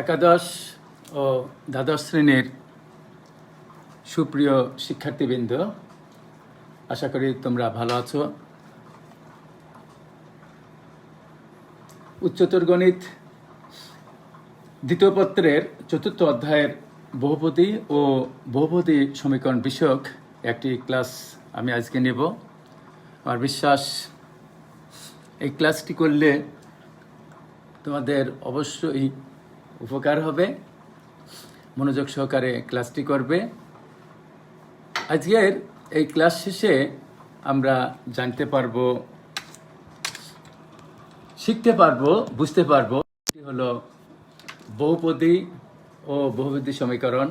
একাদশ ও দ্বাদশ শ্রেণীর সুপ্রিয় শিক্ষার্থীবৃন্দ, আশা করি তোমরা ভালো আছো। উচ্চতর গণিত দ্বিতীয় পত্রের চতুর্থ অধ্যায়ের বহুপদী ও বহুপদী সমীকরণ বিষয়ক একটি ক্লাস আমি আজকে নেব। আমার বিশ্বাস এই ক্লাসটি করলে তোমাদের অবশ্যই উপকার হবে। মনোযোগ সহকারে ক্লাসটি করবে। আজকের এই ক্লাস শেষে আমরা জানতে পারবো, শিখতে পারবো, বুঝতে পারবো এটি হলো বহুপদী ও বহুপদী সমীকরণ,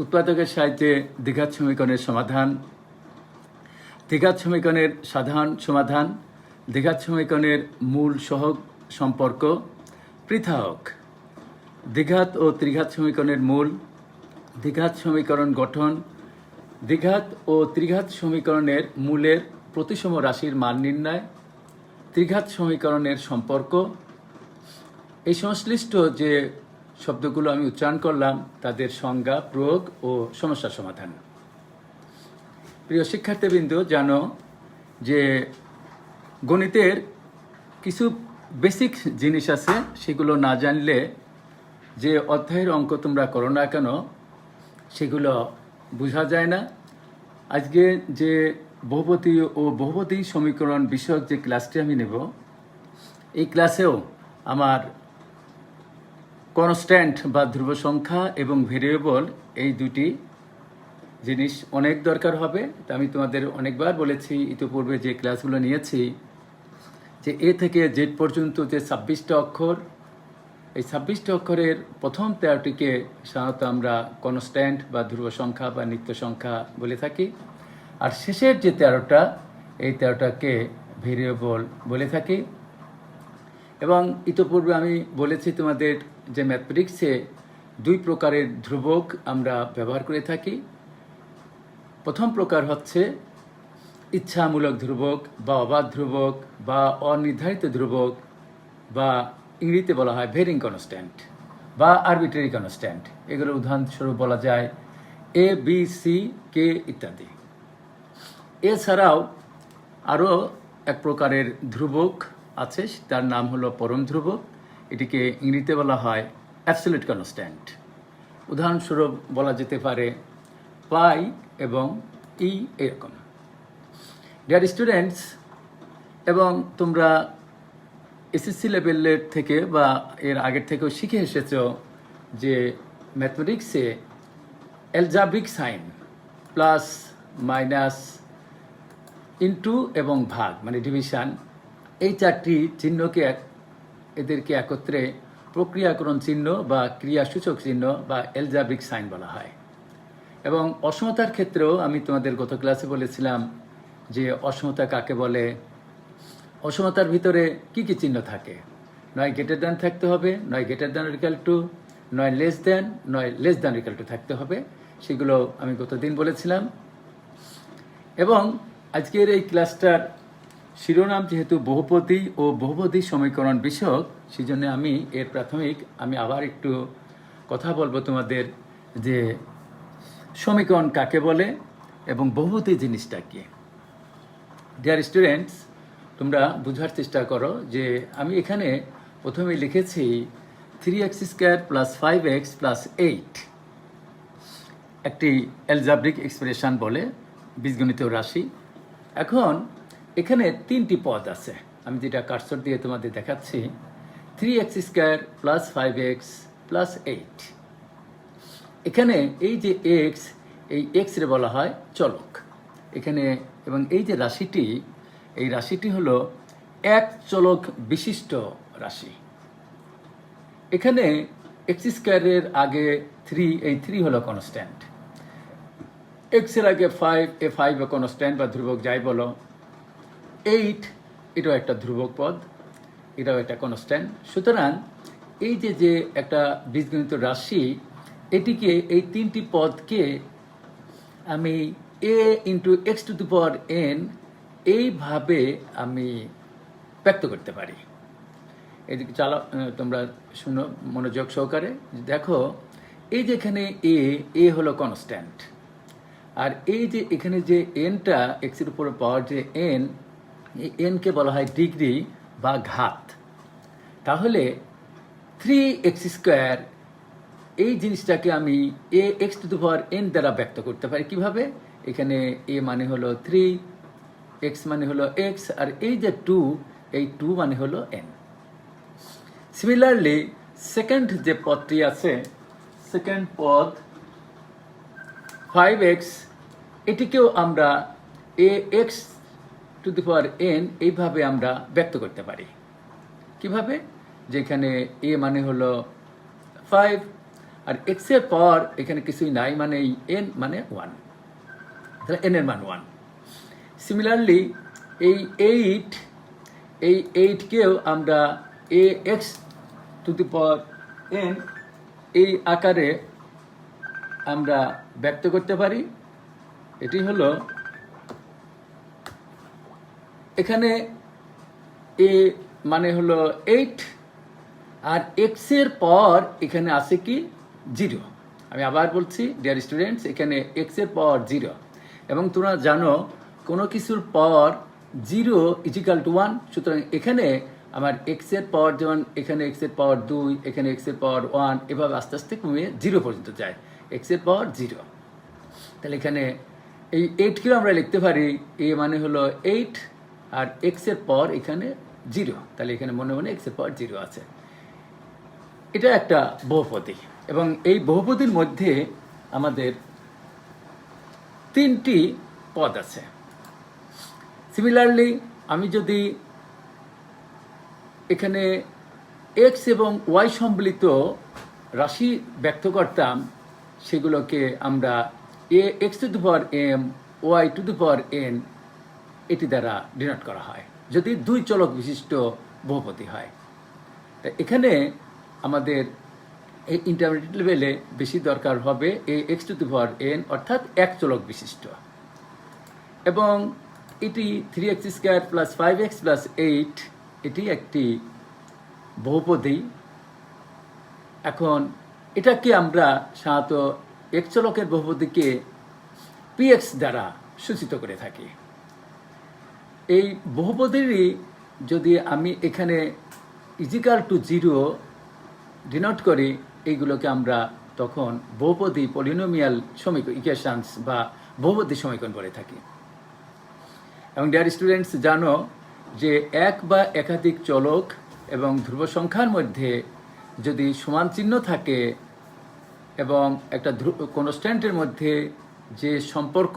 উৎপাদকের সাহায্যে দ্বিঘাত সমীকরণের সমাধান, দ্বিঘাত সমীকরণের সাধারণ সমাধান, দ্বিঘাত সমীকরণের মূল সহগ সম্পর্ক, পৃথক, দ্বিঘাত ও ত্রিঘাত সমীকরণের মূল, দ্বিঘাত সমীকরণ গঠন, দ্বিঘাত ও ত্রিঘাত সমীকরণের মূলের প্রতিসম রাশির মান নির্ণয়, ত্রিঘাত সমীকরণের সম্পর্ক, এই সংশ্লিষ্ট যে শব্দগুলো আমি উচ্চারণ করলাম তাদের সংজ্ঞা, প্রয়োগ ও সমস্যা সমাধান। প্রিয় শিক্ষার্থীবৃন্দ, জানো যে গণিতের কিছু বেসিক জিনিস আছে, সেগুলো না জানলে যে অধ্যায়ের অঙ্ক তোমরা করো না কেন সেগুলো বোঝা যায় না। আজকে যে বহুপদী ও বহুপদী সমীকরণ বিষয়ক যে ক্লাসটি আমি নেব, এই ক্লাসেও আমার কনস্ট্যান্ট বা ধ্রুব সংখ্যা এবং ভেরিয়েবল এই দুটি জিনিস অনেক দরকার হবে। তা আমি তোমাদের অনেকবার বলেছি ইতিপূর্বে যে ক্লাসগুলো নিয়েছি, যে এ থেকে জেড পর্যন্ত যে 26টা অক্ষর, এই 26টা অক্ষরের প্রথম 13টিকে সাধারণত আমরা কনস্ট্যান্ট বা ধ্রুব সংখ্যা বা নিত্য সংখ্যা বলে থাকি, আর শেষের যে 13টা, এই 13টাকে ভেরিয়েবল বলে থাকি। এবং ইতিপূর্বে আমি বলেছি তোমাদের যে ম্যাথমেটিক্সে দুই প্রকারের ধ্রুবক আমরা ব্যবহার করে থাকি। প্রথম প্রকার হচ্ছে ইচ্ছামূলক ধ্রুবক বা অবাধ ধ্রুবক বা অনির্ধারিত ধ্রুবক, বা ইংরেজিতে বলা হয় ভেরিং কনস্ট্যান্ট বা আরবিট্রারি কনস্ট্যান্ট। এগুলো উদাহরণস্বরূপ বলা যায় এ, বি, সি, কে ইত্যাদি। এছাড়াও আরও এক প্রকারের ধ্রুবক আছে, তার নাম হলো পরম ধ্রুবক। এটিকে ইংরেজিতে বলা হয় অ্যাবসলিউট কনস্ট্যান্ট। উদাহরণস্বরূপ বলা যেতে পারে পাই এবং ই, এরকম। ডিয়ার স্টুডেন্টস, এবং তোমরা এসএসসি লেভেলের থেকে বা এর আগের থেকেও শিখে এসেছ যে ম্যাথমেটিক্সে algebraic sign, plus, minus, into এবং ভাগ মানে ডিভিশন, এই চারটি চিহ্নকে এদেরকে একত্রে প্রক্রিয়াকরণ চিহ্ন বা ক্রিয়াসূচক চিহ্ন বা অ্যালজাব্রিক সাইন বলা হয়। এবং অসমতার ক্ষেত্রেও আমি তোমাদের গত ক্লাসে বলেছিলাম যে অসমতা কাকে বলে। অসমতার ভিতরে কি কি চিহ্ন থাকে? নয় গ্রেটার দ্যান থাকতে হবে, নয় গ্রেটার দ্যান ইকুয়াল টু, নয় লেস দ্যান, নয় লেস দ্যান ইকুয়াল টু থাকতে হবে। সেগুলো আমি গতদিন বলেছিলাম। এবং আজকের এই ক্লাসটার শিরোনাম যেহেতু বহুপদী ও বহুপদী সমীকরণ বিষয়ক, সেই জন্য আমি আবার একটু কথা বলবো তোমাদের যে সমীকরণ কাকে বলে এবং বহুপদী জিনিসটা কি। ডিয়ার স্টুডেন্টস, তোমরা বোঝার চেষ্টা করো যে আমি এখানে প্রথমে লিখেছি 3x² + 5x + 8 একটি অ্যালজাব্রিক এক্সপ্রেশন বলে, বীজগণিতীয় রাশি। এখন এখানে তিনটি পদ আছে, আমি যেটা কার্সর দিয়ে তোমাদের দেখাচ্ছি। 3x² + 5x + 8। এখানে এই যে এক্স, এই এক্স রে বলা হয় চলক এখানে। এবং এই যে রাশিটি, এই রাশিটি হলো এক চলক বিশিষ্ট রাশি। এখানে x² আগে 3, এই 3 হলো কনস্ট্যান্ট। এক্স এর আগে 5, এ 5 কনস্ট্যান্ট বা ধ্রুবক যাই বলো। 8, এটাও একটা ধ্রুবক পদ, এটাও একটা কনস্ট্যান্ট। সুতরাং এই যে একটা বীজগণিত রাশি, এটিকে, এই তিনটি পদকে আমি a × x⁴n এইভাবে আমি ব্যক্ত করতে পারি। এদিকে তোমরা শুনো মনোযোগ সহকারে। দেখো এই যে এখানে এ হলো কনস্ট্যান্ট, আর এই যে এখানে যে এনটা এক্সের উপর পাওয়ার যে এন, এই এনকে বলা হয় ডিগ্রি বা ঘাত। তাহলে 3x² এই জিনিসটাকে আমি a x to the power n দ্বারা ব্যক্ত করতে পারি কিভাবে? এখানে এ মানে হলো 3, এক্স মানে হলো এক্স, আর এই যে 2, এই 2 মানে হলো এন। সিমিলারলি সেকেন্ড যে পদটি আছে, সেকেন্ড পদ 5x, এটিকেও আমরা a x to the power n এইভাবে আমরা ব্যক্ত করতে পারি। কিভাবে? যেখানে এ মানে হলো 5, আর এক্স এর পর এখানে কিছুই নাই, মানে এন মানে 1, তাহলে এন এর মান 1। সিমিলারলি এই 8কেও আমরা a x to the power n এই আকারে আমরা ব্যক্ত করতে পারি। এটি হলো এখানে এ মানে হলো 8, আর এক্স এর পর এখানে আছে কি 0। আমি আবার বলছি ডিয়ার স্টুডেন্টস, এখানে এক্স এর পর 0, এবং তোমরা জানো কোনো কিছুর পর 0 ইজিক্যাল টু 1। সুতরাং এখানে আমার এক্স এর পাওয়ার, যেমন এখানে এক্স এর পাওয়ার 2, এখানে এক্স এর পাওয়ার 1, এভাবে আস্তে আস্তে কমে 0 পর্যন্ত যায়, এক্স এর পাওয়ার 0। তাহলে এখানে এই 8কেও আমরা লিখতে পারি এ মানে হলো 8, আর এক্স এর পর এখানে 0, তাহলে এখানে মনে মনে এক্স এর পাওয়ার 0 আছে। এটা একটা বহুপদী, এবং এই বহুপদীর মধ্যে আমাদের 3টি পদ আছে। সিমিলারলি আমি যদি এখানে এক্স এবং ওয়াই সম্বলিত রাশি ব্যক্ত করতাম, সেগুলোকে আমরা a x to the power m, y to the power n এটি দ্বারা ডিনোট করা হয়, যদি 2 চলক বিশিষ্ট বহুপদী হয়। এখানে আমাদের এই ইন্টারমিডিয়েট লেভেলে বেশি দরকার হবে a x to the power n, অর্থাৎ 1 চলক বিশিষ্ট, এবং এটি 3x² + 5x + 8, এটি একটি বহুপদী। এখন এটাকে আমরা সাধারণত এক চলকের বহুপদীকে px দ্বারা সূচিত করে থাকি। এই বহুপদীরই যদি আমি এখানে ইজিক্যাল টু 0 ডিনোট করি, এইগুলোকে আমরা তখন বহুপদী পলিনোমিয়াল সমীকরণ ইকুয়েশনস বা বহুপদী সমীকরণ বলে থাকি। এবং ডিয়ার স্টুডেন্টস, জানো যে এক বা একাধিক চলক এবং ধ্রুব সংখ্যার মধ্যে যদি সমান চিহ্ন থাকে এবং একটা কনস্ট্যান্টের মধ্যে যে সম্পর্ক,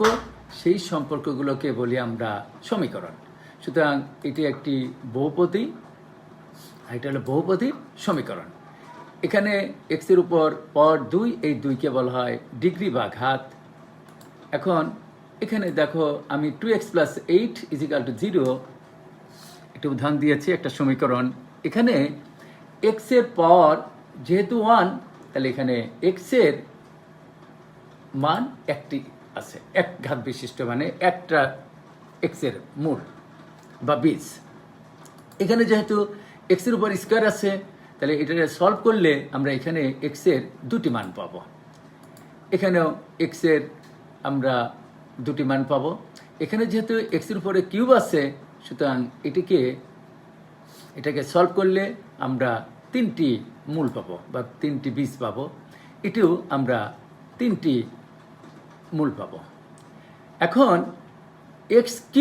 সেই সম্পর্কগুলোকে বলি আমরা সমীকরণ। সুতরাং এটি একটি বহুপদী, এটা হলো বহুপদীর সমীকরণ। এখানে এক্স এর উপর পাওয়ার 2, এই 2কে বলা হয় ডিগ্রি বা ঘাত। এখন এখানে দেখো আমি 2x + 8 = 0 একটা উদাহরণ দিয়েছি, একটা সমীকরণ। এখানে এক্স এর পাওয়ার যেহেতু 1, তাহলে এখানে এক্স এর মান একটি আছে, এক ঘাত বিশিষ্ট, মানে একটা এক্স এর মূল বা বীজ। এখানে যেহেতু এক্স এর উপর স্কোয়ার আছে, তাহলে এটা সলভ করলে আমরা এখানে এক্স এর 2টি মান পাবো, এখানেও এক্স এর আমরা 2টি মান পাবো। এখানে যেহেতু এক্স এর উপরে কিউব আছে, সুতরাং এটাকে সলভ করলে আমরা 3টি মূল পাবো বা 3টি বীজ পাবো, এটিও আমরা 3টি মূল পাবো। এখন x³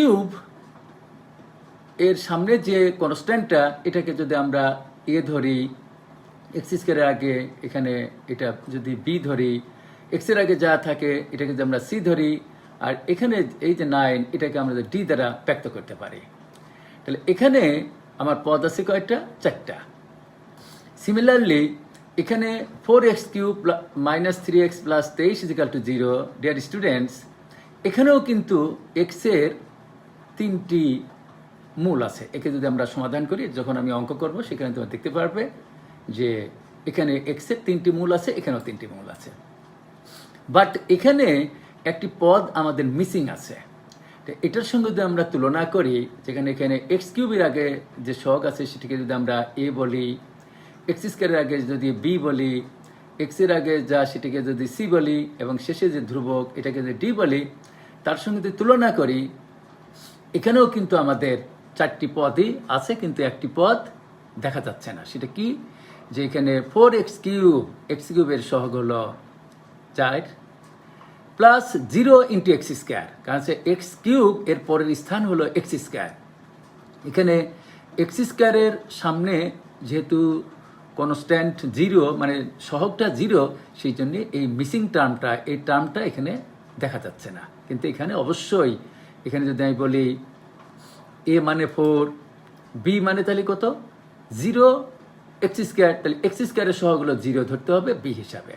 এর সামনে যে কনস্ট্যান্টটা, এটাকে যদি আমরা এ ধরি, x² এর আগে এখানে এটা যদি বি ধরি, x এর আগে যা থাকে এটাকে যদি আমরা সি ধরি, আর এখানে এই যে 9, এটাকে আমরা ডি দ্বারা ব্যক্ত করতে পারি। তাহলে এখানে আমার পদ আছে কয়টা? 4টা। সিমিলারলি এখানে 4x³ - 3x + 23 = 0। ডিয়ার স্টুডেন্টস, এখানেও কিন্তু x এর 3টি মূল আছে। একে যদি আমরা সমাধান করি, যখন আমি অঙ্ক করব সেখানে তোমরা দেখতে পারবে যে এখানে x এর 3টি মূল আছে, এখানেও 3টি মূল আছে। বাট এখানে একটি পদ আমাদের মিসিং আছে। তো এটার সঙ্গে যদি আমরা তুলনা করি, যেখানে এখানে এক্স কিউবের আগে যে সহগ আছে সেটিকে যদি আমরা এ বলি, এক্স স্কোয়ারের আগে যদি বি বলি, এক্সের আগে যা সেটাকে যদি সি বলি, এবং শেষে যে ধ্রুবক এটাকে যদি ডি বলি, তার সঙ্গে যদি তুলনা করি, এখানেও কিন্তু আমাদের 4টি পদই আছে, কিন্তু একটি পদ দেখা যাচ্ছে না। সেটা কি? যে এখানে 4x কিউবের সহগ হলো 4 প্লাস 0 ইন্টু এক্স স্কোয়ার, কারণ হচ্ছে এক্স কিউব এর পরের স্থান হলো এক্স স্কোয়ার। এখানে এক্স স্কোয়ারের সামনে যেহেতু কনস্ট্যান্ট 0, মানে সহগটা 0, সেই জন্য এই মিসিং টার্মটা, এই টার্মটা এখানে দেখা যাচ্ছে না। কিন্তু এখানে অবশ্যই, এখানে যদি আমি বলি এ মানে 4, বি মানে তাহলে কত 0 এক্স স্কোয়ার, তাহলে এক্স স্কোয়ারের সহগ হলো 0 ধরতে হবে বি হিসাবে,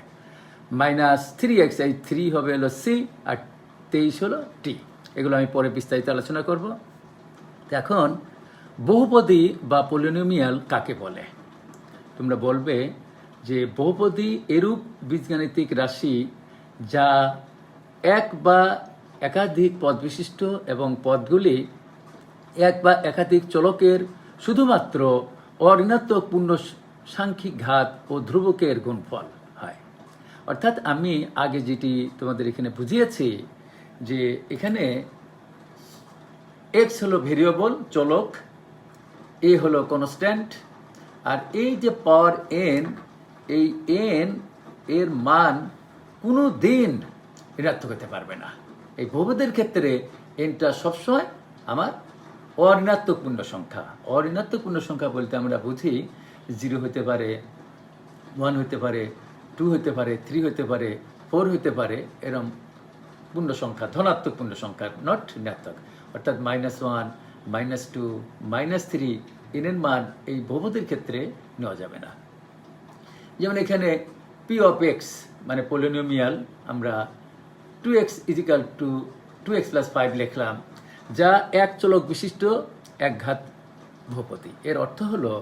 মাইনাস 3x, এই 3 হবে হলো সি, আর 23 হলো টি। এগুলো আমি পরে বিস্তারিত আলোচনা করব। এখন বহুপদী বা পলিনোমিয়াল কাকে বলে? তোমরা বলবে যে বহুপদী এরূপ বীজগাণিতিক রাশি যা এক বা একাধিক পদ বিশিষ্ট এবং পদগুলি এক বা একাধিক চলকের শুধুমাত্র অঋণাত্মক পূর্ণ সাংখ্যিক ঘাত ও ধ্রুবকের গুণফল হয়। অর্থাৎ আমি আগে যেটি তোমাদের এখানে বুঝিয়েছি, যে এখানে এক্স হলো ভেরিয়েবল চলক, এ হলো কনস্ট্যান্ট, আর এই যে পাওয়ার এন, এই এন এর মান কোনো দিন ঋণাত্মক হতে পারবে না। এই বহুপদের ক্ষেত্রে এনটা সবসময় আমার অঋণাত্মক পূর্ণ সংখ্যা। অঋণাত্মক পূর্ণ সংখ্যা বলতে আমরা বুঝি 0 হতে পারে, 1 হতে পারে, 2 হতে পারে, 3 হতে পারে, 4 হতে পারে, এরম পূর্ণ সংখ্যা, ধনাত্মক পূর্ণ সংখ্যা, নট ঋণাত্মক। অর্থাৎ -1, -2, -3 এনের মান এই বহুপদের ক্ষেত্রে নেওয়া যাবে না। যেমন এখানে পি অফ এক্স মানে পলিনোমিয়াল, আমরা 2x = 2x + 5 লিখলাম, যা এক চলক বিশিষ্ট একঘাত বহুপদী। এর অর্থ হলো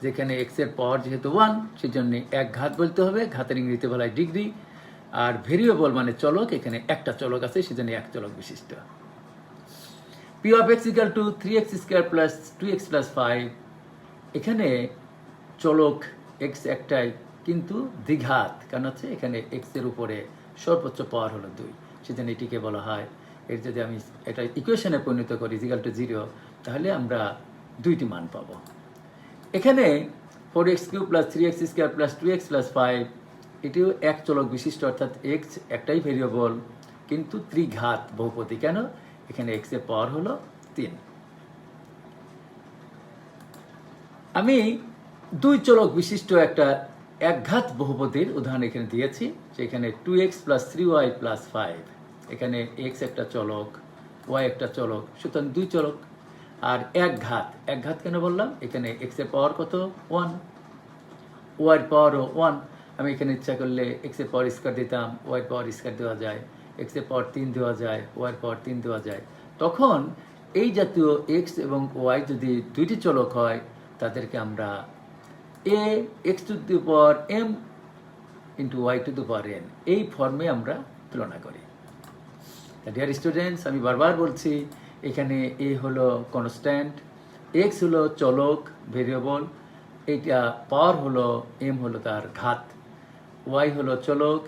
যেখানে এক্স এর পাওয়ার যেহেতু 1, সেজন্য এক ঘাত বলতে হবে, ঘাতের ইংরেজিতে বলা হয় ডিগ্রি, আর ভেরিয়েবল মানে চলক, এখানে একটা চলক আছে, সেজন্য এক চলক বিশিষ্ট। P of x = 3x² + 2x + 5, এখানে চলক এক্স একটাই, কিন্তু দ্বিঘাত, কারণ হচ্ছে এখানে এক্স এর উপরে সর্বোচ্চ পাওয়ার হলো 2, সেজন্য এটিকে বলা হয়। এর যদি আমি এটা ইকুয়েশনে পরিণত করি = 0, তাহলে আমরা 2টি মান পাব। এখানে 4x³ + 3x² + 2x + 5, এটিও এক চলক বিশিষ্ট, অর্থাৎ এক্স একটাই ভেরিয়েবল, কিন্তু ত্রিঘাত বহুপদী। কেন? এখানে এক্স এর পাওয়ার হলো 3। আমি 2 চলক বিশিষ্ট একটা একঘাত বহুপদীর উদাহরণ এখানে দিয়েছি, যেখানে 2x + 3y + 5, এখানে x একটা চলক, y একটা চলক, সুতরাং 2 চলক। আর একঘাত কেন বললাম? এখানে x এর পাওয়ার কত 1, y এর পাওয়ারও 1। আমি এখানে ইচ্ছা করলে x এর পাওয়ার স্কয়ার দিতাম, y এর পাওয়ার স্কয়ার দেওয়া যায়, x এর পাওয়ার 3 দেওয়া যায়, y এর পাওয়ার 3 দেওয়া যায়। তখন এই জাতীয় x এবং y যদি 2টি চলক হয়, তাদেরকে আমরা ax⁴m × y⁴n এই ফর্মে আমরা তুলনা করি। ডিয়ার স্টুডেন্টস, আমি বারবার বলছি, এখানে এ হলো কনস্ট্যান্ট, এক্স হলো চলক ভেরিয়েবল, এইটা পাওয়ার হলো এম হলো তার ঘাত, ওয়াই হলো চলক,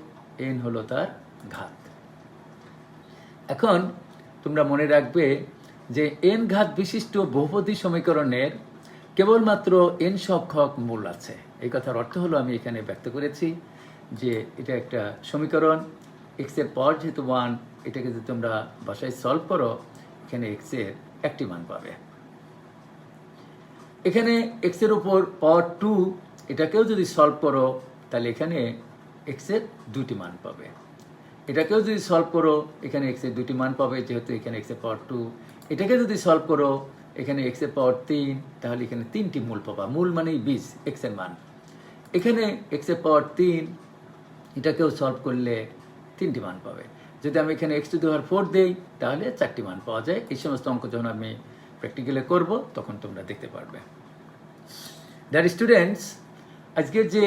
এন হলো তার ঘাত। এখন তোমরা মনে রাখবে যে এন ঘাত বিশিষ্ট বহুপদী সমীকরণের কেবলমাত্র এন সংখ্যক মূল আছে। এই কথার অর্থ হলো, আমি এখানে ব্যক্ত করেছি যে এটা একটা সমীকরণ, এক্স এর পাওয়ার যেহেতু 1, এটাকে যদি তোমরা বাসায় সলভ করো, এখানে এক্স এর একটি মান পাবে। এখানে এক্স এর উপর পাওয়ার 2, এটাকেও যদি সলভ করো, তাহলে এখানে এক্স এর 2টি মান পাবে। এটাকেও যদি সলভ করো, এখানে এক্স এর 2টি মান পাবে, যেহেতু এখানে এক্স এর পাওয়ার 2। এটাকে যদি সলভ করো, এখানে এক্স এর পাওয়ার 3, তাহলে এখানে 3টি মূল পাবা। মূল মানেই বীজ, এক্স এর মান। এখানে এক্স এর পাওয়ার 3, এটাকেও সলভ করলে 3টি মান পাবে। যদি আমি এখানে x⁴ দেই, তাহলে 4টি মান পাওয়া যায়। এই সমস্ত অঙ্ক যখন আমি প্র্যাকটিক্যালে করব, তখন তোমরা দেখতে পারবে। ডিয়ার স্টুডেন্টস, আজকে যে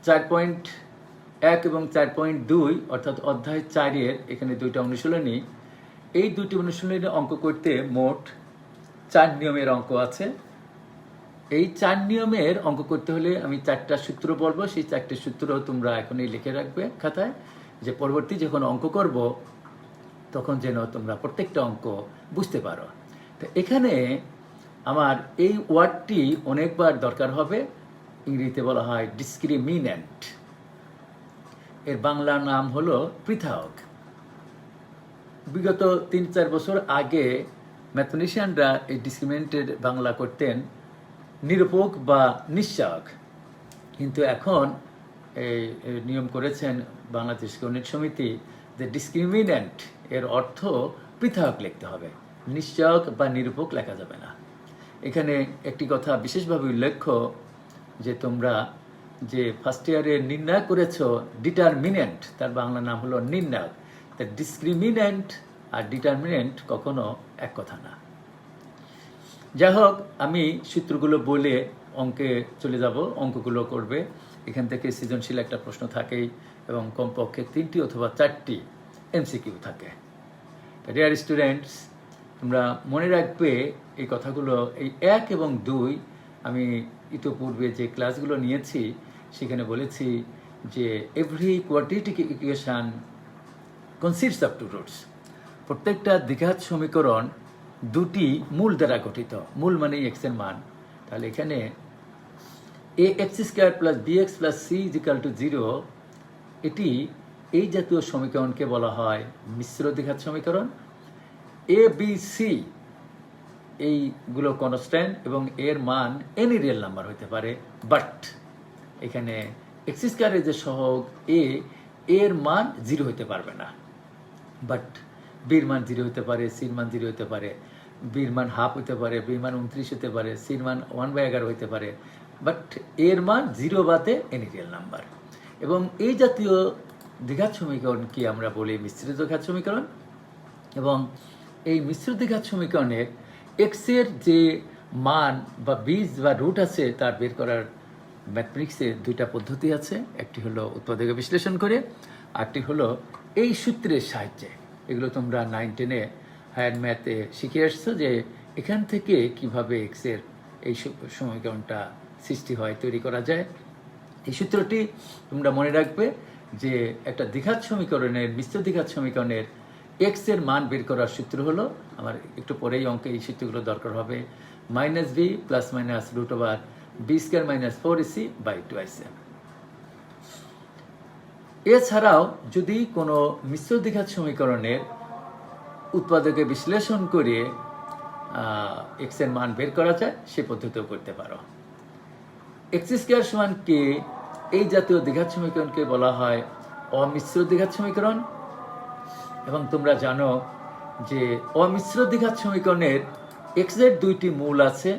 4.1 এবং 4.2 অর্থাৎ অধ্যায় 4 এর এখানে 2টা অনুশীলনী, এই দুটি অনুশীলনী অঙ্ক করতে মোট 4 নিয়মের অঙ্ক আছে। এই 4 নিয়মের অঙ্ক করতে হলে আমি 4টা সূত্র বলবো, সেই 4টে সূত্র তোমরা এখনই লিখে রাখবে খাতায়, যে পরবর্তী যখন অঙ্ক করব তখন যেন তোমরা প্রত্যেকটা অঙ্ক বুঝতে পারো। তো এখানে আমার এই ওয়ার্ডটি অনেকবার দরকার হবে। ইংরেজিতে বলা হয় ডিসক্রিমিন্যান্ট, এর বাংলা নাম হলো পৃথক। বিগত 3-4 বছর আগে ম্যাথমেটিশিয়ানরা এই ডিসক্রিমিনেন্টের বাংলা করতেন নিরূপক বা নিঃসহগ, কিন্তু এখন এই নিয়ম করেছেন বাংলাদেশ গণিত সমিতি যে ডিসক্রিমিন্যান্ট এর অর্থ পৃথক লিখতে হবে, নিঃসহগ বা নিরূপক লেখা যাবে না। এখানে একটি কথা বিশেষভাবে উল্লেখ্য যে তোমরা যে ফার্স্ট ইয়ারে নির্ণয় করেছো ডিটারমিনেন্ট, তার বাংলা নাম হলো নির্ণায়ক। তা ডিসক্রিমিনেন্ট আর ডিটারমিনেন্ট কখনো এক কথা না। যাই হোক, আমি সূত্রগুলো বলে অঙ্কে চলে যাব, অঙ্কগুলো করবে। এখান থেকে সৃজনশীল একটা প্রশ্ন থাকেই এবং কমপক্ষে 3টি অথবা 4টি এমসিকিউ থাকে। ডিয়ার স্টুডেন্টস, তোমরা মনে রাখবে এই কথাগুলো। এই 1 এবং 2 আমি ইতোপূর্বে যে ক্লাসগুলো নিয়েছি সেখানে বলেছি যে every quadratic equation consists of 2 roots. প্রত্যেকটা দ্বিঘাত সমীকরণ 2টি মূল দ্বারা গঠিত। মূল মানে এক্স এর মান। তাহলে এখানে ax² + bx + c = 0, এটি এই জাতীয় সমীকরণকে বলা হয় মিশ্র দ্বিঘাত সমীকরণ। a b c এইগুলো কনস্ট্যান্ট এবং এর মান এনি রিয়েল নাম্বার হতে পারে, বাট এখানে x² এর যে সহগ a, এর মান 0 হতে পারবে না। বাট বির মান 0 হতে পারে, সির মান 0 হতে পারে, বির মান হাফ হতে পারে, বির মান 29 হতে পারে, সির মান 1/11 হতে পারে, বাট এর মান 0 বাদে এনি রিয়েল নাম্বার। এবং এই জাতীয় দ্বিঘাত সমীকরণকে আমরা বলি মিশ্র দ্বিঘাত সমীকরণ। এবং এই মিশ্র দ্বিঘাত সমীকরণের এক্স এর যে মান বা বীজ বা রুট আছে তার বের করার ম্যাথমেটিক্সে 2টা পদ্ধতি আছে। একটি হলো উৎপাদকে বিশ্লেষণ করে, আরটি হলো এই সূত্রের সাহায্যে। এগুলো তোমরা 9-10-এ হায়ার ম্যাথে শিখে আসছো যে এখান থেকে কিভাবে এক্স এর এই সমীকরণটা সৃষ্টি হয়, তৈরি করা যায়। এই সূত্রটি তোমরা মনে রাখবে যে একটা দ্বিঘাত সমীকরণের, মিশ্র দ্বিঘাত সমীকরণের এক্স এর মান বের করার সূত্র হলো, আমার একটু পরেই অঙ্কে এই সূত্রগুলো দরকার হবে, -b ± √b² - 4ac/2ac। এছাড়াও যদি কোনো মিশ্র দ্বিঘাত সমীকরণের উৎপাদকে বিশ্লেষণ করে এক্স এর মান বের করা যায়, সে পদ্ধতিও করতে পারো। x² = k, এই জাতীয় দ্বিঘাত সমীকরণকে বলা হয় অমিশ্র দ্বিঘাত সমীকরণ। এবং তোমরা জানো যে অমিশ্র দ্বিঘাত সমীকরণের এক্স এর 2টি মূল আছে,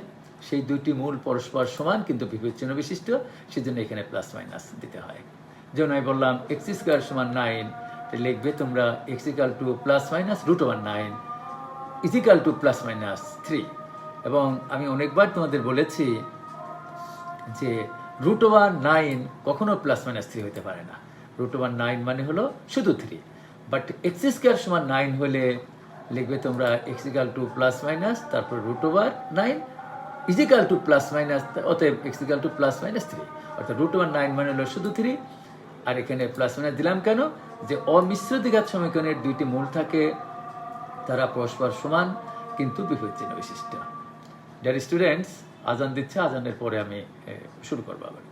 সেই 2টি মূল পরস্পর সমান কিন্তু বিপরীত চিহ্ন বিশিষ্ট, সেজন্য এখানে প্লাস মাইনাস দিতে হয়। যেমন আমি বললাম x² = 9, লিখবে তোমরা x = ±√9 = ±3। এবং আমি অনেকবার তোমাদের বলেছি যে √9 কখনো +-3 হতে পারে না। √9 মানে হলো শুধু 3। বাট x² = 9 হলে লিখবে তোমরা x = তারপর √9 +-, অতএব x = +-3, অর্থাৎ √9 মানে হলো শুধু 3। আর এখানে +- দিলাম কেন? যে অমিশ্র দ্বিঘাত সমীকরণের 2টি মূল থাকে, তারা পরস্পর সমান কিন্তু বিপরীত চিহ্ন বিশিষ্ট। ডিয়ার স্টুডেন্টস, আজান দিচ্ছে, আজানের পরে আমি শুরু করবো আবার।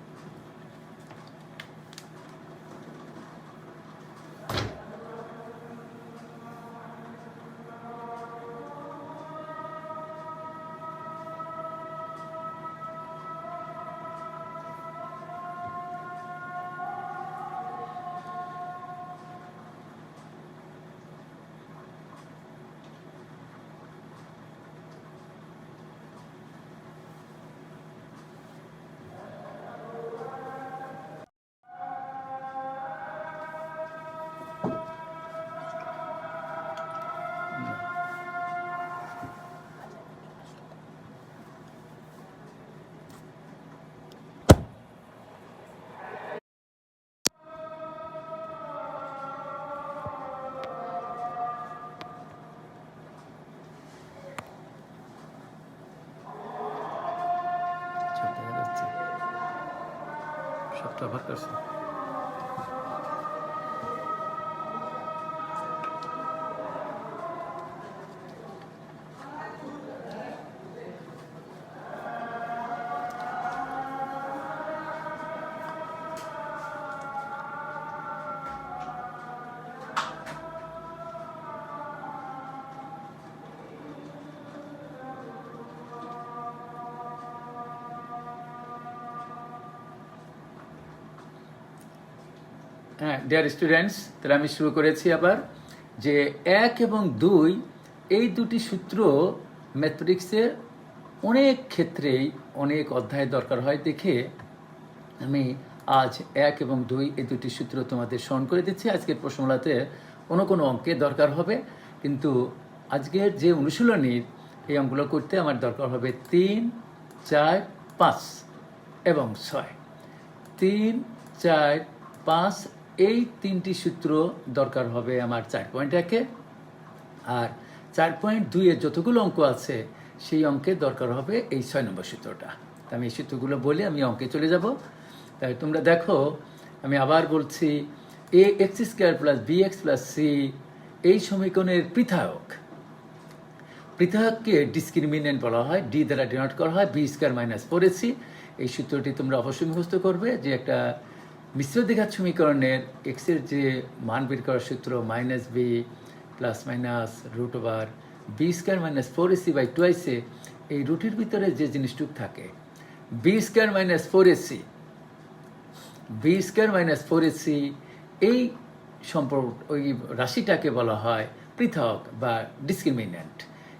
আচ্ছা সবটা আবার করছে। হ্যাঁ ডিয়ার স্টুডেন্টস, তাহলে আমি শুরু করেছি আবার যে 1 এবং 2 এই দুটি সূত্র ম্যাথমেটিক্সের অনেক ক্ষেত্রেই অনেক অধ্যায় দরকার হয় দেখে আমি আজ 1 এবং 2 এই দুটি সূত্র তোমাদের স্মরণ করে দিচ্ছি। আজকের প্রশ্নমালাতে কোনো অঙ্কে দরকার হবে, কিন্তু আজকের যে অনুশীলনীর এই অঙ্কগুলো করতে আমার দরকার হবে 3, 4, 5 এবং 6। 3, 4, 5 এই তিনটি সূত্র দরকার হবে আমার 4.1-এ, আর 4.2-এর যতগুলো অঙ্ক আছে সেই অঙ্কে দরকার হবে এই 6 নম্বর সূত্রটা। তা আমি এই সূত্রগুলো বলে আমি অঙ্কে চলে যাব। তাই তোমরা দেখো, আমি আবার বলছি, ax² + bx + c এই সমীকরণের পৃথককে ডিসক্রিমিনেন্ট বলা হয়, ডি দ্বারা ডিনোট করা হয়, b² - 4ac। এই সূত্রটি তোমরা অবশ্যই মুখস্থ করবে যে একটা মিশ্র দ্বিঘাত সমীকরণের x এর যে মান বের করার সূত্র -b ± √b² - 4ac/2ac, এই রুটির ভিতরে যে জিনিসটুক থাকে b² - 4ac এই সম্পর্ক, ওই রাশিটাকে বলা হয় পৃথক বা ডিসক্রিমিনেন্ট।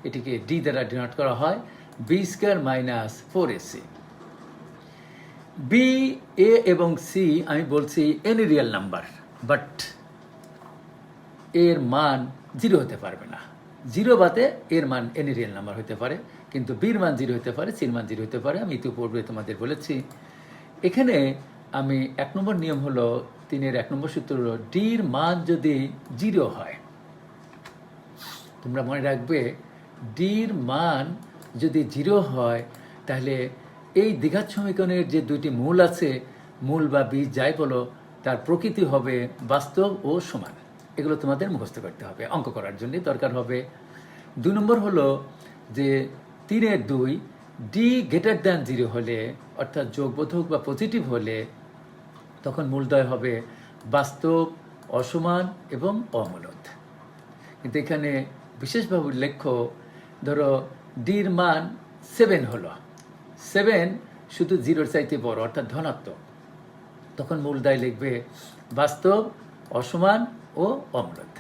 এটিকে ডি দ্বারা ডিনোট করা হয়, b² - 4ac। বি, এ এবং সি আমি বলছি এনি রিয়েল নাম্বার, বাট এর মান 0 হতে পারবে না। 0 বাদে এর মান এনি রিয়েল নাম্বার হতে পারে, কিন্তু বির মান 0 হতে পারে, সির মান 0 হতে পারে। আমি ইতিপূর্বে তোমাদের বলেছি। এখানে আমি 1 নম্বর নিয়ম হলো, 3-এর 1 নম্বর সূত্র হলো ডির মান যদি 0 হয়, তোমরা মনে রাখবে ডির মান যদি 0 হয় তাহলে এই দ্বিঘাত সমীকরণের যে দুইটি মূল আছে, মূল বা বীজ যাই বলো, তার প্রকৃতি হবে বাস্তব ও সমান। এগুলো তোমাদের মুখস্থ করতে হবে, অঙ্ক করার জন্য দরকার হবে। 2 নম্বর হলো যে 3-এর 2 ডি > 0 হলে, অর্থাৎ যোগবোধক বা পজিটিভ হলে, তখন মূলদ্বয় হবে বাস্তব, অসমান এবং অমূলদ। কিন্তু এখানে বিশেষভাবে উল্লেখ্য, ধরো ডির মান 7 হলো, 7 শুধু 0-র চাইতে বড়, অর্থাৎ ধনাত্মক, তখন মূলদ্বয় লিখবে বাস্তব, অসমান ও অমূলদ।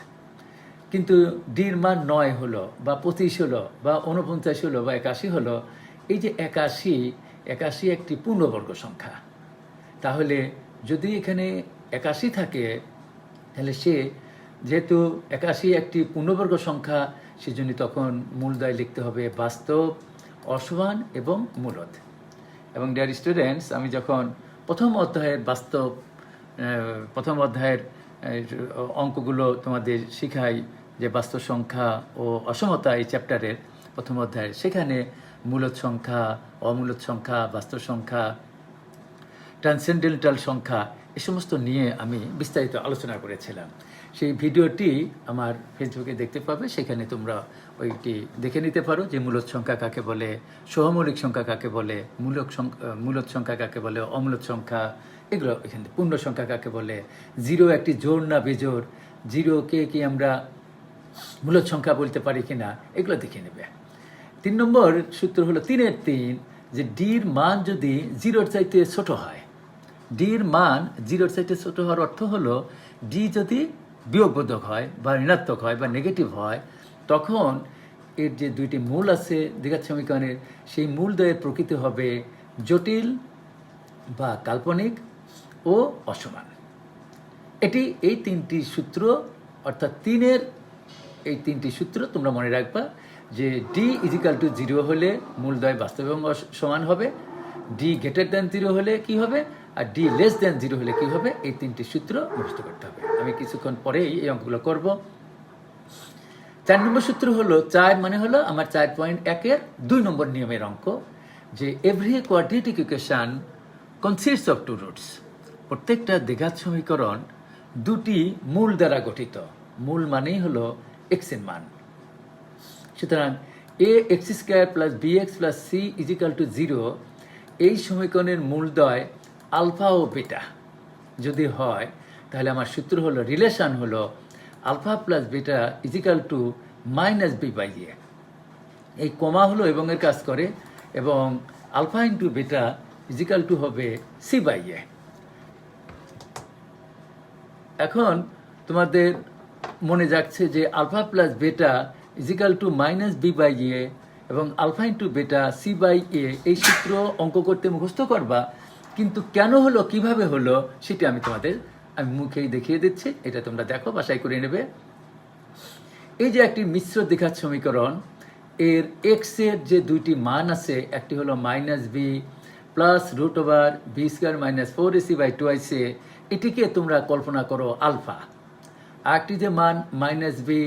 কিন্তু ডির মান 9 হলো বা 25 হলো বা 49 হলো বা 81 হলো, এই যে 81 একটি পূর্ণবর্গ সংখ্যা। তাহলে যদি এখানে 81 থাকে, তাহলে সে যেহেতু 81 একটি পূর্ণবর্গ সংখ্যা, সেজন্য তখন মূলদ্বয় লিখতে হবে বাস্তব, অসমান এবং মূলদ। এবং ডিয়ার স্টুডেন্টস, আমি যখন প্রথম অধ্যায়ের অঙ্কগুলো তোমাদের শিখাই, যে বাস্তব সংখ্যা ও অসমতা এই চ্যাপ্টারের প্রথম অধ্যায়, সেখানে মূলদ সংখ্যা, অমূলদ সংখ্যা, বাস্তব সংখ্যা, ট্রান্সেন্ডেন্টাল সংখ্যা, এ সমস্ত নিয়ে আমি বিস্তারিত আলোচনা করেছিলাম। সেই ভিডিওটি আমার ফেসবুকে দেখতে পাবে, সেখানে তোমরা ওইটি দেখে নিতে পারো যে মূলদ সংখ্যা কাকে বলে, সহমৌলিক সংখ্যা কাকে বলে, মূলদ সংখ্যা কাকে বলে, অমূলদ সংখ্যা, এগুলো এখানে পূর্ণ সংখ্যা কাকে বলে, 0 একটি জোড় না বেজোড়, 0কে কি আমরা মূলদ সংখ্যা বলতে পারি কিনা, এগুলো দেখে নেবে। 3 নম্বর সূত্র হলো 3-এর 3, যে ডির মান যদি 0-র চাইতে ছোট হয়। ডির মান 0-র চাইতে ছোট হওয়ার অর্থ হলো ডি যদি বিয়োগবোধক হয় বা ঋণাত্মক হয় বা নেগেটিভ হয়, তখন এর যে দুইটি মূল আছে দ্বিঘাত সমীকরণের, সেই মূলদ্বয়ের প্রকৃতি হবে জটিল বা কাল্পনিক ও অসমান। এটি এই 3টি সূত্র, অর্থাৎ 3-এর এই 3টি সূত্র তোমরা মনে রাখবা, যে ডি = 0 হলে মূলদ্বয় বাস্তব এবং সমান হবে, ডি > 0 হলে কি হবে, আর ডি <0 হলে কি হবে। এই 3টি সূত্র মুখস্থ করতে হবে। আমি কিছুক্ষণ পরেই এই অঙ্কগুলো করব। 4 নম্বর সূত্র হলো, 4 মানে হলো আমার 4.1-এর 2 নম্বর নিয়মের অঙ্ক। যে every quadratic equation consists of two roots. প্রত্যেকটা দ্বিঘাত সমীকরণ দুটি মূল দ্বারা গঠিত। মূল মানেই হলো এক্স এর মান। সুতরাং a x square plus b x plus c is equal to 0 এই সমীকরণের মূলদ্বয় আলফা ও বেটা যদি হয়, তাহলে আমার সূত্র হলো, রিলেশন হলো alpha plus beta is equal to minus B by a. এই কমা হলো এবং এর কাজ করে, এবং alpha into beta is equal to হবে সি বাই এ। এখন তোমাদের মনে যাচ্ছে যে alpha plus beta is equal to minus B by a এবং alpha into beta c by a, এই সূত্র অঙ্ক করতে মুখস্থ করবা, কিন্তু কেন হলো, কিভাবে হলো, সেটা আমি তোমাদের মুখেই দেখিয়ে দিচ্ছি। এটা তোমরা দেখো, বাসায় করে নেবে। এই যে একটি মিশ্র দ্বিঘাত সমীকরণ, এর এক্স এর যে দুইটি মান আছে, একটি হলো minus b plus root over b square minus 4ac by 2ac, এটিকে তোমরা কল্পনা করো আলফা। আরেকটি যে মান minus b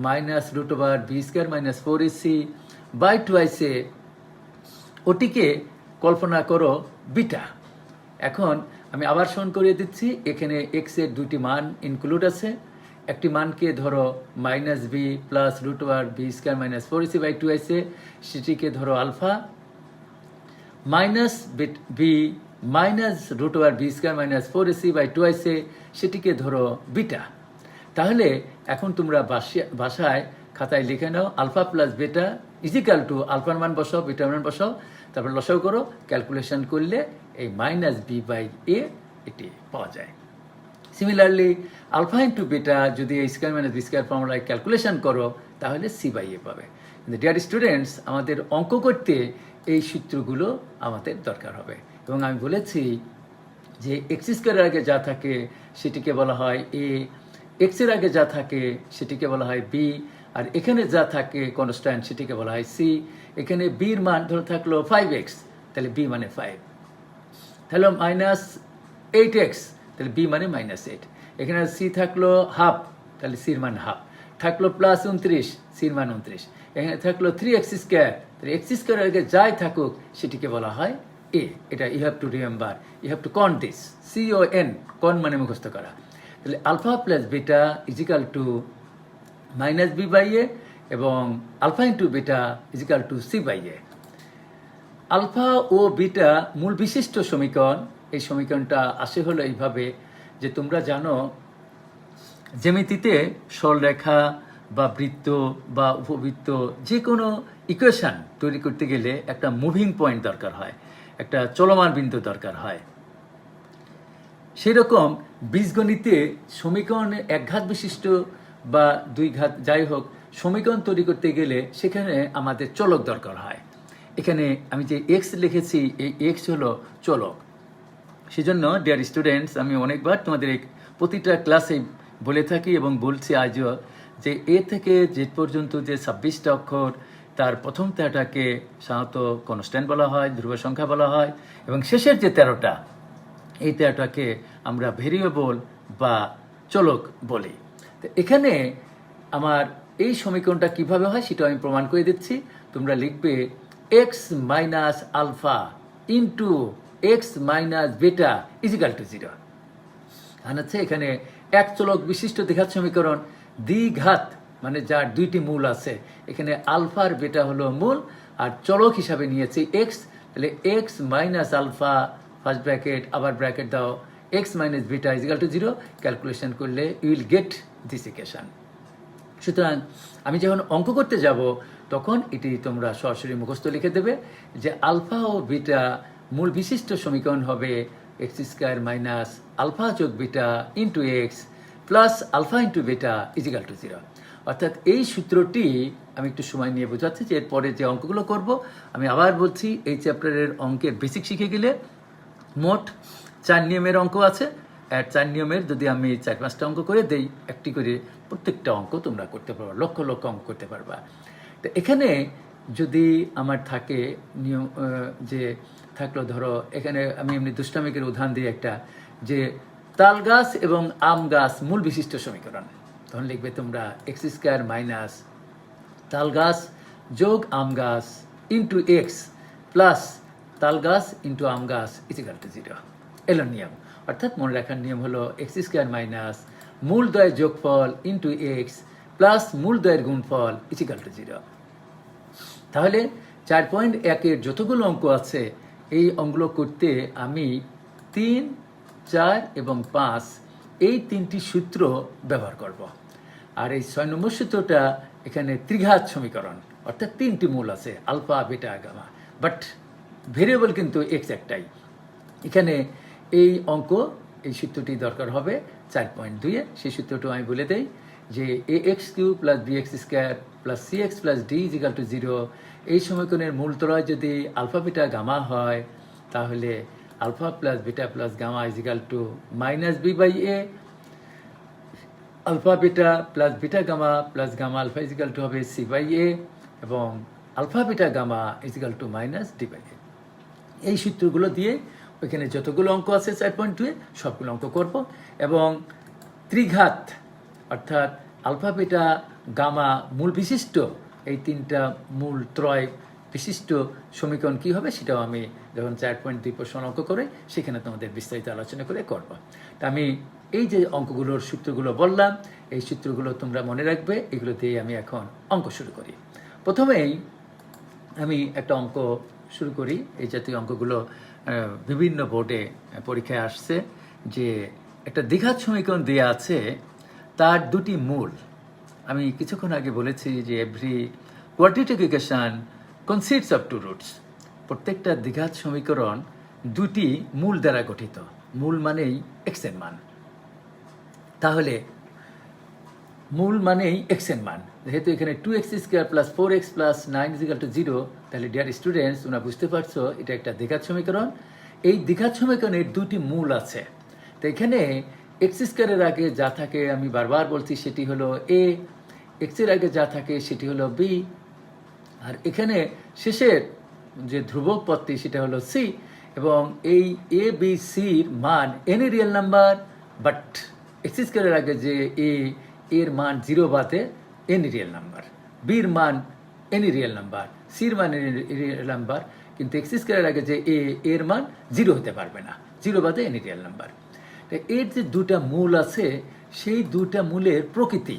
minus root over b square minus 4ac by 2ac, ওটিকে কল্পনা করো বিটা। এখন আমি আবার স্মরণ করিয়ে দিচ্ছি, এখানে এক্স এর দুইটি মান ইনক্লুড আছে। একটি মানকে ধরো minus b plus root over b square minus 4ac by 2ac, সেটিকে ধরো alpha. Minus b minus root over b square minus 4ac by 2ac, সেটিকে ধরো বিটা। তাহলে এখন তোমরা বাসায় খাতায় লিখে নাও, alpha plus beta is equal to আলফার মান বসাও, বিটার মান বসাও, তারপর লসাও করো, ক্যালকুলেশন করলে এই মাইনাস বি বাই এ এটি পাওয়া যায়। সিমিলারলি আলফা ইন্টু বেটা যদি এই স্কোয়ার মাইনাস বি স্কোয়ার ফর্মুলায় ক্যালকুলেশন করো, তাহলে সি বাই এ পাবে। কিন্তু ডিয়ার স্টুডেন্টস, আমাদের অঙ্ক করতে এই সূত্রগুলো আমাদের দরকার হবে। এবং আমি বলেছি যে এক্স স্কোয়ারের আগে যা থাকে সেটিকে বলা হয় এ, এক্স এর আগে যা থাকে সেটিকে বলা হয় বি, আর এখানে যা থাকে কনস্ট্যান্ট সেটিকে বলা হয় সি। এখানে বির মান ধরে থাকলো 5x, তাহলে বি মানে 5। তাহলে মাইনাস 8x, তাহলে বি মানে -8। এখানে সি থাকলো হাফ, তাহলে সির মান হাফ। থাকলো প্লাস 29, সির মান 29। এখানে থাকলো 3x স্কোয়ার, তাহলে এক্স স্কোয়ারের আগে যাই থাকুক সেটিকে বলা হয় এ। এটা you have to remember, you have to con this, CON, con মানে মুখস্থ করা। তাহলে alpha plus beta is equal to minus B by a এবং alpha into beta is equal to c by A. Alpha ও বিটা মূল বিশিষ্ট সমীকরণ। এই সমীকরণটা আসে হলো এইভাবে যে তোমরা জানো জ্যামিতিতে সরলরেখা বা বৃত্ত বা উপবৃত্ত যে কোনো ইকুয়েশন তৈরি করতে গেলে একটা মুভিং পয়েন্ট দরকার হয়, একটা চলমান বিন্দু দরকার হয়। সেই রকম বীজগণিতে সমীকরণের একঘাত বিশিষ্ট বা দুই ঘাত যাই হোক, সমীকরণ তৈরি করতে গেলে সেখানে আমাদের চলক দরকার হয়। এখানে আমি যে এক্স লিখেছি, এই এক্স হলো চলক। সেজন্য ডিয়ার স্টুডেন্টস, আমি অনেকবার তোমাদের প্রতিটা ক্লাসে বলে থাকি এবং বলছি আজও, যে এ থেকে জেড পর্যন্ত যে 26টা অক্ষর, তার প্রথম 13টাকে সাধারণত কনস্ট্যান্ট বলা হয়, ধ্রুব সংখ্যা বলা হয়, এবং শেষের যে 13টা, এই 13টাকে আমরা ভেরিয়েবল বা চলক বলি। তো এখানে আমার এই সমীকরণটা কিভাবে হয় সেটা আমি প্রমাণ করে দিচ্ছি। তোমরা লিখবে x minus alpha into x minus beta is equal to 0। হচ্ছে এখানে এক চলক বিশিষ্ট দ্বিঘাত সমীকরণ। দ্বিঘাত মানে যার দুইটি মূল আছে, এখানে আলফার বেটা হলো মূল, আর চলক হিসাবে নিয়েছি এক্স। তাহলে x minus alpha first bracket, আবার ব্র্যাকেট দাও, x minus beta is equal to 0। Calculation করলে you will get this equation. সুতরাং আমি যখন অঙ্ক করতে যাব তখন এটি তোমরা সরাসরি মুখস্থ লিখে দেবে যে আলফা ও বিটা মূল বিশিষ্ট সমীকরণ হবে এক্স স্কোয়ার মাইনাস আলফা যোগ beta into x plus alpha into beta is equal to 0। অর্থাৎ এই সূত্রটি আমি একটু সময় নিয়ে বোঝাচ্ছি, যে এরপরে যে অঙ্কগুলো করব, আমি আবার বলছি এই চ্যাপ্টারের অঙ্কের বেসিক শিখে গেলে মোট 4 নিয়মের অঙ্ক আছে। আর 4 নিয়মের যদি আমি 4-5টা অঙ্ক করে দেই, একটি করে প্রত্যেকটা অঙ্ক তোমরা করতে পারবা, লক্ষ লক্ষ অঙ্ক করতে পারবা। তো এখানে যদি আমার থাকে নিয়ম, যে থাকলো ধরো এখানে আমি এমনি দুষ্টামিকের উদাহরণ দিই একটা, যে তাল গাছ এবং আম গাছ মূল বিশিষ্ট সমীকরণ, তখন লিখবে তোমরা এক্স স্কোয়ার মাইনাস তাল গাছ যোগ আম গাছ ইন্টু এক্স প্লাস তাল গাছ ইন্টু আম গাছ ইজিক্যাল টু 0 এলো নিয়ম। অর্থাৎ মনে রাখার নিয়ম হলো এক্স স্কোয়ার মাইনাস মূল দ্বয়ের যোগফল ইন্টু এক্স প্লাস মূল দ্বয়ের গুণফল ইজিক্যাল টু 0। তাহলে 4.1-এর যতগুলো অঙ্ক আছে এই অঙ্কগুলো করতে আমি 3, 4 এবং 5 এই 3টি সূত্র ব্যবহার করব। আর এই 6 নম্বর সূত্রটা এখানে ত্রিঘাত সমীকরণ, অর্থাৎ 3টি মূল আছে alpha beta gamma, but variable কিন্তু এক্স একটাই। এখানে এই অঙ্ক এই সূত্রটি দরকার হবে 4.2-এ। সেই সূত্রটা আমি বলে দেই যে ax³ plus bx² plus cx plus d is equal to 0। এই সমীকরণের মূলত্রয় যদি আলফা বিটা গামা হয় তাহলে alpha plus beta plus gamma is equal to minus B by A, alpha beta plus beta gamma plus gamma alpha is equal to হবে C by a, এবং alpha beta gamma is equal to minus d by a. এই সূত্রগুলো দিয়ে ওইখানে যতগুলো অঙ্ক আছে 4.2-এ সবগুলো অঙ্ক করব, এবং ত্রিঘাত অর্থাৎ আলফা বিটা গামা মূল বিশিষ্ট এই 3টা মূল ত্রয় বিশিষ্ট সমীকরণ কী হবে সেটাও আমি যখন 4.2 প্রশ্ন অঙ্ক করে সেখানে তোমাদের বিস্তারিত আলোচনা করে করব। তা আমি এই যে অঙ্কগুলোর সূত্রগুলো বললাম এই সূত্রগুলো তোমরা মনে রাখবে, এগুলো দিয়ে আমি এখন অঙ্ক শুরু করি। প্রথমেই আমি একটা অঙ্ক শুরু করি। এই জাতীয় অঙ্কগুলো বিভিন্ন বোর্ডে পরীক্ষায় আসছে, যে একটা দ্বিঘাত সমীকরণ দেওয়া আছে, তার দুটি মূল। আমি কিছুক্ষণ আগে বলেছি যে every quadratic equation consists of two roots. প্রত্যেকটা দ্বিঘাত সমীকরণ দুটি মূল দ্বারা গঠিত। মূল মানেই এক্স এর মান। তাহলে মূল মানেই এক্স এর মান, যেহেতু এখানে 2x² plus 4x plus 9 is equal to 0, তাহলে ডিয়ার স্টুডেন্টস তোমরা বুঝতে পারছো এটা একটা দ্বিঘাত সমীকরণ। এই দ্বিঘাত সমীকরণের দুটি মূল আছে। তো এখানে x² এর আগে যা থাকে আমি বারবার বলছি সেটি হলো a, x এর আগে যা থাকে সেটি হলো b, আর এখানে শেষের যে ধ্রুবক পদটি সেটা হলো c, এবং এই a b c এর মান any real number, but x² এর আগে যে a এর মান 0 বাদে এনি রিয়েল নাম্বার, বির মান এনি রিয়েল নাম্বার, সির মান এনি রিয়েল নাম্বার, কিন্তু x² এর আগে যে এর মান 0 হতে পারবে না, 0 বাদে এনি রিয়েল নাম্বার। এর যে দুটা মূল আছে সেই দুটা মূলের প্রকৃতি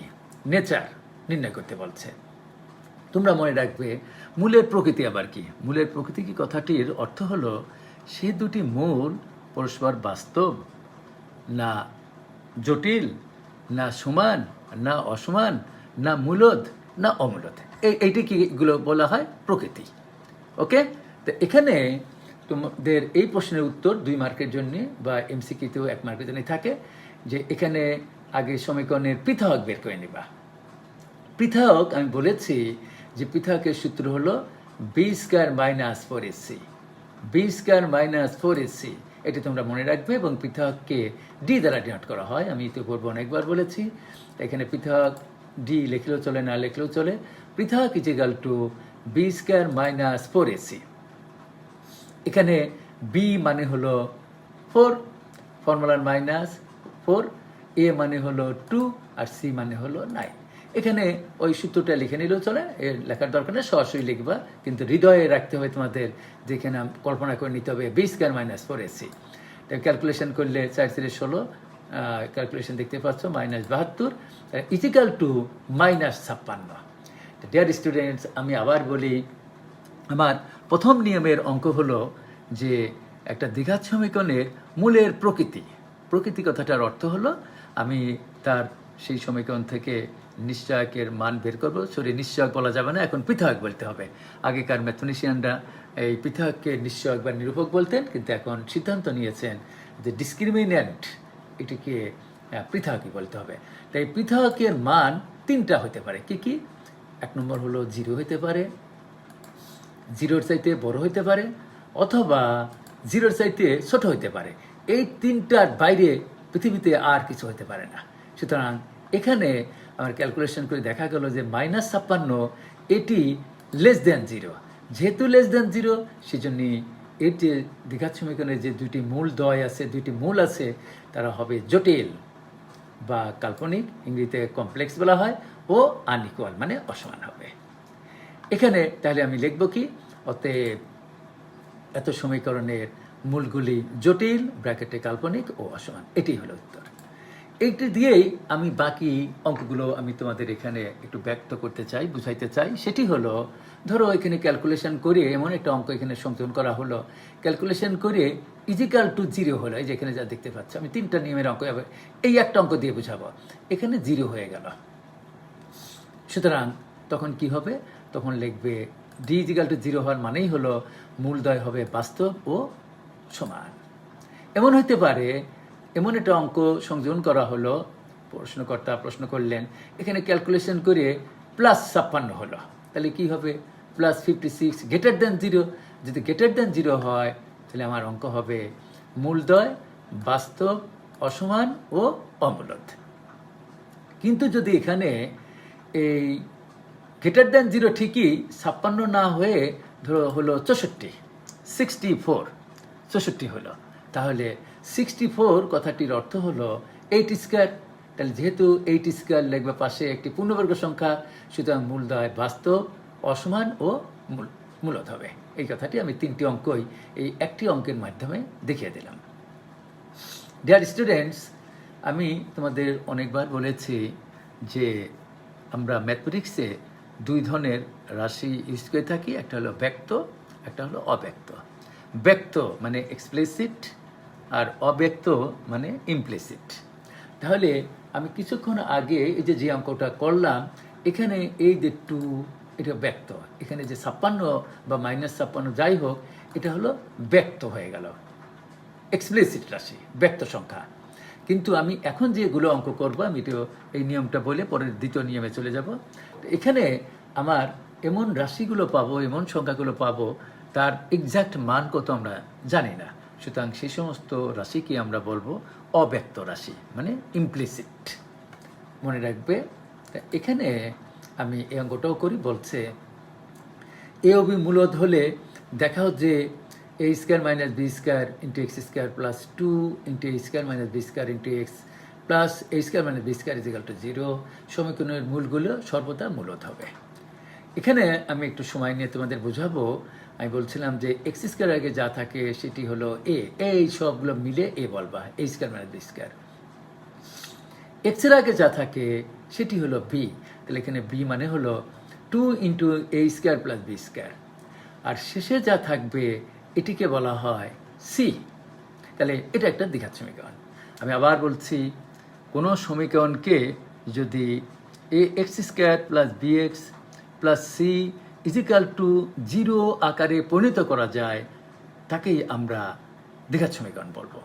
নেচার নির্ণয় করতে বলছে। তোমরা মনে রাখবে মূলের প্রকৃতি আবার কি। মূলের প্রকৃতি কি কথাটির অর্থ হলো সেই দুটি মূল পরস্পর বাস্তব না জটিল, না সমান না অসমান, না মূলদ না অমূলদ, এইটি কিগুলো বলা হয় প্রকৃতি। ওকে, তো এখানে তোমাদের এই প্রশ্নের উত্তর 2 মার্কের জন্য বা এমসিকিউতেও 1 মার্কের জন্য থাকে, যে এখানে আগে সমীকরণের পৃথক বের করে নিবা। পৃথক আমি বলেছি যে পৃথকের সূত্র হলো b² minus 4ac, b² minus 4ac, এটি তোমরা মনে রাখবে, এবং পৃথককে ডি দ্বারা ডিনোট করা হয়। আমি ইতিপূর্বে অনেকবার বলেছি। এখানে পৃথক ডি লিখলেও চলে না লিখলেও চলে। পৃথক is equal two b² minus 4ac। এখানে বি মানে হলো 4, ফর্মুলার মাইনাস 4, এ মানে হলো 2, আর সি মানে হলো 9। এখানে ওই সূত্রটা লিখে নিলেও চলে, এর লেখার দরকার নেই, সরাসরি লিখবা, কিন্তু হৃদয়ে রাখতে হবে তোমাদের, যেখানে কল্পনা করে নিতে হবে b² মাইনাস 4ac। তাই ক্যালকুলেশন করলে 4×16, ক্যালকুলেশন দেখতে পাচ্ছ, -72 ইজিক্যাল টু -56। ডিয়ার স্টুডেন্টস, আমি আবার বলি, আমার প্রথম নিয়মের অঙ্ক হলো যে একটা দ্বিঘাত সমীকরণের মূলের প্রকৃতি। প্রকৃতি কথাটার অর্থ হলো আমি তার সেই সমীকরণ থেকে নিশ্চয়কের মান বের করবো। সরি, নিশ্চয়ক বলা যাবে না, এখন পৃথক বলতে হবে। আগেকার ম্যাথমেটিশিয়ানরা এই পৃথককে নিশ্চয়ক বা নিরূপক বলতেন, কিন্তু এখন সিদ্ধান্ত নিয়েছেন যে ডিসক্রিমিন্যান্ট এটিকে পৃথকই বলতে হবে। তাই পৃথকের মান 3টা হতে পারে। কি কি? 1 নম্বর হলো 0 হতে পারে, 0-র চাইতে বড় হতে পারে, অথবা 0-র চাইতে ছোট হতে পারে। এই 3টার বাইরে পৃথিবীতে আর কিছু হতে পারে না। সুতরাং এখানে আমার ক্যালকুলেশন করে দেখা গেল যে -56 এটি লেস দ্যান 0। যেহেতু লেস দ্যান 0, সেজন্য এর যে দ্বিঘাত সমীকরণের যে দুটি মূল দ্বয় আছে, দুটি মূল আছে, তারা হবে জটিল বা কাল্পনিক, ইংরেজিতে কমপ্লেক্স বলা হয়, ও আনইকুয়াল মানে অসমান হবে। এখানে তাহলে আমি লিখব কি? অতএব এত সমীকরণের মূলগুলি জটিল, ব্র্যাকেটে কাল্পনিক ও অসমান। এটি হলো উত্তর। এইটি দিয়েই আমি বাকি অঙ্কগুলো আমি তোমাদের এখানে একটু ব্যক্ত করতে চাই, বুঝাইতে চাই। সেটি হলো, ধরো এখানে ক্যালকুলেশন করে এমন একটা অঙ্ক এখানে সংযোজন করা হলো, ক্যালকুলেশন করে ইজিক্যাল টু 0 হলো। এই যে এখানে যা দেখতে পাচ্ছ, আমি 3টা নিয়মের অঙ্ক এই একটা অঙ্ক দিয়ে বুঝাবো। এখানে 0 হয়ে গেল, সুতরাং তখন কি হবে? তখন লিখবে ডি ইজিক্যাল টু 0 হওয়ার মানেই হলো মূলদ্বয় হবে বাস্তব ও সমান। এমন হতে পারে, এমন একটা অঙ্ক সংযোজন করা হলো, প্রশ্নকর্তা প্রশ্ন করলেন, এখানে ক্যালকুলেশন করে +56 হলো, তাহলে কি হবে? +56 গ্রেটার দ্যান 0। যদি গ্রেটার দ্যান 0 হয় তাহলে আমার অঙ্ক হবে মূলদ্বয় বাস্তব, অসমান ও অমূলদ। কিন্তু যদি এখানে এই গ্রেটার দ্যান 0 ঠিকই 56 না হয়ে ধরো হলো 64 হলো, তাহলে 64 কথাটির অর্থ হলো 8²। তাহলে যেহেতু 8² লিখবে পাশে একটি পূর্ণবর্গ সংখ্যা, সুতরাং মূলদ্বয় বাস্তব, অসমান ও মূলদ হবে। এই কথাটি আমি 3টি অঙ্কই এই একটি অঙ্কের মাধ্যমে দেখিয়ে দিলাম। ডিয়ার স্টুডেন্টস, আমি তোমাদের অনেকবার বলেছি যে আমরা ম্যাথমেটিক্সে 2 ধরনের রাশি ইউজ করে থাকি, একটা হলো ব্যক্ত, একটা হলো অব্যক্ত। ব্যক্ত মানে এক্সপ্লিসিট আর অব্যক্ত মানে ইমপ্লিসিট। তাহলে আমি কিছুক্ষণ আগে এই যে অঙ্কটা করলাম, এখানে এই যে 2 এটা ব্যক্ত, এখানে যে 56 বা -56 যাই হোক, এটা হলো ব্যক্ত হয়ে গেল, এক্সপ্লিসিট রাশি, ব্যক্ত সংখ্যা। কিন্তু আমি এখন যেগুলো অঙ্ক করবো, আমি তো এই নিয়মটা বলে পরের দ্বিতীয় নিয়মে চলে যাব। এখানে আমার এমন রাশিগুলো পাবো, এমন সংখ্যাগুলো পাবো, তার এক্সাক্ট মান কত আমরা জানি না। সুতরাং সেই সমস্ত রাশিকে আমরা বলবো অব্যক্ত রাশি, মানে ইমপ্লিসিট। মনে রাখবে, এখানে আমি এই অঙ্কটাও করি। বলছে এ ও বি মূলদ হলে দেখাও যে a² - b² × x² + 2 × a² - b² × x plus a² - b² = 0 সমীকরণের মূলগুলো সর্বদা মূলদ হবে। এখানে আমি একটু সময় নিয়ে তোমাদের বোঝাবো। আমি বলছিলাম যে x² আগে যা থাকে সেটি হলো a, এই সবগুলো মিলে a বলবা, a² - b²। x এর আগে যা থাকে সেটি হলো b, তাহলে এখানে b মানে হলো 2 × a² + b²। আর শেষে যা থাকবে এটিকে বলা হয় c। তাহলে এটা একটা দ্বিঘাত সমীকরণ। আমি আবার বলছি, কোনো সমীকরণকে যদি ax² + bx + c = 0 আকারে পরিণত করা যায়, তাকেই আমরা দ্বিঘাত সমীকরণ বলবো।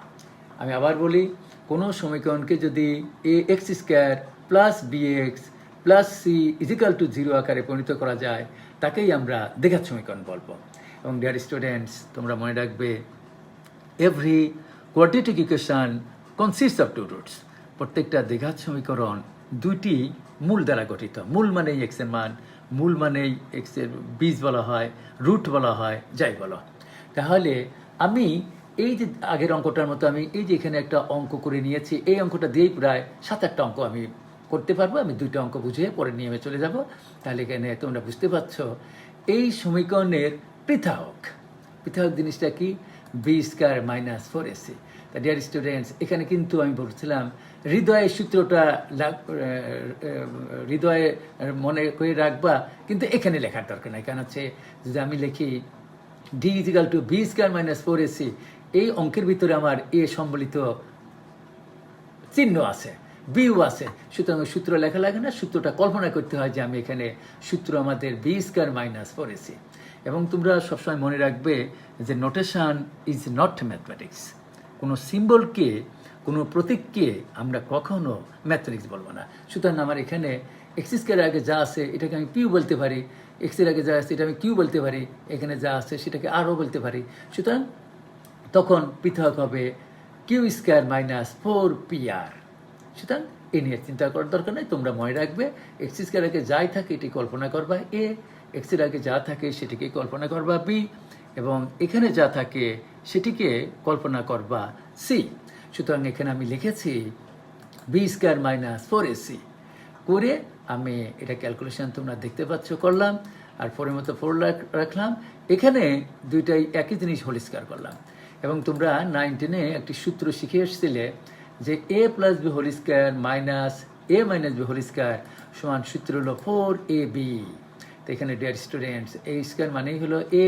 আমি আবার বলি, কোনো সমীকরণকে যদি ax² + bx + c = 0 আকারে পরিণত করা যায়, তাকেই আমরা দ্বিঘাত সমীকরণ বলবো। এবং ডিয়ার স্টুডেন্টস, তোমরা মনে রাখবে, every quadratic equation consists of 2 roots. প্রত্যেকটা দ্বিঘাত সমীকরণ 2টি মূল দ্বারা গঠিত। মূল মানেই x এর মান, মূল মানেই x এর বীজ বলা হয়, রুট বলা হয়, যাই বলো। তাহলে আমি এই যে আগের অঙ্কটার মতো আমি এই যে এখানে একটা অঙ্ক করে নিয়েছি, এই অঙ্কটা দিয়েই প্রায় 7-8টা অঙ্ক আমি করতে পারবো। আমি 2টা অঙ্ক বুঝিয়ে পরে নিয়মে চলে যাব। তাহলে এখানে তোমরা বুঝতে পারছো এই সমীকরণের পৃথক জিনিসটা কি? b² - 4ac। তা ডিয়ার স্টুডেন্টস, এখানে কিন্তু আমি বলছিলাম হৃদয়ের সূত্রটা হৃদয়ে মনে করে রাখবা, কিন্তু এখানে লেখার দরকার নাই। কারণ হচ্ছে যদি আমি লিখি d = b² - 4ac, এই অঙ্কের ভিতরে আমার এ সম্বলিত চিহ্ন আছে, বিও আছে, সুতরাং সূত্র লেখা লাগে না, সূত্রটা কল্পনা করতে হয় যে আমি এখানে সূত্র আমাদের b² - 4ac। এবং তোমরা সবসময় মনে রাখবে যে নোটেশন ইজ নট ম্যাথমেটিক্স। কোনো সিম্বলকে, কোনো প্রতীককে আমরা কখনো ম্যাথমেটিক্স বলবো না। সুতরাং আমার এখানে x² আগে যা আছে এটাকে আমি পিউ বলতে পারি, x এর আগে যা আছে এটা আমি কিউ বলতে পারি, এখানে যা আছে সেটাকে আরও বলতে পারি। সুতরাং তখন পৃথক হবে q² - 4pr। সুতরাং এ নিয়ে চিন্তা করার দরকার নেই। তোমরা মনে রাখবে x² আগে যাই থাকে এটি কল্পনা করবা a, x এর আগে যা থাকে সেটিকে কল্পনা করবা b, এবং এখানে যা থাকে সেটিকে কল্পনা করবা c। সুতরাং এখানে আমি লিখেছি b² - 4ac করে আমি এটা ক্যালকুলেশন তোমরা দেখতে পাচ্ছ করলাম। আর 4-এর মতো 4 রাখলাম। এখানে দুইটাই একই জিনিস হোল স্কয়ার করলাম। এবং তোমরা 9-10-এ একটি সূত্র শিখে এসেছিলে যে a plus b whole square minus a minus b whole square সমান সূত্র হলো 4ab। তো এখানে ডিয়ার স্টুডেন্টস a স্কয়ার মানেই হলো a,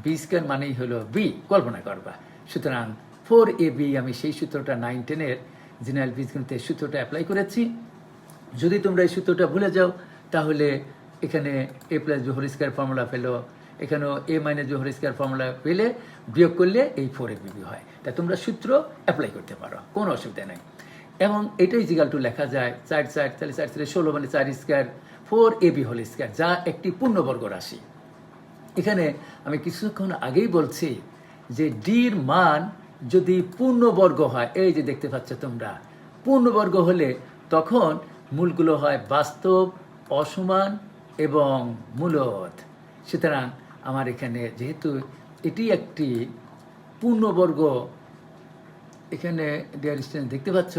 b স্কয়ার মানেই হলো b, কল্পনা করবা। সুতরাং 4ab আমি সেই সূত্রটা 9-10-এর জেনারেল বীজগণিতের সূত্রটা অ্যাপ্লাই করেছি। যদি তোমরা এই সূত্রটা ভুলে যাও তাহলে এখানে a plus b whole square formula পেলো, এখানেও a minus b whole square formula পেলে বিয়োগ করলে এই 4ab হয়। তা তোমরা সূত্র অ্যাপ্লাই করতে পারো, কোনো অসুবিধা নেই। এবং এটাই ইজিক্যাল টু লেখা যায় 4 তাহলে 4 মানে 4 স্কয়ার 4ab হোল স্কয়ার, যা একটি পূর্ণবর্গ রাশি। এখানে আমি কিছুক্ষণ আগেই বলছি যে ডির মান যদি পূর্ণবর্গ হয়, এই যে দেখতে পাচ্ছ তোমরা, পূর্ণবর্গ হলে তখন মূলগুলো হয় বাস্তব, অসমান এবং মূলদ। সুতরাং আমার এখানে যেহেতু এটি একটি পূর্ণবর্গ, এখানে ডিয়ার স্টুডেন্ট দেখতে পাচ্ছ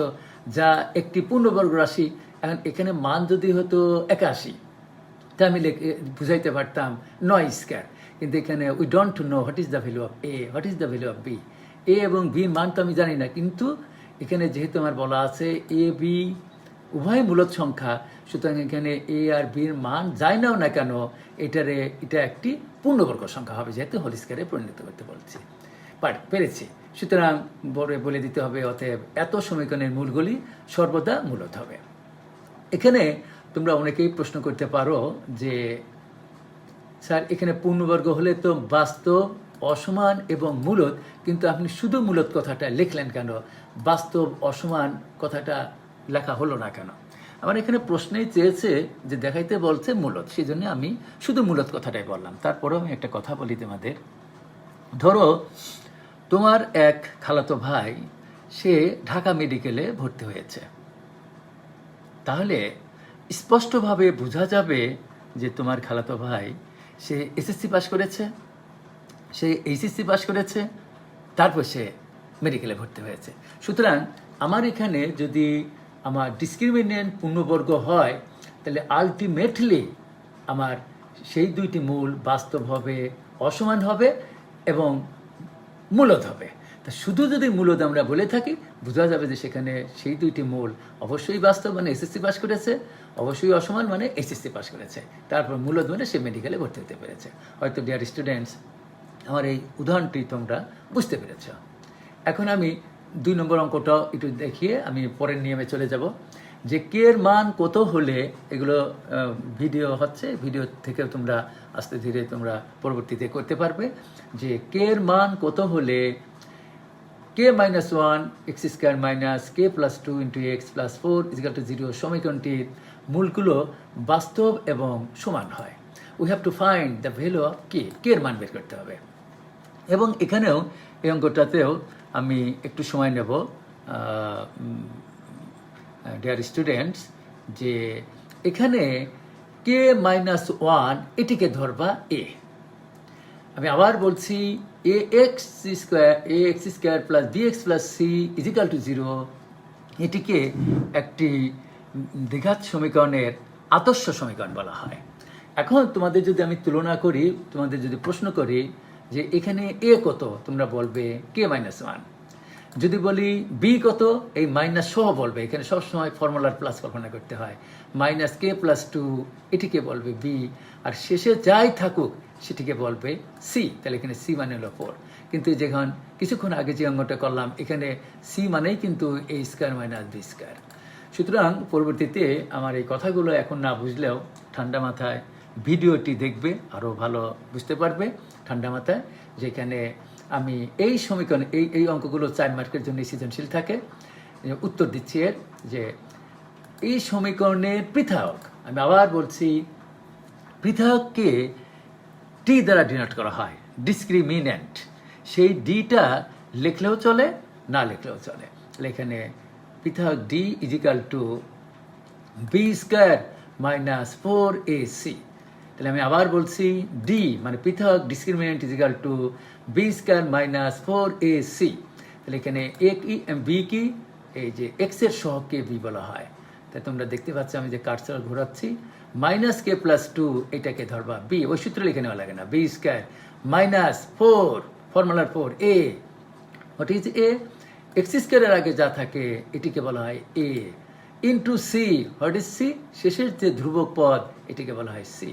যা একটি পূর্ণবর্গ রাশি। এখন এখানে মান যদি হতো 81, তা আমি বুঝাইতে পারতাম 9 স্কয়ার। কিন্তু এখানে we don't know what is the value of a, what is the value of b. A এবং বির মান তো আমি জানি না, কিন্তু এখানে যেহেতু আমার বলা আছে এ বি উভয় মূলদ সংখ্যা, সুতরাং এখানে এ আর বির মান যাই নাও না কেন এটা একটি পূর্ণবর্গ সংখ্যা হবে, যেহেতু হোল স্কয়ারে পরিণত করতে বলছি, পেরেছি। সুতরাং বলে দিতে হবে অতএব এত সমীকরণের মূলগুলি সর্বদা মূলদ হবে। এখানে তোমরা অনেকেই প্রশ্ন করতে পারো যে স্যার এখানে পূর্ণবর্গ হলে তো বাস্তব, অসমান এবং মূলদ, কিন্তু আপনি শুধু মূলদ কথাটা লিখলেন কেন, বাস্তব অসমান কথাটা লেখা হলো না কেন? আমার এখানে প্রশ্নেই চেয়েছে যে দেখাইতে বলছে মূলদ, সেই জন্য আমি শুধু মূলদ কথাটাই বললাম। তারপরেও আমি একটা কথা বলি তোমাদের। ধরো তোমার এক খালাতো ভাই সে ঢাকা মেডিকেলে ভর্তি হয়েছে, তাহলে স্পষ্টভাবে বোঝা যাবে যে তোমার খালাতো ভাই সে এসএসসি পাস করেছে, সে এইচএসসি পাস করেছে, তারপর সে মেডিকেলে ভর্তি হয়েছে। সুতরাং আমার এখানে যদি আমার ডিসক্রিমিনেন্ট পূর্ণবর্গ হয়, তাহলে আলটিমেটলি আমার সেই দুইটি মূল বাস্তব হবে, অসমান হবে এবং মূলদ হবে। তা শুধু যদি মূলদ আমরা বলে থাকি, বোঝা যাবে যে সেখানে সেই দুইটি মূল অবশ্যই বাস্তব মানে এসএসসি পাস করেছে, অবশ্যই অসমান মানে এইচএসসি পাস করেছে, তারপর মূলদ মানে সে মেডিকেলে ভর্তি হতে পেরেছে। হয়তো ডিয়ার স্টুডেন্টস আমার এই উদাহরণটি তোমরা বুঝতে পেরেছ। এখন আমি 2 নম্বর অঙ্কটাও একটু দেখিয়ে আমি পরের নিয়মে চলে যাব যে কে এর মান কত হলে, এগুলো ভিডিও হচ্ছে, ভিডিও থেকে তোমরা আস্তে ধীরে তোমরা পরবর্তীতে করতে পারবে, যে কে এর মান কত হলে k minus 1 x square minus k plus 2 into x plus 4 is equal to 0 সমীকরণটির মূলগুলো বাস্তব এবং সমান হয়। We have to find the value of k, k এর মান বের করতে হবে। এবং এখানেও এই অঙ্কটাতেও আমি একটু সময় নেব ডিয়ার স্টুডেন্টস, যে এখানে কে মাইনাস 1 এটিকে ধরবা এ। আমি আবার বলছি a x square plus b x plus c is equal to 0, এটিকে একটি দ্বিঘাত সমীকরণের আদর্শ সমীকরণ বলা হয়। এখন তোমাদের যদি আমি তুলনা করি, তোমাদের যদি প্রশ্ন করি যে এখানে এ কত, তোমরা বলবে কে মাইনাস 1। যদি বলি বি কত, এই মাইনাস সহ বলবে, এখানে সবসময় ফর্মুলার প্লাস কল্পনা করতে হয়, মাইনাস কে প্লাস 2 এটিকে বলবে বি, আর শেষে যাই থাকুক সেটিকে বলবে সি। তাহলে এখানে সি মানে হলো 4। কিন্তু যখন কিছুক্ষণ আগে যে অঙ্কটা করলাম, এখানে সি মানেই কিন্তু এ স্কয়ার মাইনাস বি স্কয়ার। সুতরাং পরবর্তীতে আমার এই কথাগুলো এখন না বুঝলেও ঠান্ডা মাথায় ভিডিওটি দেখবে, আরও ভালো বুঝতে পারবে ঠান্ডা মাথায়, যেখানে আমি এই সমীকরণ এই অঙ্কগুলো 4 মার্কের জন্য সৃজনশীল থাকে। উত্তর দিচ্ছি এর, যে এই সমীকরণের পৃথক, আমি আবার বলছি পৃথককে টি দ্বারা ডিনোট করা হয়, ডিসক্রিমিনেন্ট। সেই ডিটা লিখলেও চলে, না লিখলেও চলে। এখানে পৃথক D is equal to b square minus 4ac। তাহলে আমি আবার বলছি ডি মানে পৃথক discriminant is equal to b square minus 4ac। তাহলে এখানে বি কি, এই যে এক্স এর সহগকে বি বলা হয়। তাই তোমরা দেখতে পাচ্ছ আমি যে কার্সর ঘোরাচ্ছি, মাইনাস কে প্লাস টু এটাকে ধরবা বি, ওই সূত্র লিখে নেওয়া লাগে না, বি স্কোয়ার মাইনাস 4 ফর্মুলার 4 a, what is a, x স্কোয়ারের আগে যা থাকে এটিকে বলা হয় a, into c, what is c, শেষের যে ধ্রুবক পদ এটিকে বলা হয় সি।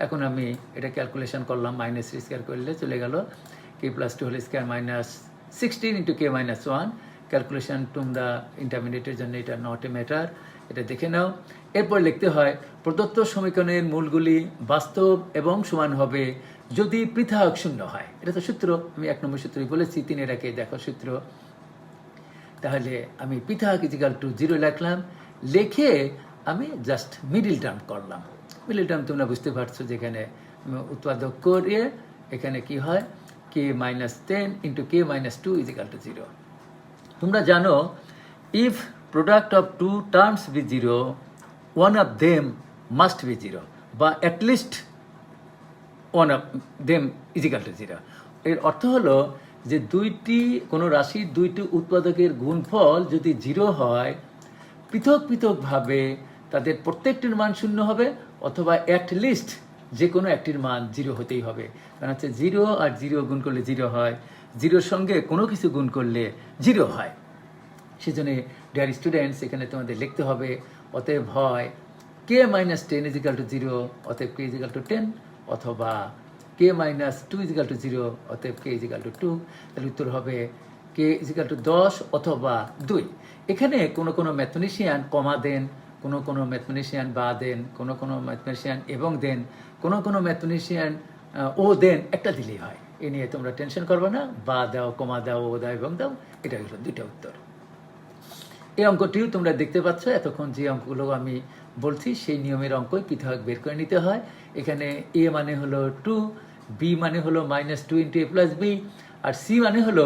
এখন আমি এটা ক্যালকুলেশন করলাম, মাইনাস স্কোয়ার করলে চলে গেল k plus two whole square minus 16 into k minus 1। Calculation তোমরা ইন্টারমিডিয়েটের জন্য এটা নট এ ম্যাটার, এটা দেখে নাও। এরপর লিখতে হয় প্রদত্ত সমীকরণের মূলগুলি বাস্তব এবং সমান হবে যদি পৃথক শূন্য হয়। এটা তো সূত্র, আমি 1 নম্বর সূত্রই বলেছি, 3-এর আগে দেখো সূত্র। তাহলে আমি পৃথক ইজিক্যাল টু 0 লিখলাম, লিখে আমি জাস্ট মিডিল টার্ম করলাম। মিডিল টার্ম তোমরা বুঝতে পারছো, যেখানে উৎপাদক করে এখানে কি হয়, k minus 10 into k minus 2 is equal to 0। তোমরা জানো if product of two terms be 0, one of them must be 0, বা at least one of them is equal to 0। এর অর্থ হলো যে কোনো রাশির দুইটি উৎপাদকের গুণফল যদি 0 হয়, পৃথক পৃথকভাবে তাদের প্রত্যেকটির মান 0 হবে, অথবা অ্যাটলিস্ট যে কোনো একটির মান 0 হতেই হবে। কারণ হচ্ছে 0 আর 0 গুণ করলে 0 হয়, 0-র সঙ্গে কোনো কিছু গুণ করলে 0 হয়। সেজন্য ডিয়ার স্টুডেন্টস, এখানে তোমাদের লিখতে হবে অতএব হয় কে মাইনাস 10 ইজিক্যাল টু 0, অতএব কে ইজিক্যাল টু 10, অথবা কে মাইনাস 2 ইজিক্যাল টু 0, অতএব কে ইজিক্যাল টু 2। তাহলে উত্তর হবে কে ইজিক্যাল টু 10 অথবা 2। এখানে কোনো ম্যাথমেটিশিয়ান কমা দেন, কোনো ম্যাথমেটিশিয়ান বা দেন, কোনো ম্যাথমেটিশিয়ান এবং দেন, কোনো ম্যাথমেটিশিয়ান ও দেন, একটা দিলেই হয়। এ নিয়ে তোমরা টেনশন করবে না, বা দাও, কমা দাও, ও দাও এবং দাও, এটা হলো 2টা উত্তর। এই অঙ্কটিও তোমরা দেখতে পাচ্ছ, এতক্ষণ যে অঙ্কগুলো আমি বলছি সেই নিয়মের অঙ্কই পৃথক বের করে নিতে হয়। এখানে এ মানে হলো 2, বি মানে হলো মাইনাস 2 ইন্টু এ প্লাস বি, আর সি মানে হলো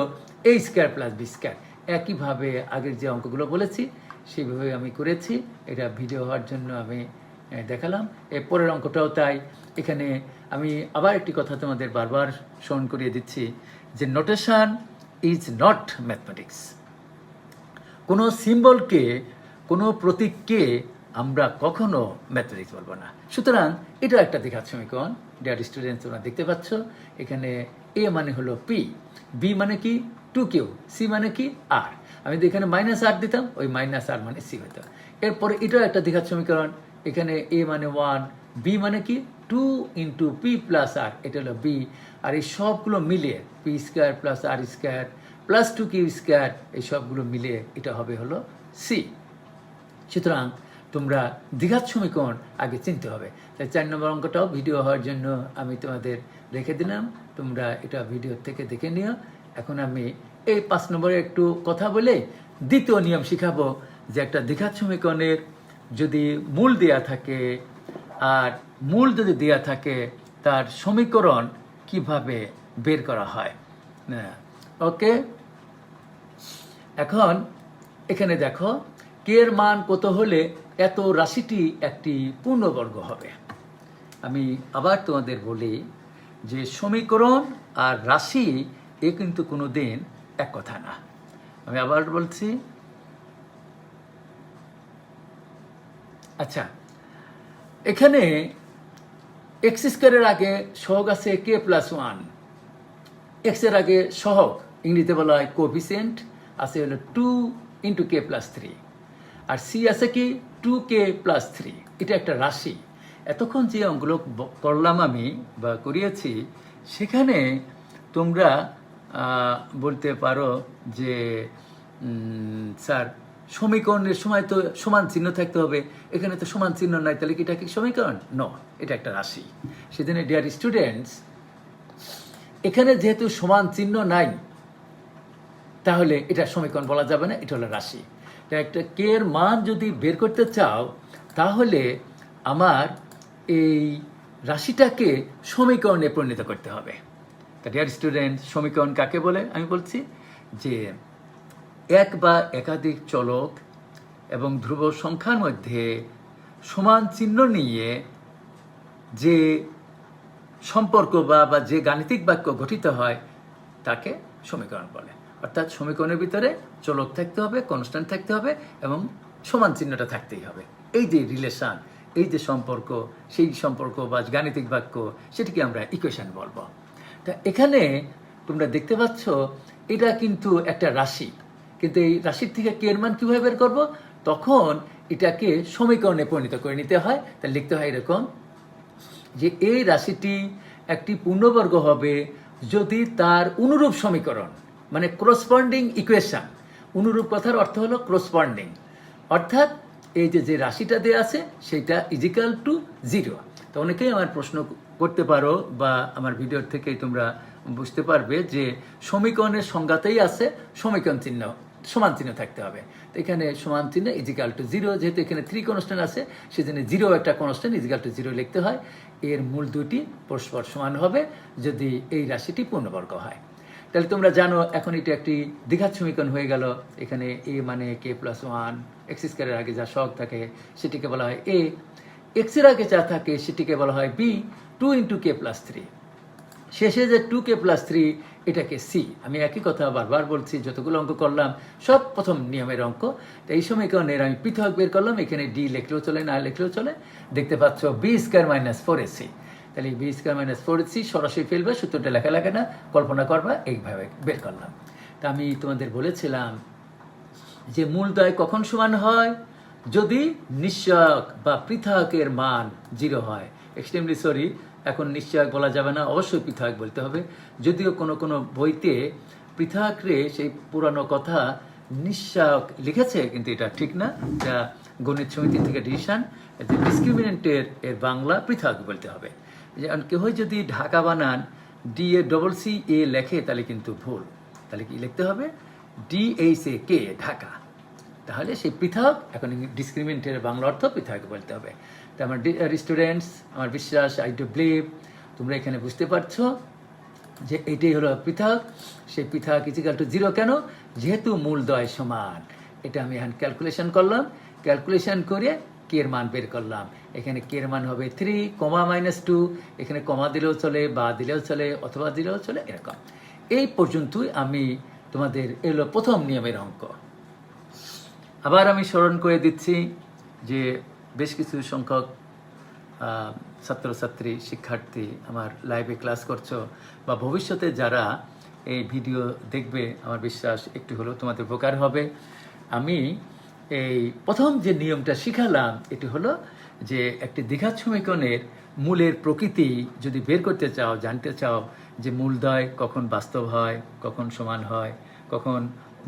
এ স্কোয়ার প্লাস বি স্কোয়ার। একইভাবে আগের যে অঙ্কগুলো বলেছি সেইভাবে আমি করেছি, এটা ভিডিও হওয়ার জন্য আমি দেখালাম। এরপরের অঙ্কটাও তাই। এখানে আমি আবার একটি কথা তোমাদের বারবার স্মরণ করিয়ে দিচ্ছি যে নোটেশন ইজ নট ম্যাথমেটিক্স। কোনো সিম্বলকে, কোনো প্রতীককে আমরা কখনো ম্যাথমেটিক্স বলবো না। সুতরাং এটা একটা দ্বিঘাত সমীকরণ। ডিয়ার স্টুডেন্টস, তোমরা দেখতে পাচ্ছ এখানে এ মানে হলো পি, বি মানে কি 2Q, সি মানে কি আর। আমি যদি এখানে মাইনাস আর দিতাম, ওই মাইনাস আর মানে সি হতো। এরপরে এটাও একটা দ্বিঘাত সমীকরণ। এখানে এ মানে 1, বি মানে কি 2 ইন্টু পি প্লাস আর, এটা হলো বি। আর এই সবগুলো মিলিয়ে পি স্কোয়ার প্লাস আর স্কোয়ার প্লাস 2Q স্কোয়ার, এই সবগুলো মিলিয়ে এটা হবে হলো সি। সুতরাং তোমরা দ্বিঘাত সমীকরণ আগে চিনতে হবে। তাই 4 নম্বর অঙ্কটাও ভিডিও হওয়ার জন্য আমি তোমাদের রেখে দিলাম, তোমরা এটা ভিডিও থেকে দেখে নিও। এখন আমি এই 5 নম্বরে একটু কথা বলে দ্বিতীয় নিয়ম শিখাবো, যে একটা দ্বিঘাত সমীকরণের যদি মূল দেয়া থাকে, আর মূল যদি দেয়া থাকে তার সমীকরণ কিভাবে বের করা হয়। ওকে, এখন এখানে দেখো কে এর মান কত হলে এত রাশিটি একটি পূর্ণবর্গ হবে। আমি আবার তোমাদের বলি যে সমীকরণ আর রাশি এ কিন্তু কোনো দিন এক কথা না। আমি আবার বলছি, আচ্ছা, এখানে এক্স স্কোয়ারের আগে সহগ আছে কে প্লাস 1, এক্স এর আগে সহগ ইংরেজিতে বলা হয় কোএফিসিয়েন্ট আছে হলো 2 ইন্টু কে প্লাস 3, আর সি আছে কি 2K প্লাস 3। এটা একটা রাশি। এতক্ষণ যে অঙ্কগুলো করলাম আমি বা করিয়েছি, সেখানে তোমরা বলতে পারো যে স্যার সমীকরণের সময় তো সমান চিহ্ন থাকতে হবে, এখানে তো সমান চিহ্ন নাই, তাহলে কি এটা কি সমীকরণ? নো, এটা একটা রাশি। সেজন্য ডিয়ার স্টুডেন্টস, এখানে যেহেতু সমান চিহ্ন নাই, তাহলে এটা সমীকরণ বলা যাবে না, এটা হলো রাশি। একটা কে এর মান যদি বের করতে চাও, তাহলে আমার এই রাশিটাকে সমীকরণে পরিণত করতে হবে। তা ডিয়ার স্টুডেন্ট, সমীকরণ কাকে বলে? আমি বলছি যে এক বা একাধিক চলক এবং ধ্রুব সংখ্যার মধ্যে সমান চিহ্ন নিয়ে যে সম্পর্ক বা যে গাণিতিক বাক্য গঠিত হয় তাকে সমীকরণ বলে। অর্থাৎ সমীকরণের ভিতরে চলক থাকতে হবে, কনস্ট্যান্ট থাকতে হবে এবং সমান চিহ্নটা থাকতেই হবে। এই যে রিলেশন, এই যে সম্পর্ক, সেই সম্পর্ক বা গাণিতিক বাক্য, সেটিকে আমরা ইকুয়েশন বলবো। তা এখানে তোমরা দেখতে পাচ্ছ এটা কিন্তু একটা রাশি, কিন্তু এই রাশির থেকে কে এর মান কীভাবে বের করবো? তখন এটাকে সমীকরণে পরিণত করে নিতে হয়। তা লিখতে হয় এরকম যে এই রাশিটি একটি পূর্ণবর্গ হবে যদি তার অনুরূপ সমীকরণ, মানে করসপন্ডিং ইকুয়েশন, অনুরূপ কথার অর্থ হলো করসপন্ডিং, অর্থাৎ এই যে রাশিটা দেওয়া আছে সেটা ইজিক্যাল টু 0। তো অনেকেই আমার প্রশ্ন করতে পারো বা আমার ভিডিওর থেকেই তোমরা বুঝতে পারবে যে সমীকরণের সংজ্ঞাতেই আছে সমীকরণ চিহ্ন, সমান চিহ্ন থাকতে হবে। তো এখানে সমান চিহ্ন ইজিক্যাল টু 0, যেহেতু এখানে 3 কনস্ট্যান্ট আছে সেজন্য 0 একটা কনস্ট্যান্ট, ইজিক্যাল টু 0 লিখতে হয়। এর মূল দুটি পরস্পর সমান হবে যদি এই রাশিটি পূর্ণবর্গ হয়। তাহলে তোমরা জানো এখন এটা একটি দ্বিঘাত সমীকরণ হয়ে গেল। এখানে a মানে k+1, x স্কয়ারের আগে যা সহগ থাকে সেটিকে বলা হয় a, x এর আগে যা থাকে সেটিকে বলা হয় b, 2 × k+3, শেষে যে 2k+3 এটাকে c। আমি একই কথা বারবার বলছি, যতগুলো অঙ্ক করলাম সব প্রথম নিয়মের অঙ্ক। তো এই সমীকরণের আমি পৃথক বের করলাম, এখানে d লিখলেও চলে, না লিখলেও চলে। দেখতে পাচ্ছ b² - 4ac, তাহলে b² - 4ac সরাসরি ফেলবে, সূত্রটা লেখা লাগে না, কল্পনা করবা, এইভাবে বের করলাম। তা আমি তোমাদের বলেছিলাম যে মূলদ্বয় কখন সমান হয়? যদি নিশ্চয়ক বা পৃথকের মান 0 হয়। এক্সট্রিমলি সরি, এখন নিশ্চয়ক বলা যাবে না, অবশ্যই পৃথক বলতে হবে। যদিও কোনো কোনো বইতে পৃথক রে সেই পুরানো কথা নিশ্চয়ক লিখেছে, কিন্তু এটা ঠিক না। এটা গণিত সমিতি থেকে ডিসিশন, ডিসক্রিমিনেন্টের এর বাংলা পৃথক বলতে হবে। যেমন কেউ যদি ঢাকা বানান DACCA লেখে তাহলে কিন্তু ভুল। তাহলে কি লিখতে হবে? DHAK, ঢাকা। তাহলে সেই পৃথক, এখন ডিসক্রিমিনেন্টের বাংলা অর্থ পৃথক বলতে হবে। তো আমার স্টুডেন্টস, আমার বিশ্বাস, আই ডু বিলিভ তোমরা এখানে বুঝতে পারছো যে এটাই হলো পৃথক। সেই পৃথক ইজিক্যাল টু 0 কেন? যেহেতু মূলদ্বয় সমান। এটা আমি এখন ক্যালকুলেশন করলাম, ক্যালকুলেশন করে কে এর মান বের করলাম। এখানে কে এর মান হবে 3, -2, এখানে কমা দিলেও চলে, বা দিলেও চলে, অথবা দিলেও চলে, এরকম। এই পর্যন্তই আমি তোমাদের এলো প্রথম নিয়মের অঙ্ক। আবার আমি স্মরণ করে দিচ্ছি যে বেশ কিছু সংখ্যক ছাত্রছাত্রী, শিক্ষার্থী আমার লাইভে ক্লাস করছো, বা ভবিষ্যতে যারা এই ভিডিও দেখবে, আমার বিশ্বাস একটু হলেও তোমাদের উপকার হবে। আমি এই প্রথম যে নিয়মটা শিখালাম এটি হলো যে একটি দ্বিঘাত সমীকরণের মূলের প্রকৃতি যদি বের করতে চাও, জানতে চাও যে মূলদ্বয় কখন বাস্তব হয়, কখন সমান হয়, কখন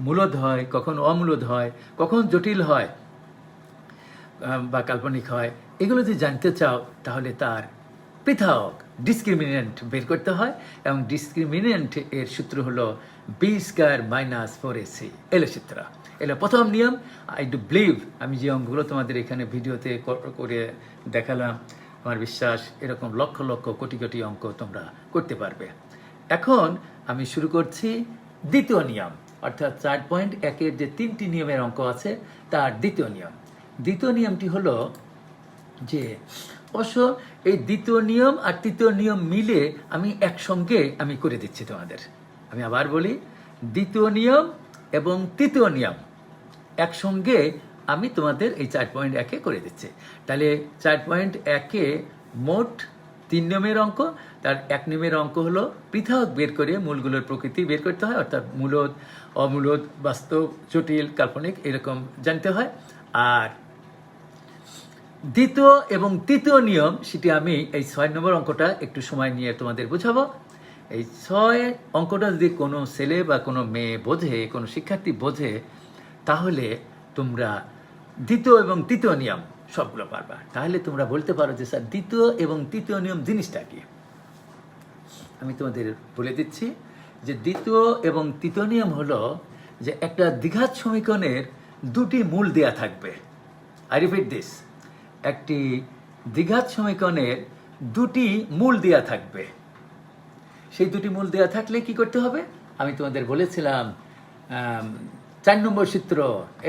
মূলদ হয়, কখন অমূলদ হয়, কখন জটিল হয় বা কাল্পনিক হয়, এগুলো যদি জানতে চাও তাহলে তার পৃথক ডিসক্রিমিনেন্ট বের করতে হয়। এবং ডিসক্রিমিনেন্ট এর সূত্র হলো b² - 4ac, এলো সূত্র, এলো প্রথম নিয়ম। আই ডু বিলিভ আমি যে অঙ্কগুলো তোমাদের এখানে ভিডিওতে করে দেখালাম, আমার বিশ্বাস এরকম লক্ষ লক্ষ কোটি কোটি অঙ্ক তোমরা করতে পারবে। এখন আমি শুরু করছি দ্বিতীয় নিয়ম, অর্থাৎ 4.1-এর যে 3টি নিয়মের অঙ্ক আছে তার দ্বিতীয় নিয়ম। দ্বিতীয় নিয়মটি হলো যে অবশ্য এই দ্বিতীয় নিয়ম আর তৃতীয় নিয়ম মিলে আমি একসঙ্গে আমি করে দিচ্ছি তোমাদের। আমি আবার বলি, দ্বিতীয় নিয়ম এবং তৃতীয় নিয়ম একসঙ্গে আমি তোমাদের এই 4.1-এ করে দিচ্ছি। তাহলে 4.1-এ মোট 3 নিয়মের অঙ্ক। তার 1 নিয়মের অঙ্ক হলো পৃথক বের করে মূলগুলোর প্রকৃতি বের করতে হয়, অর্থাৎ মূলদ, অমূলদ, বাস্তব, জটিল, কাল্পনিক এরকম জানতে হয়। আর দ্বিতীয় এবং তৃতীয় নিয়ম সেটি আমি এই 6 নম্বর অঙ্কটা একটু সময় নিয়ে তোমাদের বোঝাবো। এই 6 অঙ্কটা যদি কোনো ছেলে বা কোনো মেয়ে বোঝে, কোনো শিক্ষার্থী বোঝে, তাহলে তোমরা দ্বিতীয় এবং তৃতীয় নিয়ম সবগুলো পারবা। তাহলে তোমরা বলতে পারো যে স্যার দ্বিতীয় এবং তৃতীয় নিয়ম জিনিসটা কি। আমি তোমাদের বলে দিচ্ছি যে দ্বিতীয় এবং তৃতীয় নিয়ম হলো যে একটা দ্বিঘাত সমীকরণের 2টি মূল দেয়া থাকবে। আই রিপিট দিস, একটি দ্বিঘাত সমীকরণের 2টি মূল দেয়া থাকবে। সেই 2টি মূল দেয়া থাকলে কি করতে হবে? আমি তোমাদের বলেছিলাম 4 নম্বর সূত্র,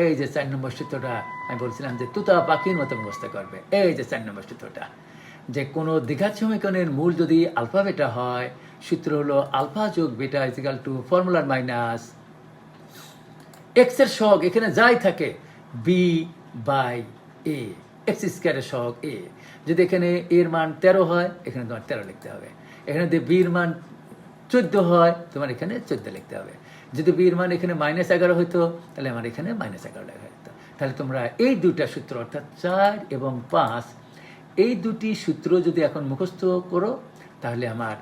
এই যে 4 নম্বর সূত্রটা আমি বলছিলাম যে তুতা পাখির মতো মুখস্থ করবে। এই যে 4 নম্বর সূত্রটা, যে কোনো দ্বিঘাত সমীকরণের মূল যদি আলফা বেটা হয়, সূত্র হলো আলফা যোগ বেটা ইজিক্যাল টু ফর্মুলার মাইনাস এক্স এর সহগ এখানে যাই থাকে b/a, এক্স স্কোয়ারের সহগ এ। যদি এখানে এর মান 13 হয়, এখানে তোমার 13 লিখতে হবে। এখানে যদি বির মান 14 হয়, তোমার এখানে 14 লিখতে হবে। যদি বির মান এখানে -11 হইতো, তাহলে আমার এখানে -11 লেখা হতো। তাহলে তোমরা এই দুটা সূত্র অর্থাৎ 4 এবং 5 এই দুটি সূত্র যদি এখন মুখস্থ করো, তাহলে আমার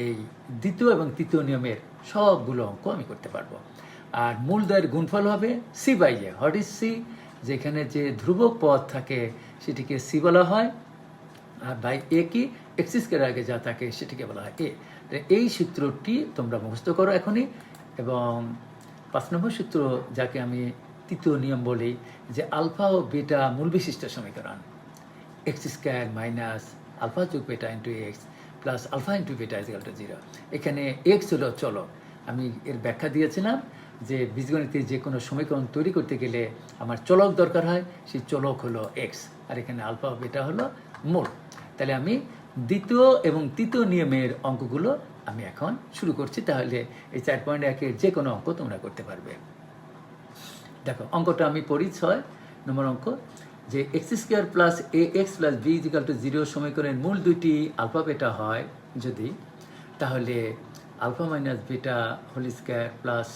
এই দ্বিতীয় এবং তৃতীয় নিয়মের সবগুলো অঙ্ক আমি করতে পারবো। আর মূলদ্বয়ের গুণফল হবে C by a. What is c? যেখানে যে ধ্রুবক পদ থাকে সেটিকে সি বলা হয়, আর বাই এ কি এক্স স্কোয়ারের আগে যা থাকে সেটিকে বলা হয় এ। এই সূত্রটি তোমরা মুখস্থ করো এখনই। এবং 5 নম্বর সূত্র, যাকে আমি তৃতীয় নিয়ম বলি, যে আলফা ও বেটা মূল বিশিষ্ট সমীকরণ, এক্স স্কোয়ার মাইনাস আলফা যোগ beta into x plus alpha into beta is equal to 0। এখানে এক্স হলো চলক। আমি এর ব্যাখ্যা দিয়েছিলাম যে বীজগণিতে যে কোনো সমীকরণ তৈরি করতে গেলে আমার চলক দরকার হয়, সেই চলক হলো এক্স, আর এখানে আলফা ও বেটা হলো মূল। তাহলে আমি দ্বিতীয় এবং তৃতীয় নিয়মের অঙ্কগুলো আমি এখন শুরু করছি। তাহলে এই 4.1-এর যে কোনো অঙ্ক তোমরা করতে পারবে। দেখো অঙ্কটা আমি পড়ি। 6 নম্বর অঙ্ক, যে x square plus a x plus b is equal to 0 সমীকরণের মূল দুইটি আলফা বেটা হয় যদি, তাহলে alpha minus beta whole square plus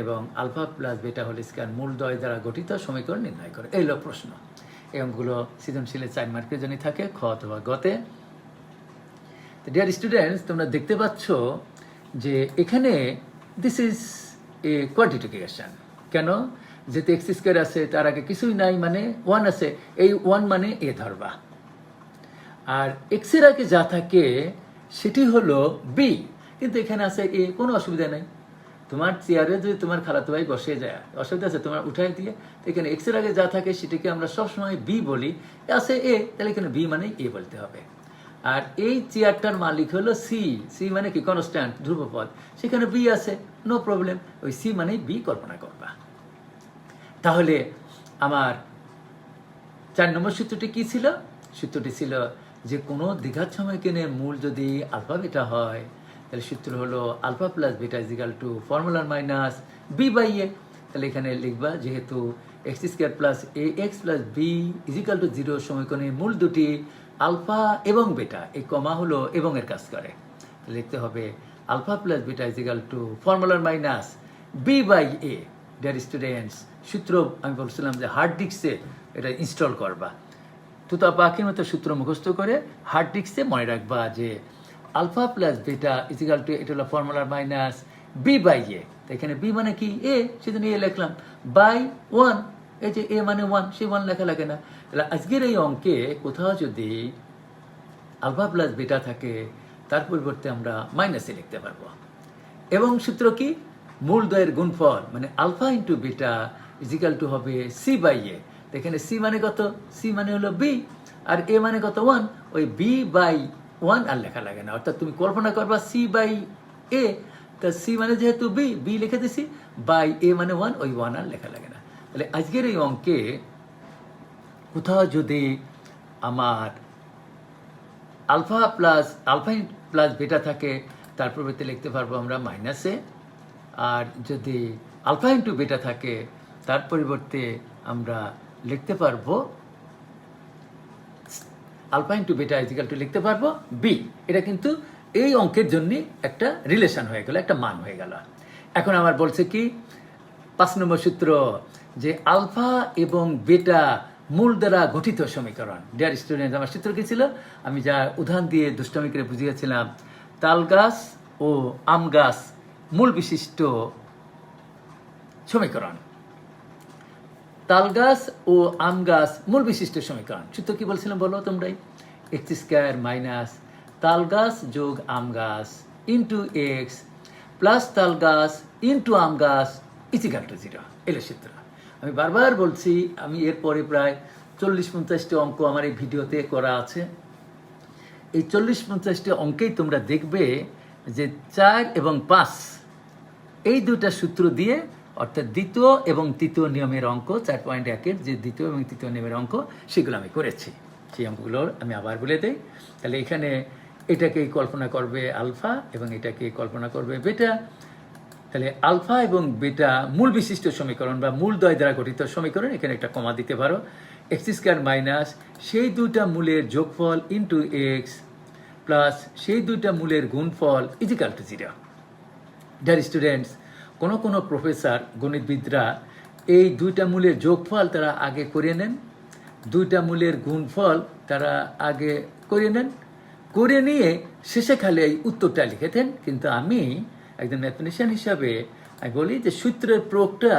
এবং alpha plus beta whole square মূল দ্বয় দ্বারা গঠিত সমীকরণ নির্ণয় করে। এই হলো প্রশ্ন। এই অঙ্কগুলো সৃজনশীলের 4 মার্কের জন্য থাকে, খ অথবা গতে। তো ডিয়ার স্টুডেন্টস, তোমরা দেখতে পাচ্ছ যে এখানে দিস ইজ এ কোয়ান্টিফিকেশন। কেন? যেহেতু এক্স স্কোয়ার আছে, তার আগে কিছুই নাই, মানে 1 আছে, এই 1 মানে এ ধরবা। আর এক্সের আগে যা থাকে সেটি হলো বি, কিন্তু এখানে আছে এ, কোনো অসুবিধা নাই। তোমার চেয়ারে যদি তোমার খালাতো ভাই বসে যায়, অসুবিধা আছে? তোমার উঠাই দিয়ে, এখানে এক্সের আগে যা থাকে সেটাকে আমরা সবসময় বি বলি, আছে এ, তাহলে এখানে বি মানে এ বলতে হবে। আর এই চেয়ারটার মালিক হলো সি। সি মানে কি? কনস্ট্যান্ট, ধ্রুবপদ। সেখানে বি আছে, নো প্রবলেম, ওই সি মানে বি কল্পনা করবা। তাহলে আমার 4 নম্বর সূত্রটি কি ছিল? সূত্রটি ছিল যে কোনো দ্বিঘাত সমীকরণের মূল যদি আলফা বেটা হয়, তাহলে সূত্র হলো alpha plus beta is equal to ফর্মুলার মাইনাস বি বাই এ। তাহলে এখানে লিখবা, যেহেতু x square plus a x plus b is equal to 0 সমীকরণের মূল দুটি আলফা এবং বেটা, এই কমা হলো এবং এর কাজ করে, লিখতে হবে alpha plus beta is equal to ফর্মুলার minus B by a. Dear students, সূত্র আমি বলছিলাম যে হার্ড ডিস্কে এটা ইনস্টল করবা। তুতা পাখির মতো সূত্র মুখস্থ করে হার্ড ডিস্কে মনে রাখবা যে alpha plus beta is equal to, এটা হলো ফর্মুলার মাইনাস বি বাই এ। এখানে বি মানে কি? এ, সেজন্য এ লিখলাম, বাই 1। এই যে এ মানে 1, সেই 1 লেখা লাগে না। তাহলে আজকের এই অঙ্কে কোথাও যদি আলফা প্লাস বেটা থাকে, তার পরিবর্তে আমরা মাইনাস এ লিখতে পারবো। এবং সূত্র কি? মূল দ্বয়ের গুণফল মানে alpha into beta is equal to হবে সি বাই এ। এখানে সি মানে কত? সি মানে হলো বি, আর এ মানে কত? 1। ওই বি বাই 1 আর লেখা লাগে না। অর্থাৎ তুমি কল্পনা করবা সি বাই এ, তা সি মানে যেহেতু বি, বি লিখে দিছি, বাই এ মানে 1, ওই 1 আর লেখা লাগে না। তাহলে আজকের এই অঙ্কে কোথাও যদি আমার আলফা প্লাস বেটা থাকে, তার পরিবর্তে লিখতে পারবো আমরা মাইনাসে। আর যদি আলফা ইন্টু বেটা থাকে, তার পরিবর্তে আমরা লিখতে পারবো alpha into beta is equal to লিখতে পারবো বি। এটা কিন্তু এই অঙ্কের জন্য একটা রিলেশন হয়ে গেল, একটা মান হয়ে গেল। এখন আমার বলছে কি 5 নম্বর সূত্র, যে আলফা এবং বেটা মূল দ্বারা গঠিত সমীকরণ। ডিয়ার স্টুডেন্ট, আমার সূত্র কি ছিল? আমি যা উদাহরণ দিয়ে দুষ্টামি করে বুঝিয়েছিলাম, তাল গাছ ও আম গাছ মূল বিশিষ্ট সমীকরণ। তাল গাছ ও আম গাছ মূল বিশিষ্ট সমীকরণ। সূত্র কি বলছিলাম বলো তোমরাই? এক্স স্কোয়ার মাইনাস তাল গাছ যোগ আম গাছ ইন্টু এক্স প্লাস তাল গাছ ইন্টু আম গাছ ইজ ইকুয়াল টু 0। এলো সূত্র। আমি বারবার বলছি, আমি এরপরে প্রায় 40-50টি অঙ্ক আমার এই ভিডিওতে করা আছে। এই 40-50টি অঙ্কেই তোমরা দেখবে যে 4 এবং 5 এই দুটা সূত্র দিয়ে, অর্থাৎ দ্বিতীয় এবং তৃতীয় নিয়মের অঙ্ক, 4.1-এর যে দ্বিতীয় এবং তৃতীয় নিয়মের অঙ্ক, সেগুলো আমি করেছি। সেই অঙ্কগুলোর আমি আবার বলে দিই। তাহলে এখানে এটাকে কল্পনা করবে আলফা এবং এটাকে কল্পনা করবে বেটা। তাহলে আলফা এবং বেটা মূল বিশিষ্ট সমীকরণ বা মূল দ্বয় দ্বারা গঠিত সমীকরণ, এখানে একটা কমা দিতে পারো। এক্স স্কোয়ার মাইনাস সেই দুইটা মূলের যোগফল ইন্টু এক্স প্লাস সেই দুইটা মূলের গুণফল ইজিক্যাল টু 0। ডিয়ার স্টুডেন্টস, কোনো প্রফেসর গণিতবিদরা এই দুইটা মূলের যোগফল তারা আগে করে নেন, দুইটা মূলের গুণফল তারা আগে করে নেন, করে নিয়ে শেষে খালি এই উত্তরটা লিখেছেন। কিন্তু আমি একজন ম্যাথমেটিশিয়ান হিসাবে আমি বলি যে সূত্রের প্রয়োগটা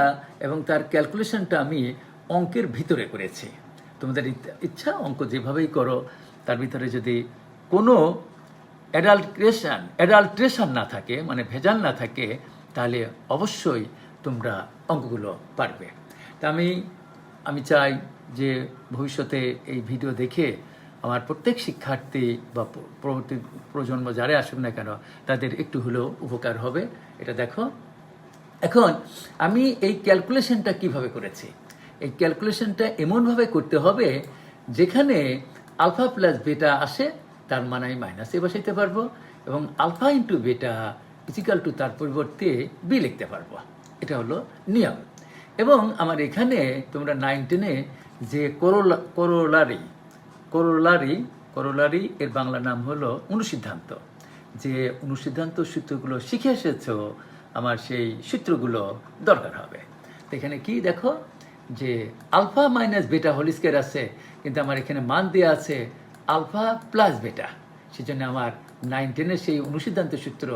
এবং তার ক্যালকুলেশনটা আমি অঙ্কের ভিতরে করেছি। তোমাদের ইচ্ছা অঙ্ক যেভাবেই করো, তার ভিতরে যদি কোনো অ্যাডাল্ট্রেশন না থাকে, মানে ভেজাল না থাকে, তাহলে অবশ্যই তোমরা অঙ্কগুলো পারবে। তা আমি চাই যে ভবিষ্যতে এই ভিডিও দেখে আমার প্রত্যেক শিক্ষার্থী বা পরবর্তী প্রজন্ম যারা আসুক না কেন তাদের একটু হলেও উপকার হবে। এটা দেখো, এখন আমি এই ক্যালকুলেশনটা কিভাবে করেছি। এই ক্যালকুলেশনটা এমনভাবে করতে হবে যেখানে আলফা প্লাস বেটা আসে, তার মানে আমি মাইনাসে বসাইতে পারবো, এবং alpha into beta is equal two তার পরিবর্তে বি লিখতে পারবো। এটা হলো নিয়ম। এবং আমার এখানে তোমরা 9-10-এ যে করোলারি এর বাংলা নাম হলো অনুসিদ্ধান্ত, যে অনুসিদ্ধান্ত সূত্রগুলো শিখে এসেছো, আমার সেই সূত্রগুলো দরকার হবে। তো এখানে কি দেখো যে alpha minus beta whole square আছে, কিন্তু আমার এখানে মান দেওয়া আছে আলফা প্লাস বেটা। সেজন্য আমার 9-10-এর সেই অনুসিদ্ধান্ত সূত্র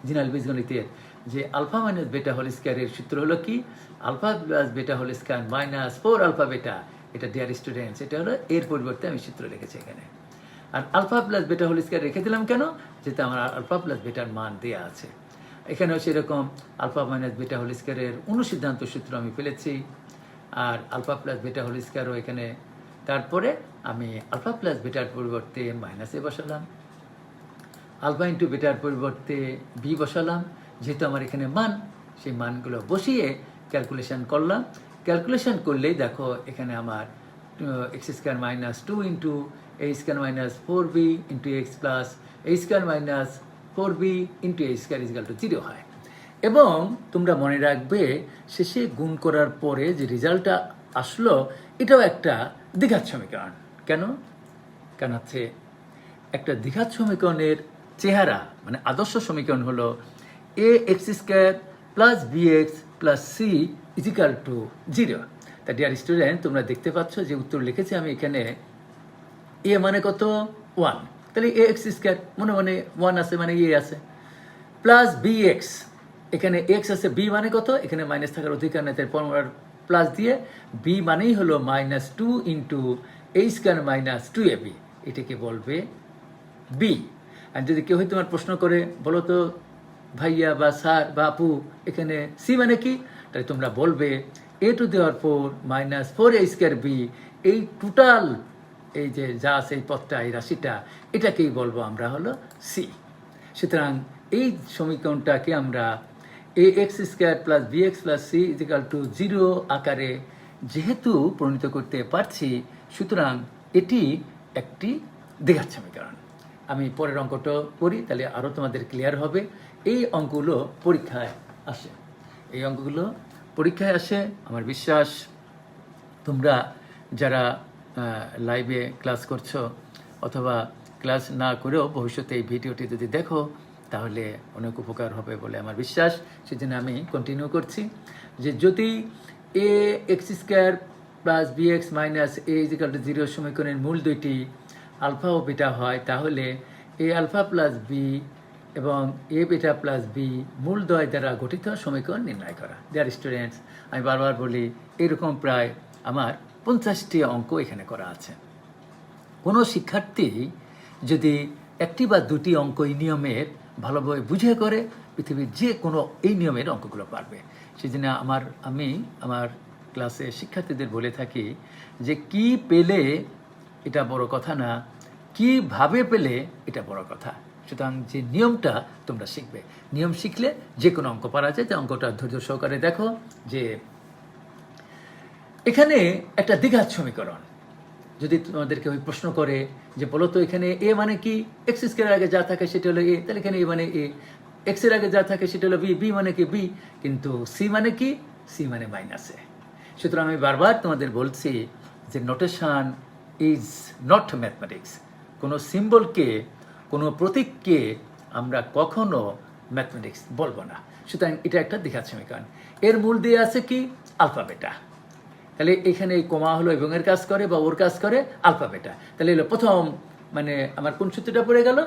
জেনারেল বীজগণিতের যে আলফা মাইনাস বেটা হোল স্কয়ারের সূত্র হলো কি, alpha plus beta whole square minus 4 alpha beta. এটা ডিয়ার স্টুডেন্টস, এটা হলো এর পরিবর্তে আমি সূত্র লিখেছি এখানে। আর alpha plus beta whole square রেখে দিলাম কেন, যেটা আমার আলফা প্লাস বেটার মান দেওয়া আছে। এখানেও সেরকম আলফা মাইনাস বেটা হোল স্কয়ারের অনুসিদ্ধান্ত সূত্র আমি ফেলেছি, আর আলফা প্লাস বেটা হোল স্কয়ারও এখানে। তারপরে আমি আলফা প্লাস বেটার পরিবর্তে মাইনাসে বসালাম, আলফা ইন্টু বেটার পরিবর্তে বি বসালাম, যেহেতু আমার এখানে মান, সেই মানগুলো বসিয়ে ক্যালকুলেশন করলাম। ক্যালকুলেশন করলেই দেখো এখানে আমার x square minus 2 into a square minus 4b into x plus a square minus 4b into a square equal to 0 হয়। এবং তোমরা মনে রাখবে শেষে গুণ করার পরে যে রেজাল্টটা আসলো এটাও একটা দ্বিঘাত সমীকরণ। কেন হচ্ছে একটা দ্বিঘাত সমীকরণের চেহারা, মানে আদর্শ সমীকরণ হলো a x square plus b x plus c is equal to 0। তা ডিয়ার স্টুডেন্ট, তোমরা দেখতে পাচ্ছ যে উত্তর লিখেছি আমি এখানে এ মানে কত 1, তাহলে এ এক্স স্কোয়ার মনে 1 আছে, মানে এ আছে, প্লাস বি এক্স, এখানে এক্স আছে, বি মানে কত, এখানে মাইনাস থাকার অধিকার নেই, তাই প্লাস দিয়ে বি মানেই হলো minus 2 into a square minus 2ab, এটাকে বলবে বি। আর যদি কেউ তোমার প্রশ্ন করে বলো তো ভাইয়া বা স্যার বা আপু এখানে সি মানে কি, তাহলে তোমরা বলবে a to the power 4 minus 4a square b. এই টোটাল এই যে যা আছে এই পদটা, এই রাশিটা, এটাকেই বলবো আমরা হলো সি। সুতরাং এই সমীকরণটাকে আমরা a x square plus b x plus c is equal to 0 আকারে যেহেতু পরিণত করতে পারছি, সুতরাং এটি একটি দ্বিঘাত সমীকরণ। আমি পরের অঙ্কটা করি, তাহলে আরও তোমাদের ক্লিয়ার হবে। এই অঙ্কগুলো পরীক্ষায় আসে, আমার বিশ্বাস তোমরা যারা লাইভে ক্লাস করছো অথবা ক্লাস না করেও ভবিষ্যতে এই ভিডিওটি যদি দেখো তাহলে অনেক উপকার হবে বলে আমার বিশ্বাস। সেজন্য আমি কন্টিনিউ করছি যে যদি a x square plus b x minus a equal to 0 সমীকরণের মূল দুইটি আলফা ও বিটা হয়, তাহলে এ আলফা প্লাস বি এবং এ বিটা প্লাস বি মূল দ্বয় দ্বারা গঠিত সমীকরণ নির্ণয় করা। ডিয়ার স্টুডেন্টস, আমি বারবার বলি এরকম প্রায় আমার 50টি অঙ্ক এখানে করা আছে। কোনো শিক্ষার্থী যদি একটি বা দুটি অঙ্ক এই নিয়মের ভালোভাবে বুঝে করে, পৃথিবীর যে কোনো এই নিয়মের অঙ্কগুলো পারবে। সেজন্য আমি আমার ক্লাসে শিক্ষার্থীদের বলে থাকি যে কি পেলে এটা বড় কথা না, কিভাবে পেলে এটা বড় কথা। সুতরাং যে নিয়মটা তোমরা শিখবে, নিয়ম শিখলে যে কোনো অঙ্ক পারা যায়। যে অঙ্কটা ধৈর্য সহকারে দেখো যে এখানে একটা দ্বিঘাত সমীকরণ। যদি তোমাদেরকে ওই প্রশ্ন করে যে বলো তো এখানে এ মানে কি, এক্স স্কোয়ারের আগে যা থাকে সেটা হলো এ, তাহলে এখানে এ মানে এ, এক্সের আগে যা থাকে সেটা হলো বি, বি মানে কি বি, কিন্তু সি মানে কি, সি মানে মাইনাস এ। সুতরাং আমি বারবার তোমাদের বলছি যে নোটেশন ইজ নট ম্যাথমেটিক্স। কোনো সিম্বলকে, কোনো প্রতীককে আমরা কখনো ম্যাথমেটিক্স বলবো না। সুতরাং এটা একটা দ্বিঘাত সমীকরণ। এর মূল দিয়ে আছে কি? আলফা বেটা। তাহলে এখানে এই কমা হলো এবং এর কাজ করে বা ওর কাজ করে আলফা বেটা। তাহলে এলো প্রথম, মানে আমার কোন সূত্রটা পড়ে গেল?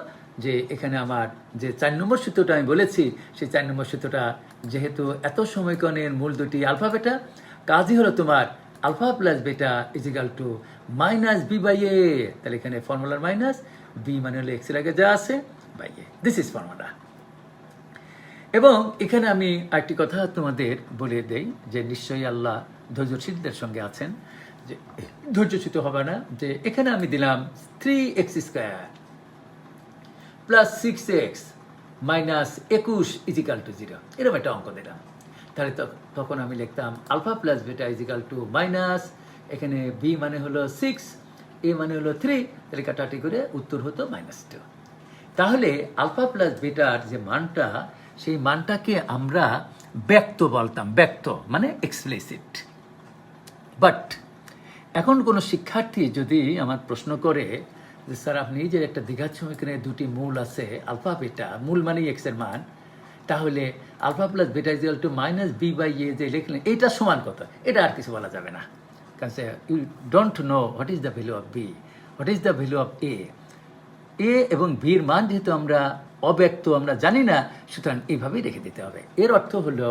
যে এখানে আমার যে 4 নম্বর সূত্রটা আমি বলেছি, সেই 4 নম্বর সূত্রটা যেহেতু এত সমীকরণের মূল দুটি আলফা বেটা, কাজই হলো তোমার alpha plus beta is equal to minus B by a. তাহলে এখানে ফর্মুলার মাইনাস বি মানে হলো এক্স এর আগে যা আছে by a. This is formula. এবং এখানে আমি আরেকটি কথা তোমাদের বলে দেই যে নিশ্চয়ই আল্লাহ ধৈর্যশীলদের সঙ্গে আছেন, যে ধৈর্যচ্যুত হবে না। যে এখানে আমি দিলাম 3x square plus 6x minus 21 is equal to 0, এরকম একটা অঙ্ক দিলাম। তাহলে তখন আমি লিখতাম alpha plus beta is equal to minus, এখানে বি মানে হলো 6, এ মানে হলো 3, তাহলে কাটাটি করে উত্তর হতো -2। তাহলে আলফা প্লাস বেটার যে মানটা, সেই মানটাকে আমরা ব্যক্ত বলতাম, ব্যক্ত মানে এক্সপ্লিসিট। বাট এখন কোনো শিক্ষার্থী যদি আমার প্রশ্ন করে যে স্যার আপনি যে একটা দ্বিঘাত সমীকরণে দুটি মূল আছে আলফা বেটা, মূল মানেই এক্স এর মান, তাহলে alpha plus beta equal to minus B by a যে লিখলেন, এটা সমান কত? এটা আর কিছু বলা যাবে না, কারণ you don't know what is the value of b, what is the value of a. A এবং বির মান যেহেতু আমরা অব্যক্ত, আমরা জানি না, সুতরাং এইভাবেই রেখে দিতে হবে। এর অর্থ হলো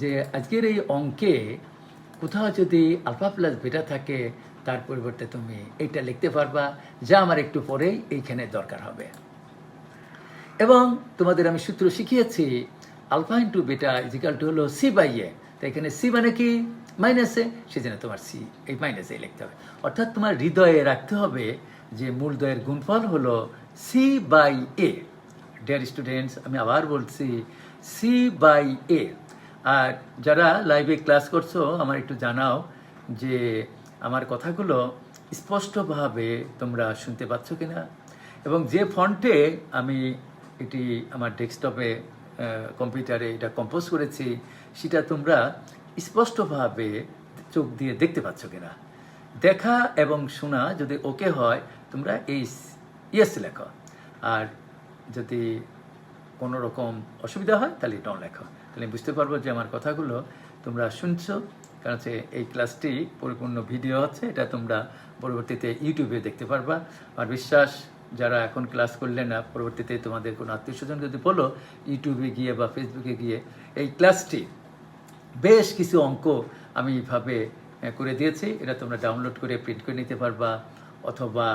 যে আজকের এই অঙ্কে কোথাও যদি আলফা প্লাস বেটা থাকে, তার পরিবর্তে তুমি এইটা লিখতে পারবা, যা আমার একটু পরেই এইখানে দরকার হবে। এবং তোমাদের আমি সূত্র শিখিয়েছি alpha into beta is equal to হলো সি বাই এ। তাই এখানে সি মানে কি? মাইনাসে, সেজন্য তোমার সি এই মাইনাসে লিখতে হবে। অর্থাৎ তোমার হৃদয়ে রাখতে হবে যে মূলদ্বয়ের গুণফল হলো c by a. Dear students, আমি আবার বলছি সি বাই এ। আর যারা লাইভে ক্লাস করছো, আমার একটু জানাও যে আমার কথাগুলো স্পষ্টভাবে তোমরা শুনতে পাচ্ছ কিনা, এবং যে ফন্টে আমি এটি আমার ডেস্কটপে কম্পিউটারে এটা কম্পোজ করেছি, সেটা তোমরা স্পষ্টভাবে চোখ দিয়ে দেখতে পাচ্ছ কিনা। দেখা এবং শোনা যদি ওকে হয়, তোমরা এই ইয়েস লেখো, আর যদি কোনো রকম অসুবিধা হয় তাহলে ডন লেখো। তাহলে বুঝতে পারবো যে আমার কথাগুলো তোমরা শুনছো, কারণ এই ক্লাসটি পরিপূর্ণ ভিডিও হচ্ছে, এটা তোমরা পরবর্তীতে ইউটিউবে দেখতে পারবা। আর বিশ্বাস, যারা এখন ক্লাস করলে না, পরবর্তীতে তোমাদের কোনো আত্মীয় স্বজন যদি বলো ইউটিউবে গিয়ে বা ফেসবুকে গিয়ে এই ক্লাসটি বেশ কিছু অঙ্ক আমি এইভাবে করে দিয়েছি, এটা তোমরা ডাউনলোড করে প্রিন্ট করে নিতে পারবা। অথবা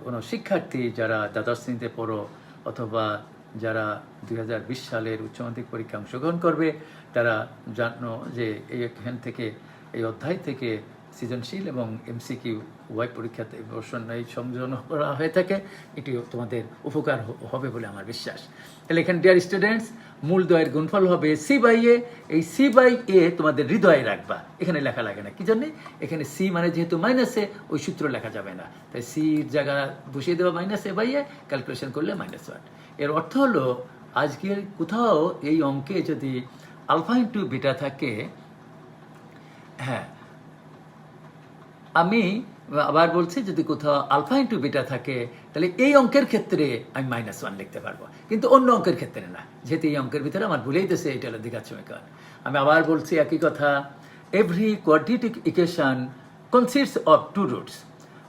কোনো শিক্ষার্থী যারা দ্বাদশ শ্রেণীতে পড়ো, অথবা যারা 2020 সালের উচ্চ মাধ্যমিক পরীক্ষা অংশগ্রহণ করবে, তারা জানো যে এইখান থেকে, এই অধ্যায় থেকে সৃজনশীল এবং এমসিকিউ ওয়াই পরীক্ষাতে এই সংযোজন করা হয়ে থাকে। এটিও তোমাদের উপকার হবে বলে আমার বিশ্বাস। তাহলে এখানে ডিয়ার স্টুডেন্টস, মূলদ্বয়ের গুণফল হবে সি বাই এ। এই সি বাই এ তোমাদের হৃদয়ে রাখবা, এখানে লেখা লাগে না। কি জন্যে? এখানে সি মানে যেহেতু মাইনাসে, ওই সূত্র লেখা যাবে না, তাই সির জায়গা বসিয়ে দেওয়া minus a by a, calculation করলে -1। এর অর্থ হলো আজকের কোথাও এই অঙ্কে যদি আলফা ইন্টু বেটা থাকে, হ্যাঁ আমি আবার বলছি, যদি কোথাও আলফা ইন্টু বেটা থাকে, তাহলে এই অঙ্কের ক্ষেত্রে আমি -1 লিখতে পারবো, কিন্তু অন্য অঙ্কের ক্ষেত্রে না। যেহেতু এই অঙ্কের ভিতরে আমার ভুলেই দিয়েছে এটা হলো দ্বিঘাত সমীকরণ। আমি আবার বলছি একই কথা, every quadratic equation consists of 2 roots.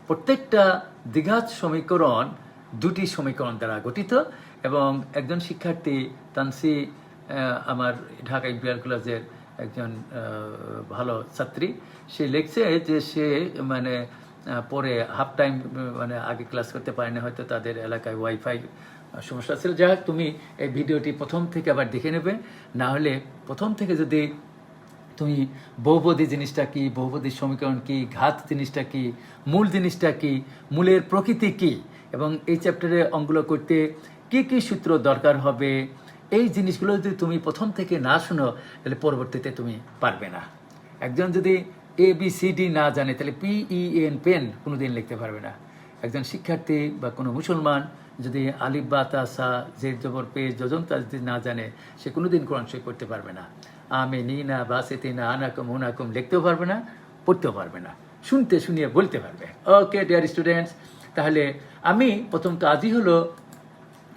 প্রত্যেকটা দ্বিঘাত সমীকরণ দুটি সমীকরণ দ্বারা গঠিত। এবং একজন শিক্ষার্থী তানসি, আমার ঢাকা ইম্পিরিয়াল কলেজের একজন ভালো ছাত্রী, সে লিখছে যে সে মানে পরে হাফ টাইম, মানে আগে ক্লাস করতে পারেনি, হয়তো তাদের এলাকায় ওয়াইফাই সমস্যা ছিল। যাই হোক, তুমি এই ভিডিওটি প্রথম থেকে আবার দেখে নেবে, না হলে প্রথম থেকে যদি তুমি বহুপদী জিনিসটা কি, বহুপদীর সমীকরণ কি, ঘাত জিনিসটা কি, মূল জিনিসটা কি, মূলের প্রকৃতি কি, এবং এই চ্যাপ্টারে অঙ্কগুলো করতে কি কি সূত্র দরকার হবে, এই জিনিসগুলো যদি তুমি প্রথম থেকে না শোনো, তাহলে পরবর্তীতে তুমি পারবে না। একজন যদি ABCD না জানে, তাহলে PEN পেন কোনোদিন লিখতে পারবে না। একজন শিক্ষার্থী বা কোনো মুসলমান যদি আলিফ বা তা সা জের জবর পে যোজন তা যদি না জানে, সে কোনোদিন কোরআন শরীফ পড়তে পারবে না। আমি নি না বাসেতে না আনাকুম উনাকুম লিখতেও পারবে না, পড়তেও পারবে না। শুনতে শুনিয়ে বলতে পারবে। ওকে ডিয়ার স্টুডেন্টস, তাহলে আমি প্রথম কাজই হলো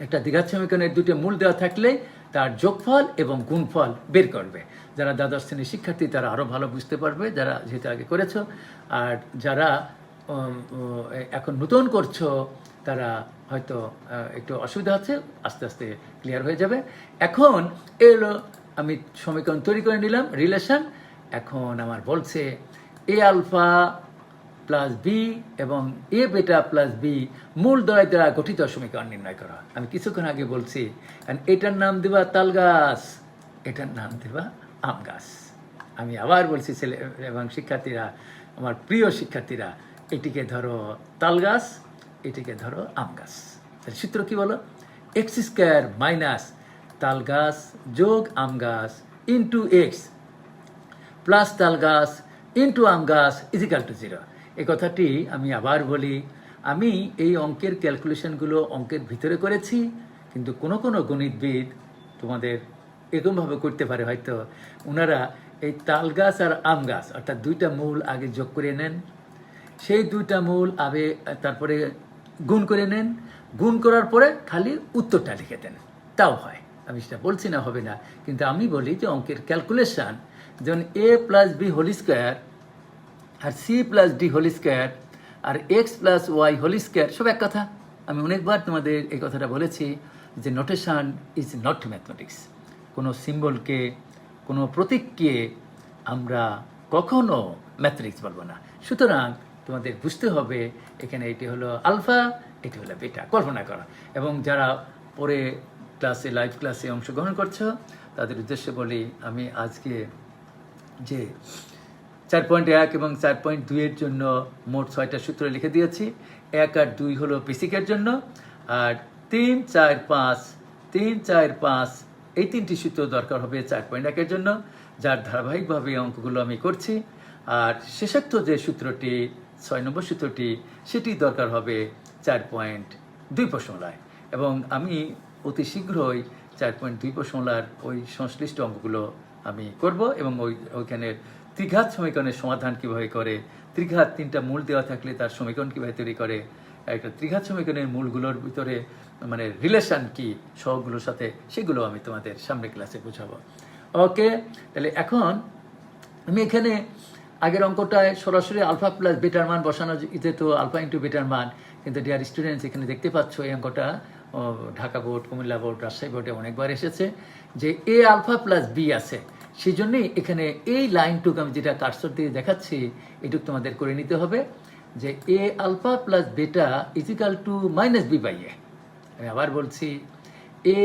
একটা দ্বিঘাত সমীকরণের দুটো মূল দেওয়া থাকলে তার যোগফল এবং গুণফল বের করবে। যারা দ্বাদশ শ্রেণীর শিক্ষার্থী তারা আরও ভালো বুঝতে পারবে, যারা যেহেতু আগে করেছো, আর যারা এখন নতুন করছো তারা হয়তো একটু অসুবিধা হচ্ছে, আস্তে আস্তে ক্লিয়ার হয়ে যাবে। এখন এলো আমি সমীকরণ তৈরি করে নিলাম, রিলেশন। এখন আমার বলছে এ আলফা প্লাস বি এবং এ বেটা প্লাস বি মূল দ্বয় দ্বারা গঠিত সমীকরণ নির্ণয় করা। আমি কিছুক্ষণ আগে বলছি এটার নাম দেবা তাল গাছ, এটার নাম দেবা আম গাছ। আমি আবার বলছি ছেলে এবং শিক্ষার্থীরা, আমার প্রিয় শিক্ষার্থীরা, এটিকে ধরো তাল গাছ, এটিকে ধরো আম গাছ। তাহলে সূত্র কি বলো? এক্স স্কোয়ার মাইনাস তাল গাছ যোগ আম গাছ ইন্টু এক্স প্লাস তাল গাছ ইন্টু আম গাছ ইজিক্যাল টু 0। এই কথাটি আমি আবার বলি, আমি এই অঙ্কের ক্যালকুলেশনগুলো অঙ্কের ভিতরে করেছি, কিন্তু কোনো কোনো গণিতবিদ তোমাদের এরকমভাবে করতে পারে হয়তো, ওনারা এই তাল গাছ আর আম গাছ অর্থাৎ দুইটা মূল আগে যোগ করে নেন, সেই দুইটা মূল আগে তারপরে গুণ করে নেন, গুণ করার পরে খালি উত্তরটা লিখে দেন, তাও হয়। আমি সেটা বলছি না হবে না, কিন্তু আমি বলি যে অঙ্কের ক্যালকুলেশন যেমন a plus b whole square আর c plus d whole square আর x plus y whole square সব এক কথা। আমি অনেকবার তোমাদের এই কথাটা বলেছি যে নোটেশন ইজ নট ম্যাথমেটিক্স। কোনো সিম্বলকে, কোনো প্রতীককে আমরা কখনো ম্যাথমেটিক্স বলবো না। সুতরাং তোমাদের বুঝতে হবে এখানে এটি হলো আলফা, এটি হলো বেটা, কল্পনা করা। এবং যারা পরে ক্লাসে, লাইভ ক্লাসে অংশগ্রহণ করছো তাদের উদ্দেশ্যে বলি, আমি আজকে যে 4.1 এবং 4.2 এর জন্য মোট 6টা সূত্র লিখে দিয়েছি। 1 আর 2 হলো বেসিকের জন্য, আর 3, 4, 5, 3, 4, 5 এই 3টি সূত্র দরকার হবে 4.1 এর জন্য, যার ধারাবাহিকভাবে অঙ্কগুলো আমি করছি। আর শেষোক্ত যে সূত্রটি 6 নম্বর সূত্রটি সেটি দরকার হবে 4.2 প্রশ্নলায়। এবং আমি অতি শীঘ্রই 4.2 প্রশ্নলার ওই সংশ্লিষ্ট অঙ্কগুলো আমি করব এবং ওইখানের ত্রিঘাত সমীকরণের সমাধান কীভাবে করে, ত্রিঘাত 3টা মূল দেওয়া থাকলে তার সমীকরণ কীভাবে তৈরি করে, একটা ত্রিঘাত সমীকরণের মূলগুলোর ভিতরে মানে রিলেশন কি সহগুলোর সাথে, সেগুলো আমি তোমাদের সামনে ক্লাসে বোঝাবো। ওকে, তাহলে এখন আমি এখানে আগের অঙ্কটায় সরাসরি আলফা প্লাস বেটার মান বসানো যেত, আলফা ইন্টু বেটার মান, কিন্তু ডিয়ার স্টুডেন্টস এখানে দেখতে পাচ্ছ এই অঙ্কটা ঢাকা বোর্ড, কুমিল্লা বোর্ড, রাজশাহী বোর্ডে অনেকবার এসেছে যে এ আলফা প্লাস বি আছে। সেই জন্যই এখানে এই লাইনটুকু আমি যেটা কার্সর দিয়ে দেখাচ্ছি এটুকু তোমাদের করে নিতে হবে যে এ alpha plus beta is equal to minus B by a. আমি আবার বলছি, এ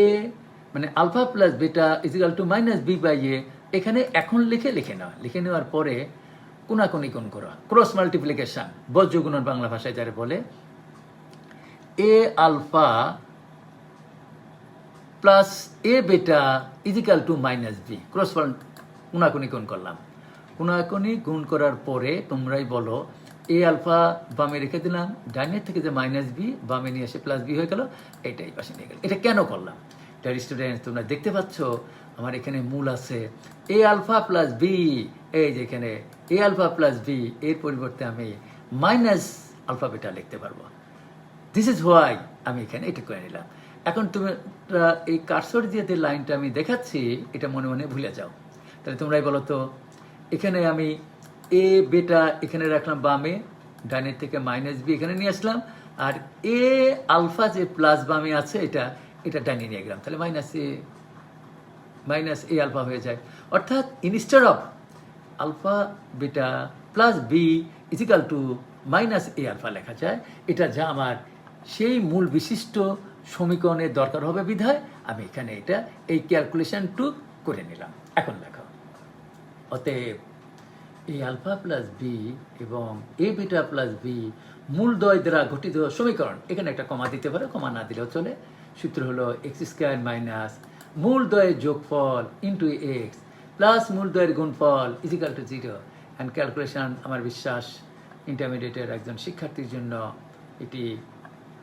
মানে alpha plus beta is equal to minus B by a. এখানে এখন লিখে নাও, লিখে নেওয়ার পরে কোনাকুনি গুণ করো, ক্রস মাল্টিপ্লিকেশন, বজ্র গুণন বাংলা ভাষায় যারা বলে। এ alpha plus a beta is equal to minus b, cross কোনাকুনি গুণ করলাম। কোনাকুনি গুণ করার পরে তোমরাই বলো এ আলফা বামে রেখে দিলাম, ডাইনের থেকে যে মাইনাস বি বামে নিয়ে এসে প্লাস বি হয়ে গেল, এইটাই পাশে নিয়ে গেল। এটা কেন করলাম? ডিয়ার স্টুডেন্টস, তোমরা দেখতে পাচ্ছ আমার এখানে মূল আছে এ আলফা প্লাস বি, এই যে এখানে এ আলফা প্লাস বি, এর পরিবর্তে আমি মাইনাস আলফা বেটা লিখতে পারবো। দিস ইজ হোয়াই আমি এখানে এটা করে নিলাম। এখন তোমরা এই কার্সর দিয়ে যে লাইনটা আমি দেখাচ্ছি এটা মনে মনে ভুলে যাও। তাহলে তোমরাই বলো তো, এখানে আমি এ বেটা এখানে রাখলাম বামে, ডাইনের থেকে মাইনাস বি এখানে নিয়ে আসলাম, আর এ আলফা যে প্লাস বামে আছে এটা ডাইনে নিয়ে গেলাম, তাহলে মাইনাস এ আলফা হয়ে যায়। অর্থাৎ instead of alpha beta plus B is equal to minus A alpha লেখা যায়। এটা যা আমার সেই মূল বিশিষ্ট সমীকরণের দরকার হবে বিধায় আমি এখানে এটা এই ক্যালকুলেশনটু করে নিলাম। এখন লেখো, অতএব এ আলফা প্লাস বি এবং এ বেটা প্লাস বি মূল দ্বয় দ্বারা গঠিত সমীকরণ। এখানে একটা কমা দিতে পারো, কমা না দিলেও চলে। সূত্র হলো এক্স স্কোয়ার মাইনাস মূল দ্বয়ের যোগফল ইন্টু এক্স প্লাস মূল দ্বয়ের গুণফল ইজিক্যাল টু 0। অ্যান্ড ক্যালকুলেশন আমার বিশ্বাস ইন্টারমিডিয়েটের একজন শিক্ষার্থীর জন্য এটি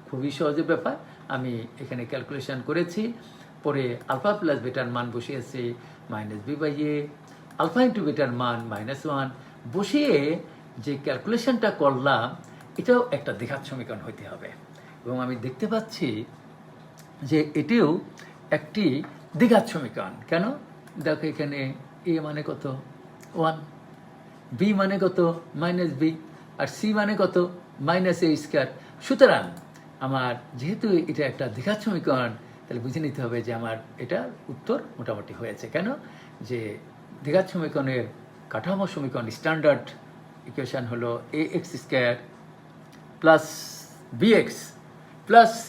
খুবই সহজের ব্যাপার। আমি এখানে ক্যালকুলেশন করেছি, পরে আলফা প্লাস বেটার মান বসিয়েছি minus B by A, alpha into বেটার মান -1 বসিয়ে যে ক্যালকুলেশনটা করলাম এটাও একটা দ্বিঘাত সমীকরণ হতে হবে, এবং আমি দেখতে পাচ্ছি যে এটিও একটি দ্বিঘাত সমীকরণ। কেন? দেখো এখানে এ মানে কত 1, বি মানে কত -b, আর সি মানে কত -a²। সুতরাং আমার যেহেতু এটা একটা দ্বিঘাত সমীকরণ, তাহলে বুঝে নিতে হবে যে আমার এটা উত্তর মোটামুটি হয়েছে। কেন? যে দ্বিঘাত সমীকরণের কাঠামো সমীকরণ স্ট্যান্ডার্ড ইকুয়েশন হলো ax² plus bx plus c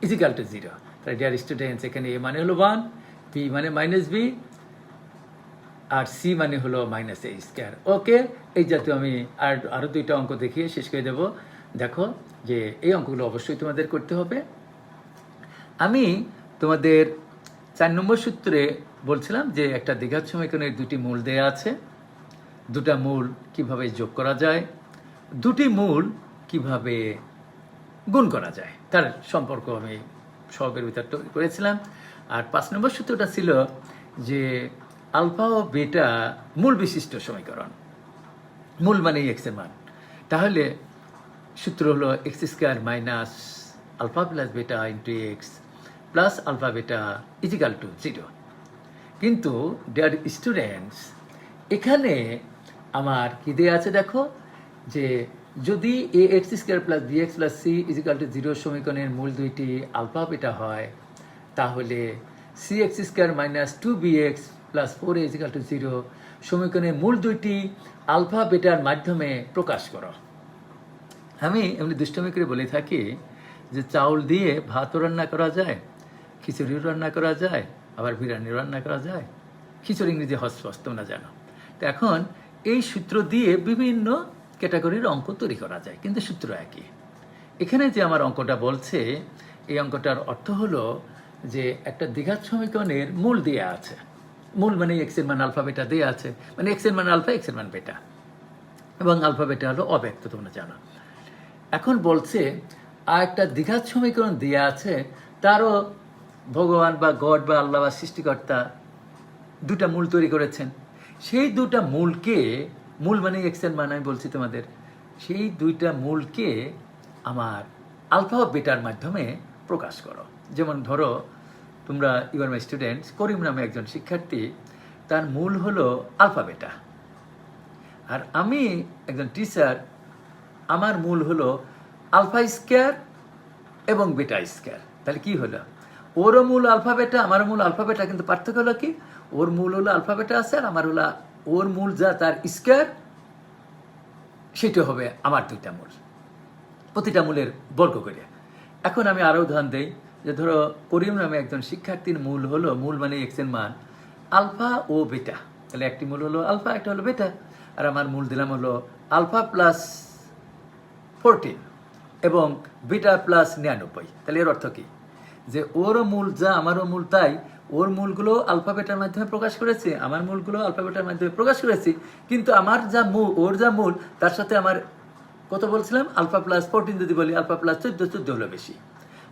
is equal to 0। তাহলে ডিয়ার স্টুডেন্টস, এখানে a মানে হলো 1, b মানে -b, আর c মানে হলো -a²। ওকে, এই জাতীয় আমি আরও 2টা অঙ্ক দেখিয়ে শেষ করে দেব। দেখো যে এই অঙ্কগুলো অবশ্যই তোমাদের করতে হবে। আমি তোমাদের 4 নম্বর সূত্রে বলছিলাম যে একটা দ্বিঘাত সমীকরণের 2টি মূল দেয়া আছে, 2টা মূল কিভাবে যোগ করা যায়, 2টি মূল কিভাবে গুণ করা যায়, তার সম্পর্ক আমি সহগের ভিতর তৈরি করেছিলাম। আর 5 নম্বর সূত্রটা ছিল যে আলফা ও বেটা মূল বিশিষ্ট সমীকরণ, মূল মানেই এক্স এর মান। তাহলে সূত্র হলো x² minus alpha plus beta into x plus alpha beta is equal to 0। কিন্তু ডিয়ার স্টুডেন্টস, এখানে আমার কি দেওয়া আছে দেখো, যে যদি ax² plus bx plus c is equal to 0 সমীকরণের মূল 2টি আলফা বেটা হয়, তাহলে cx² minus 2bx plus 4a is equal to 0 সমীকরণের মূল 2টি আলফা বেটার মাধ্যমে প্রকাশ করো। আমি এমনি দুষ্টমি করে বলে থাকি যে চাউল দিয়ে ভাতও রান্না করা যায়, খিচুড়িও রান্না করা যায়, আবার বিরিয়ানিও রান্না করা যায়। খিচুড়ি ইংরেজি হসপস, তোমরা জানো। তো এখন এই সূত্র দিয়ে বিভিন্ন ক্যাটাগরির অঙ্ক তৈরি করা যায়, কিন্তু সূত্র একই। এখানে যে আমার অঙ্কটা বলছে, এই অঙ্কটার অর্থ হলো যে একটা দ্বিঘাত সমীকরণের মূল দেয়া আছে, মূল মানে এক্স এর মান আলফা বেটা দেয়া আছে, মানে এক্স এর মান আলফা, এক্স এর মান বেটা, এবং আলফা বেটা হলো অব্যক্ত, তোমরা জানো। এখন বলছে আর একটা দ্বিঘাত সমীকরণ দেয়া আছে, তারও ভগবান বা গড বা আল্লাহ বা সৃষ্টিকর্তা 2টা মূল তৈরি করেছেন। সেই 2টা মূলকে, মূল মানে এক্স এর মান আমি বলছি তোমাদের, সেই 2টা মূলকে আমার আলফা ও বেটার মাধ্যমে প্রকাশ করো। যেমন ধরো তোমরা, ইউ আর মাই স্টুডেন্টস, করিম নামে একজন শিক্ষার্থী, তার মূল হলো আলফা বেটা, আর আমি একজন টিচার, আমার মূল হলো α² এবং β²। তাহলে কি হলো, ওরও মূল আলফা বেটা, আমারও মূল আলফা বেটা, কিন্তু পার্থক্য হলো কি, ওর মূল হলো আলফা বেটা আছে, আর আমার হলো ওর মূল যা তার স্কয়ার, সেটা হবে আমার 2টা মূল, প্রতিটা মূলের বর্গ করে। এখন আমি আরও উদাহরণ দেই, যে ধরো করিম নামে একজন শিক্ষার্থীর মূল হলো, মূল মানে এক্স এর মান আলফা ও বেটা, তাহলে একটি মূল হলো আলফা, একটা হলো বেটা, আর আমার মূল দিলাম হলো আলফা প্লাস 14 এবং বিটা প্লাস 99। তাহলে এর অর্থ কি, যে ওরও মূল যা আমারও মূল তাই, ওর মূলগুলো আলফা বেটার মাধ্যমে প্রকাশ করেছে, আমার মূলগুলো আলফা বেটার মাধ্যমে প্রকাশ করেছি, কিন্তু আমার যা মূল, ওর যা মূল, তার সাথে আমার কত বলছিলাম, আলফা প্লাস 14 যদি বলি, আলফা প্লাস 14 হলো বেশি,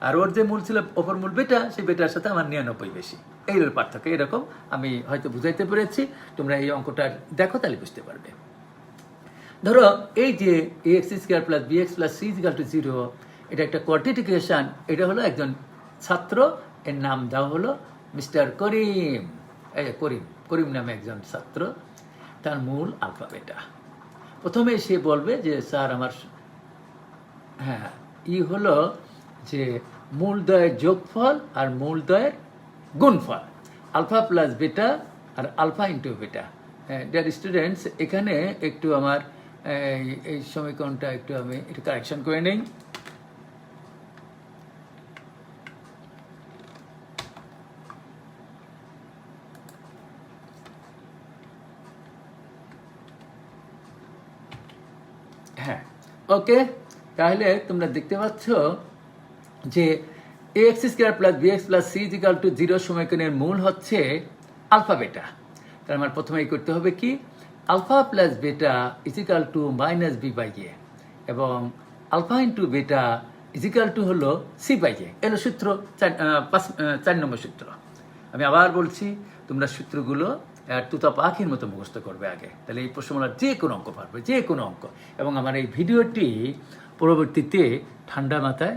আর ওর যে মূল ছিল অপর মূল বেটা, সেই বেটার সাথে আমার 99 বেশি। এই হলো পার্থক্য। এরকম আমি হয়তো বুঝাইতে পেরেছি, তোমরা এই অঙ্কটা দেখো, তাহলে বুঝতে পারবে। ধরো এই যে ax² plus bx plus c is equal to 0, এটা একটা কোয়াড্রেটিক ইকুয়েশন। এটা হলো একজন ছাত্র, এর নাম দেওয়া হলো মিস্টার করিম। এই যে করিম নামে একজন ছাত্র, তার মূল আলফা বেটা। প্রথমে সে বলবে যে স্যার আমার, হ্যাঁ, হলো যে মূলদ্বয়ের যোগফল আর মূলদ্বয়ের গুণফল, আলফা প্লাস বেটা আর আলফা ইন্টু বেটা। ডিয়ার স্টুডেন্টস, এখানে একটু আমার এই সমীকরণটা একটু আমি একটু কারেকশন করে নেই। হ্যাঁ, ওকে, তাহলে তোমরা দেখতে পাচ্ছ যে ax² plus bx plus c is equal to 0 সমীকরণের মূল হচ্ছে আলফা বেটা। তার আমার প্রথমেই করতে হবে কি, alpha plus beta is equal to -b/a, এবং alpha into beta is equal to হলো c/a। এলো সূত্র 4 নম্বর সূত্র। আমি আবার বলছি, তোমরা সূত্রগুলো তুতা পাখির মতো মুখস্থ করবে আগে, তাহলে এই প্রশ্নমালার যে কোনো অঙ্ক পারবে, যে কোনো অঙ্ক। এবং আমার এই ভিডিওটি পরবর্তীতে ঠান্ডা মাথায়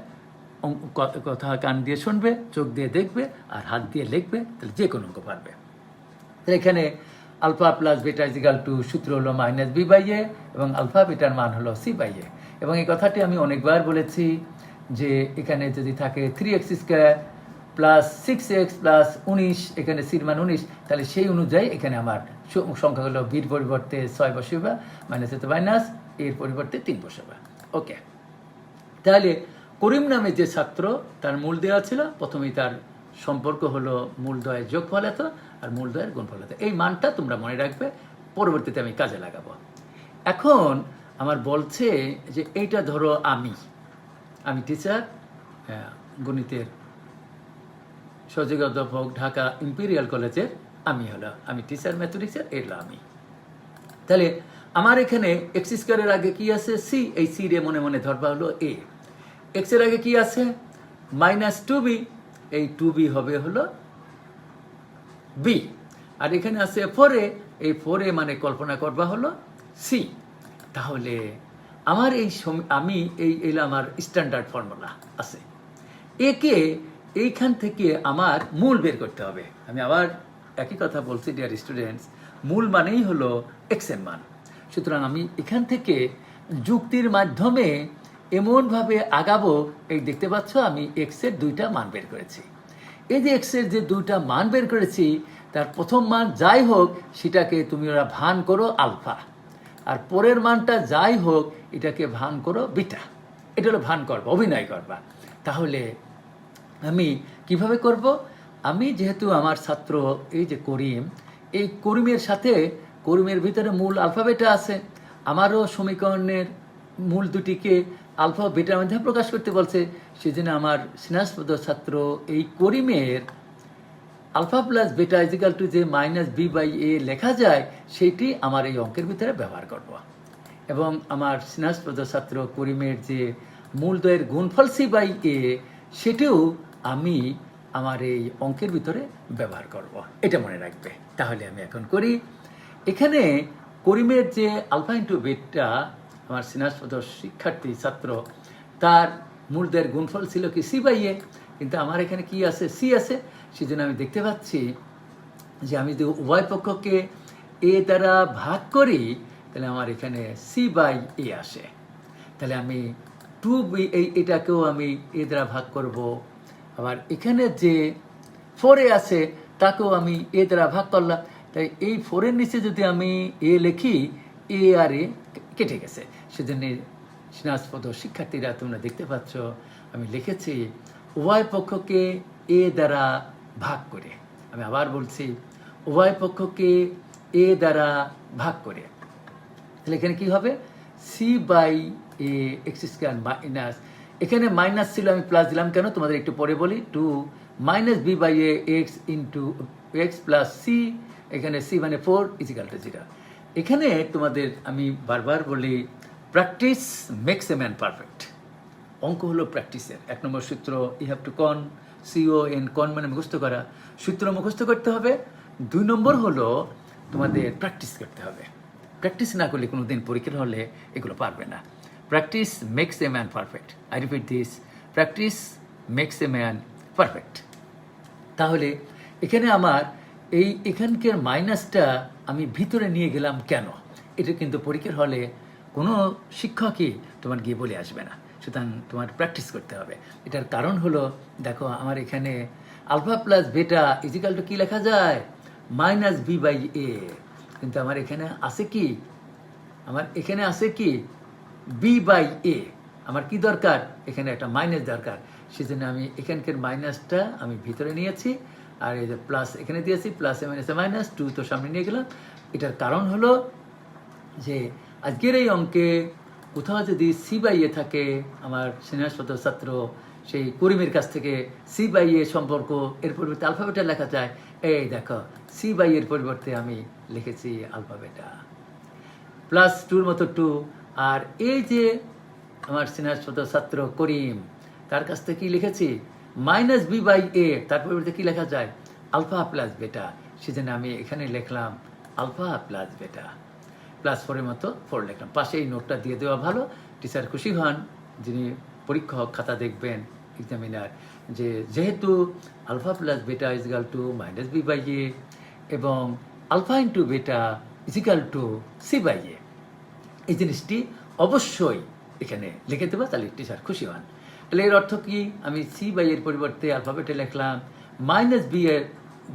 কথা কান দিয়ে শুনবে, চোখ দিয়ে দেখবে, আর হাত দিয়ে লিখবে, তাহলে যে কোনো অঙ্ক পারবে। তাহলে এখানে alpha plus beta is equal to সূত্র হলো মাইনাস বি বাই এ, এবং আলফা বেটার মান হলো সি বাই এ। এবং এই কথাটি আমি অনেকবার বলেছি যে এখানে যদি থাকে 3x square plus 6x plus 19, এখানে সির মান 19, তাহলে সেই অনুযায়ী এখানে আমার সংখ্যাগুলো বির পরিবর্তে 6 বসাবে, মাইনাস এতে মাইনাস, এর পরিবর্তে 3 বসাবে। ওকে, তাহলে করিম নামে যে ছাত্র, তার মূল দেওয়া ছিল, প্রথমেই তার সম্পর্ক হলো মূলদ্বয়ের যোগফল এত আর মূলদ্বয়ের গুণফল এত। এই মানটা তোমরা মনে রাখবে, পরবর্তীতে আমি কাজে লাগাবো। এখন আমার বলছে যে এইটা ধরো আমি টিচার, গণিতের সহযোগী অধ্যাপক, ঢাকা ইম্পেরিয়াল কলেজের আমি টিচার, ম্যাথমেটিক্সের, এটা আমি। তাহলে আমার এখানে এক্স স্কোয়ারের আগে কি আছে? সি। এই সি রে মনে মনে ধরবা হলো এ। এক্স এর আগে কি আছে? মাইনাস 2b, এই 2b হবে হলো বি। আর এখানে আছে 4a, এই 4a মানে কল্পনা করবা হলো সি। তাহলে আমার এই আমার স্ট্যান্ডার্ড ফর্মুলা আছে। একে এইখান থেকে আমার মূল বের করতে হবে। আমি আবার একই কথা বলছি ডিয়ার স্টুডেন্টস, মূল মানেই হলো এক্স এর মান। সুতরাং আমি এখান থেকে যুক্তির মাধ্যমে এমনভাবে আগাবো, এই দেখতে পাচ্ছ আমি এক্স এর 2টা মান বের করেছি। এই যে এক্স এর যে 2টা মান বের করেছি, তার প্রথম মান যাই হোক সেটাকে তুমি ওরা ভান করো আলফা, আর পরের মানটা যাই হোক এটাকে ভান করো বিটা। এটা হলো ভান করবা, অভিনয় করবা। তাহলে আমি কিভাবে করব? আমি যেহেতু আমার ছাত্র এই যে করিম, এই করিমের সাথে করিমের ভিতরে মূল আলফা বেটা আছে, আমারও সমীকরণের মূল দুটিকে আলফা বেটার মধ্যে প্রকাশ করতে বলছে। সেজন্য আমার স্নেহাস্পদ ছাত্র এই করিমের alpha plus beta is equal to যে মাইনাস বি বাই এ লেখা যায়, সেটি আমার এই অঙ্কের ভিতরে ব্যবহার করব। এবং আমার স্নেহাস্পদ ছাত্র করিমের যে মূলদ্বয়ের গুণফল সি বাই এ, সেটিও আমি আমার এই অঙ্কের ভিতরে ব্যবহার করব। এটা মনে রাখবে। তাহলে আমি এখন করি। এখানে করিমের যে আলফা ইন্টু বেটা, আমার স্নেহাস্পদ শিক্ষার্থী ছাত্র, তার মূলদ্বয়ের গুণফল ছিল কি সি বাই এ, কিন্তু আমার এখানে কি আছে? সি আছে। সেজন্য আমি দেখতে পাচ্ছি যে আমি যদি উভয় পক্ষকে এ দ্বারা ভাগ করি, তাহলে আমার এখানে সি বাই এ আসে। তাহলে আমি 2b এটাকেও আমি এ দ্বারা ভাগ করব। আবার এখানে যে 4a আছে তাকেও আমি এ দ্বারা ভাগ করলাম। তাই এই 4 এর নিচে যদি আমি এ লিখি, এ আর এ কেটে গেছে। সেজন্য স্নেহাস্পদ শিক্ষার্থীরা তোমরা দেখতে পাচ্ছ আমি লিখেছি উভয় পক্ষকে এ দ্বারা ভাগ করে। আমি আবার বলছি উভয় পক্ষকে এ দ্বারা ভাগ করে। তাহলে এখানে কি হবে? C by A x square minus, এখানে মাইনাস ছিল আমি প্লাস দিলাম কেন তোমাদের একটু পরে বলি, 2 minus B by A X into x plus C, এখানে সি মানে 4 ইজিক্যাল টু 0। এখানে তোমাদের আমি বারবার বলি practice makes a man perfect. অঙ্ক হলো প্র্যাকটিসের 1 নম্বর সূত্র, you have to con, CON, con মানে মুখস্থ করা, সূত্র মুখস্থ করতে হবে। 2 নম্বর হলো তোমাদের প্র্যাকটিস করতে হবে। প্র্যাকটিস না করলে কোনো দিন পরীক্ষা হলে এগুলো পারবে না। Practice makes a man perfect. I repeat this, practice makes a man perfect. তাহলে এখানে আমার এখানকার মাইনাসটা আমি ভিতরে নিয়ে গেলাম কেন? এটা কিন্তু পরীক্ষার হলে কোনো শিক্ষকই তোমার গিয়ে বলে আসবে না। সুতরাং তোমার প্র্যাকটিস করতে হবে। এটার কারণ হলো, দেখো আমার এখানে alpha plus beta is equal to কী লেখা যায়? Minus B by a. কিন্তু আমার এখানে আছে কি? B by a. আমার কি দরকার? এখানে একটা মাইনাস দরকার। সেজন্য আমি এখানকার মাইনাসটা আমি ভিতরে নিয়েছি, আর এই যে প্লাস এখানে দিয়েছি, প্লাসে মাইনাসে মাইনাস, 2 তো সামনে নিয়ে গেলাম। এটার কারণ হলো যে আজকের এই অঙ্কে কোথাও যদি সি বাই এ থাকে, আমার স্নেহাস্পদ ছাত্র সেই করিমের কাছ থেকে সি বাই এ সম্পর্ক এর পরিবর্তে আলফাবেটা লেখা যায়। এই দেখো সি বাই এর পরিবর্তে আমি লিখেছি আলফাবেটা, প্লাস 2 মতো 2। আর এই যে আমার স্নেহাস্পদ ছাত্র করিম, তার কাছ থেকে কি লিখেছি? মাইনাস বি বাই এ, তার পরিবর্তে কি লেখা যায়? আলফা প্লাস বেটা। সেজন্য আমি এখানে লিখলাম আলফা প্লাস বেটা প্লাস 4-এর মতো 4 লিখলাম। পাশে এই নোটটা দিয়ে দেওয়া ভালো, টিচার খুশি হন যিনি পরীক্ষক খাতা দেখবেন এক্সামিনার, যে যেহেতু alpha plus beta is equal to minus B by a এবং alpha into beta is equal to c by a, এই জিনিসটি অবশ্যই এখানে লিখে দেবো, তাহলে টিচার খুশি হন। তাহলে এর অর্থ কি, আমি সি বাই এর পরিবর্তে আলফা বেটা লিখলাম, মাইনাস বি এর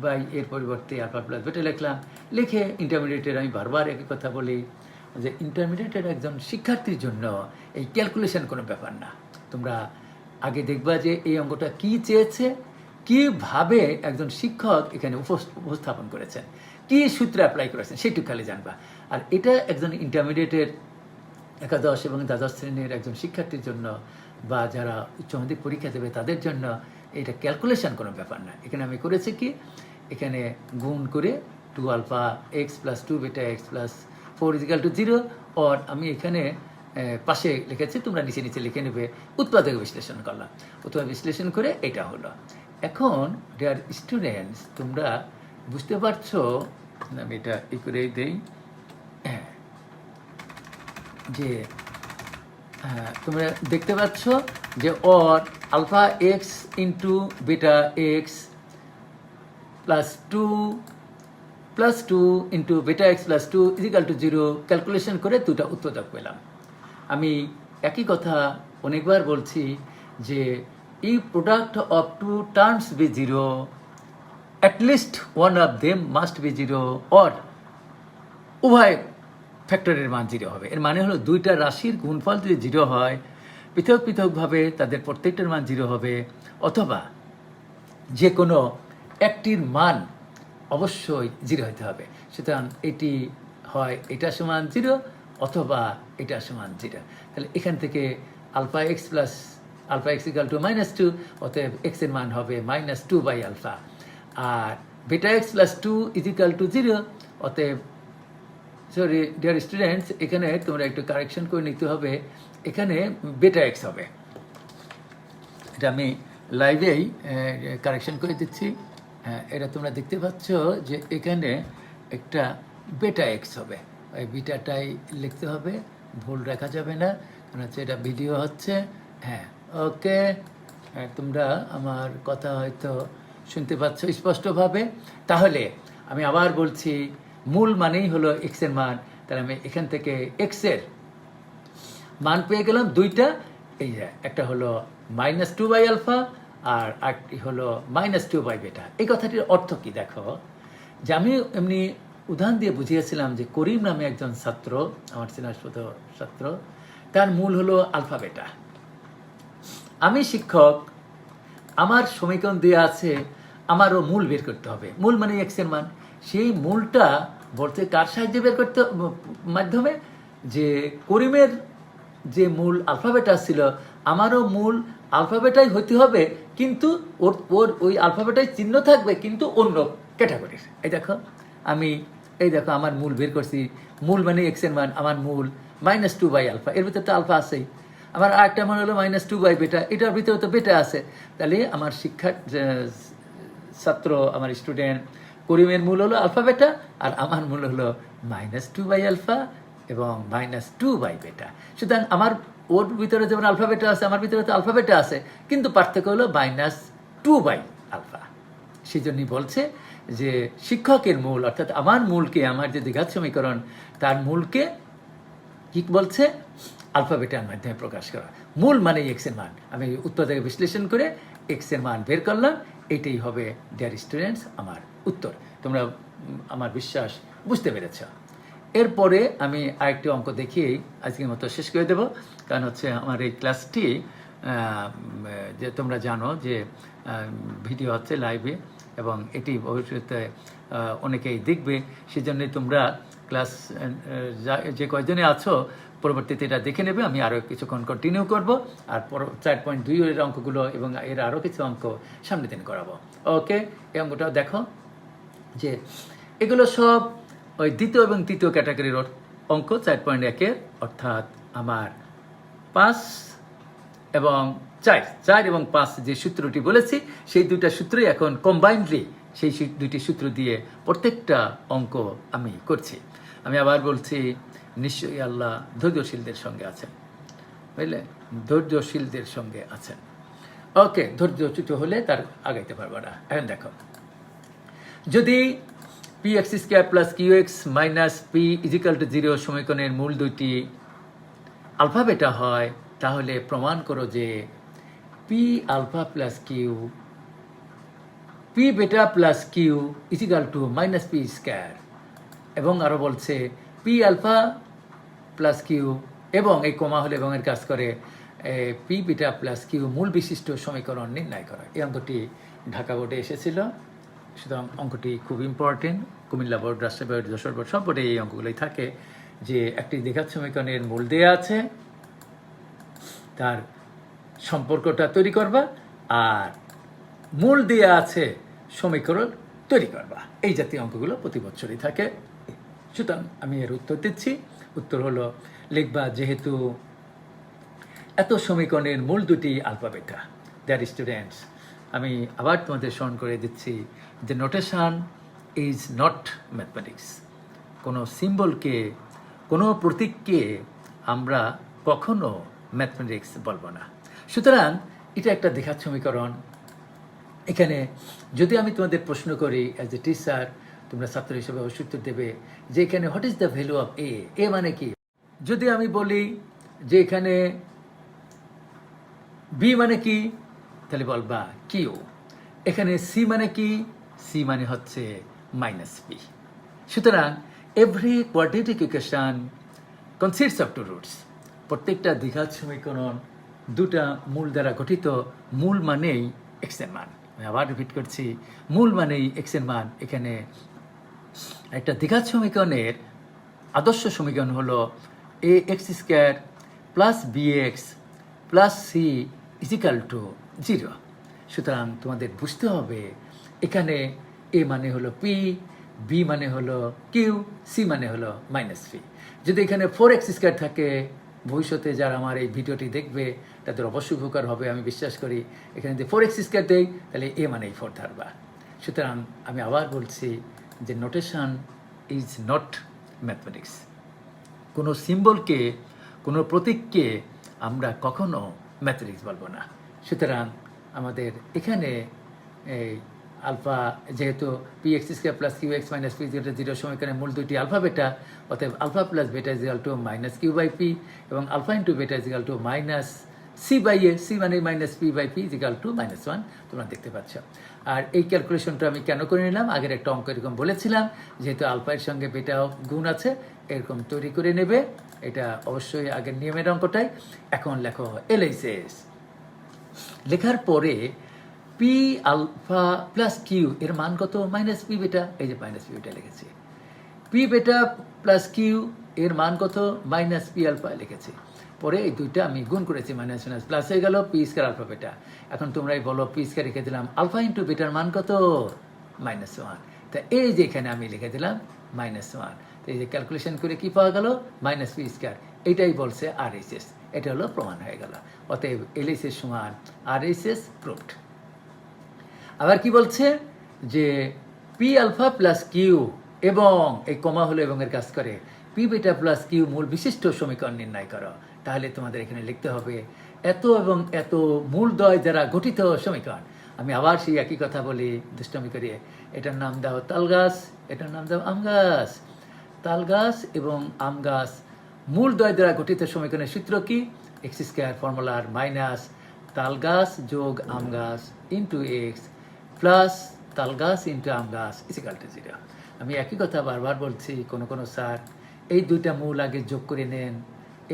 বাই এর পরিবর্তে আলফা প্লাস বেটা লিখলাম। লিখে ইন্টারমিডিয়েটের আমি বারবার একই কথা বলি যে ইন্টারমিডিয়েটের একজন শিক্ষার্থীর জন্য এই ক্যালকুলেশন কোনো ব্যাপার না। তোমরা আগে দেখবা যে এই অঙ্কটা কি চেয়েছে, কিভাবে একজন শিক্ষক এখানে উপস্থাপন করেছেন, কি সূত্রে অ্যাপ্লাই করেছেন সেটুকু খালি জানবা। আর এটা একজন ইন্টারমিডিয়েটের একাদশ এবং দ্বাদশ শ্রেণীর একজন শিক্ষার্থীর জন্য বা যারা উচ্চ মাধ্যমিক পরীক্ষা দেবে তাদের জন্য এটা ক্যালকুলেশন কোনো ব্যাপার না। এখানে আমি করেছি কি, এখানে গুণ করে 2 alpha X plus 2 beta X plus 4 is equal to 0, or আমি এখানে পাশে লিখেছি, তোমরা নিচে নিচে লিখে নেবে, উৎপাদক বিশ্লেষণ করলাম। উৎপাদক বিশ্লেষণ করে এটা হলো। এখন ডিয়ার স্টুডেন্টস, তোমরা বুঝতে পারছো, আমি এটা ই করেই দেই, যে তোমরা দেখতে পাচ্ছ যে or alpha X into beta X plus two into beta X plus 2 is equal to 0 calculation করে দুটা উৎপাদক পেলাম। আমি একই কথা অনেকবার বলছি যে এই product of two terms be 0, at least one of them must be 0, or উভয় ফ্যাক্টরের মান 0 হবে। এর মানে হলো দুইটা রাশির গুণফল যদি 0 হয়, পৃথক পৃথকভাবে তাদের প্রত্যেকটার মান 0 হবে, অথবা যে কোনো একটির মান অবশ্যই 0 হতে হবে। সুতরাং এটি হয় এটা সমান 0 অথবা এটা সমান 0। তাহলে এখান থেকে alpha X plus alpha X equal to -2, অতএব এক্স এর মান হবে -2 বাই আলফা। আর বেটা এক্স প্লাস 2 ইজিক্যাল টু 0, অতএব সরি ডিয়ার স্টুডেন্টস, এখানে তোমরা একটু কারেকশন করে নিতে হবে, এখানে বেটা এক্স হবে। এটা আমি লাইভেই কারেকশন করে দিচ্ছি। এটা তোমরা দেখতে পাচ্ছ যে এখানে একটা বেটা এক্স হবে, ওই বিটাটাই লিখতে হবে, ভুল রাখা যাবে না, কারণ হচ্ছে এটা ভিডিও হচ্ছে। হ্যাঁ, ওকে, তোমরা আমার কথা হয়তো শুনতে পাচ্ছ স্পষ্টভাবে। তাহলে আমি আবার বলছি, মূল মানেই হলো এক্স এর মান, তাহলে আমি এখান থেকে এক্স এর মান পেয়ে গেলাম দুইটা, এই যে একটা হলো -2 বাই আলফা আর আরেকটি হলো -2 বাই বেটা। এই কথাটির অর্থ কি দেখো, যে আমি এমনি উদাহরণ দিয়ে বুঝিয়েছিলাম যে করিম নামে একজন ছাত্র, আমার চেনাশোধ ছাত্র, তার মূল হলো আলফা বেটা। আমি শিক্ষক, আমার সমীকরণ দেওয়া আছে, আমারও মূল বের করতে হবে, মূল মানে এক্স এর মান। সেই মূলটা বলতে কার সাহায্যে বের করতে মাধ্যমে, যে করিমের যে মূল আলফাবেটা ছিল, আমারও মূল আলফাবেটাই হইতে হবে, কিন্তু ওর ওই আলফাবেটাই চিহ্ন থাকবে কিন্তু অন্য ক্যাটাগরির। এই দেখো আমার মূল বের করছি, মূল মানে এক্স এর মান, আমার মূল -2 বাই আলফা, এর ভিতরে তো আলফা আছেই। আমার আরেকটা মান হলো -2 বাই বেটা, এটার ভিতরে তো বেটা আছে। তাহলে আমার ছাত্র, আমার স্টুডেন্ট করিমের মূল হলো আলফা বেটা, আর আমার মূল হলো -2 বাই আলফা এবং -2 বাই বেটা। সুতরাং আমার ওর ভিতরে যেমন আলফা বেটা আছে, আমার ভিতরে তো আলফা বেটা আছে, কিন্তু পার্থক্য হলো -2 বাই আলফা। সেই জন্যই বলছে যে শিক্ষকের মূল, অর্থাৎ আমার মূলকে, আমার যে দ্বিঘাত সমীকরণ, তার মূলকে কি বলছে, আলফা বেটার মাধ্যমে প্রকাশ করা। মূল মানে এক্স এর মান, আমি উৎপাদকে বিশ্লেষণ করে এক্স এর মান বের করলাম, এটাই হবে ডিয়ার স্টুডেন্টস আমার উত্তর। তোমরা আমার বিশ্বাস বুঝতে পেরেছ। এরপরে আমি আরেকটি অঙ্ক দেখিয়েই আজকের মতো শেষ করে দেব, কারণ হচ্ছে আমার এই ক্লাসটি যে তোমরা জানো যে ভিডিও হচ্ছে লাইভে, এবং এটি ভবিষ্যতে অনেকেই দেখবে। সেজন্যই তোমরা ক্লাস যে কয়জনে আছো পরবর্তীতে এটা দেখে নেবে। আমি আরও কিছুক্ষণ কন্টিনিউ করব, আর 4.2 এর অঙ্কগুলো এবং এর আরও কিছু অঙ্ক সামনের দিন করাবো। ওকে, এই অঙ্কটা দেখো, যে এগুলো সব ওই দ্বিতীয় এবং তৃতীয় ক্যাটাগরির অঙ্ক 4.1-এর, অর্থাৎ আমার 5 এবং 4 এবং 5 যে সূত্রটি বলেছি, সেই দুইটা সূত্রই এখন কম্বাইন্ডলি সেই দুইটি সূত্র দিয়ে প্রত্যেকটা অঙ্ক আমি করছি। আমি আবার বলছি, নিশ্চয়ই আল্লাহ ধৈর্যশীলদের সঙ্গে আছেন, বুঝলে, ধৈর্যশীলদের সঙ্গে আছেন। ওকে, ধৈর্যচ্যুত হলে তার আগাইতে পারবো না। এখন দেখো, যদি P x square plus Q x minus P is equal to 0 সমীকরণের মূল দুইটি আলফা বেটা হয়, তাহলে প্রমাণ করো যে p alpha plus q, p beta plus q equal to minus p square. এবং আরও বলছে পি আলফা প্লাস কিউ এবং এই কমা হলে এবং এর কাজ করে পি বিটা প্লাস কিউ মূল বিশিষ্ট সমীকরণ নির্ণয় করা। এই অঙ্কটি ঢাকা বোর্ডে এসেছিল, সুতরাং অঙ্কটি খুব important. Comilla board, Rajshahi board, Jessore board সব বোর্ডে এই অঙ্কগুলোই থাকে, যে একটি দ্বিঘাত সমীকরণের মূল দেয়া আছে, তার সম্পর্কটা তৈরি করবা, আর মূল দেয়া আছে সমীকরণ তৈরি করবা। এই জাতীয় অঙ্কগুলো প্রতি বছরই থাকে। সুতরাং আমি এর উত্তর দিচ্ছি। উত্তর হলো লিখবা, যেহেতু এত সমীকরণের মূল দুটি আলফা বেটা। দ্যাট স্টুডেন্টস, আমি আবার তোমাদের স্মরণ করে দিচ্ছি যে নোটেশন ইজ নট ম্যাথমেটিক্স। কোনো সিম্বলকে, কোনো প্রতীককে আমরা কখনো ম্যাথমেটিক্স বলবো না। সুতরাং এটা একটা দ্বিঘাত সমীকরণ। এখানে যদি আমি তোমাদের প্রশ্ন করি অ্যাজ এ টিচার, তোমরা ছাত্র হিসেবে অবশ্যই উত্তর দেবে যে এখানে what is the value of a, a মানে কি। যদি আমি বলি যে এখানে বি মানে কি, তাহলে বলবা কিউ। এখানে সি মানে কি, সি মানে হচ্ছে মাইনাস বি। সুতরাং every quadratic equation consists of two roots. প্রত্যেকটা দ্বিঘাত সমীকরণ দুটা মূল দ্বারা গঠিত। মূল মানেই এক্স এর মান। আমি আবার রিপিট করছি, মূল মানেই এক্স এর মান। এখানে একটা দ্বিঘাত সমীকরণের আদর্শ সমীকরণ হলো a x square plus b x plus c is equal to 0। সুতরাং তোমাদের বুঝতে হবে এখানে এ মানে হলো পি, বি মানে হলো কিউ, সি মানে হলো মাইনাস পি। যদি এখানে 4x স্কোয়ার থাকে, ভবিষ্যতে যারা আমার এই ভিডিওটি দেখবে তাদের অবশ্যই উপকার হবে আমি বিশ্বাস করি। এখানে যদি 4x স্কোয়ার দেয় তাহলে এ মানেই 4 ধরবা। সুতরাং আমি আবার বলছি যে নোটেশন ইজ নট ম্যাথমেটিক্স। কোনো সিম্বলকে, কোনো প্রতীককে আমরা কখনো ম্যাথমেটিক্স বলবো না। সুতরাং আমাদের এখানে এই আলফা, যেহেতু p x square plus Q x minus p 0 সমীকরণের মূল দুইটি আলফা বেটা, অতএব alpha plus beta is equal to minus Q by p এবং alpha into beta is equal to minus c by a, c মানে minus p by p is equal to -1। তোমরা দেখতে পাচ্ছ। আর এই ক্যালকুলেশনটা আমি কেন করে নিলাম, আগের একটা অঙ্ক এরকম বলেছিলাম, যেহেতু আলফার সঙ্গে বেটা গুণ আছে, এরকম তৈরি করে নেবে। এটা অবশ্যই আগের নিয়মের অঙ্কটাই। এখন লেখো এলএইচএস। লেখার পরে পি আলফা প্লাস কিউ এর মান কত, মাইনাস পি বেটা। এই যে মাইনাস পি বেটা লিখেছি। পি বেটা প্লাস কিউ এর মান কত, মাইনাস পি আলফা লিখেছি। পরে এই দুইটা আমি গুণ করেছি, মাইনাস মাইনাস প্লাস হয়ে গেল পি স্কয়ার আলফা বেটা। এখন তোমরাই বলো পি স্কয়ার রেখে দিলাম, আলফা ইন্টু বেটার মান কত, -1। তা এই যে এখানে আমি লিখে দিলাম -1। তো এই যে ক্যালকুলেশন করে কি পাওয়া গেল, মাইনাস পি স্কয়ার। এইটাই বলছে RHS। এটা হলো প্রমাণ হয়ে গেল। অতএব LHS সমান RHS প্রুভড। আবার কি বলছে যে পি আলফা প্লাস কিউ এবং এই কমা হলো এবং এর কাজ করে পি বেটা প্লাস কিউ মূল বিশিষ্ট সমীকরণ নির্ণয় করো। তাহলে তোমাদের এখানে লিখতে হবে এত এবং এত মূলদ্বয় দ্বারা গঠিত সমীকরণ। আমি আবার সেই একই কথা বলি দুষ্টমি করিয়ে, এটার নাম দাও তাল গাছ, এটার নাম দাও আম গাছ। তাল গাছ এবং আম গাছ মূলদ্বয় দ্বারা গঠিত সমীকরণের সূত্র কি, এক্স স্কোয়ার ফর্মুলার মাইনাস তাল গাছ যোগ আম গাছ ইন্টু এক্স প্লাস তাল গাছ ইন্টু আম গাছ ইজিক্যাল টু 0। আমি একই কথা বারবার বলছি, কোনো কোনো স্যার এই দুইটা মূল আগে যোগ করে নেন,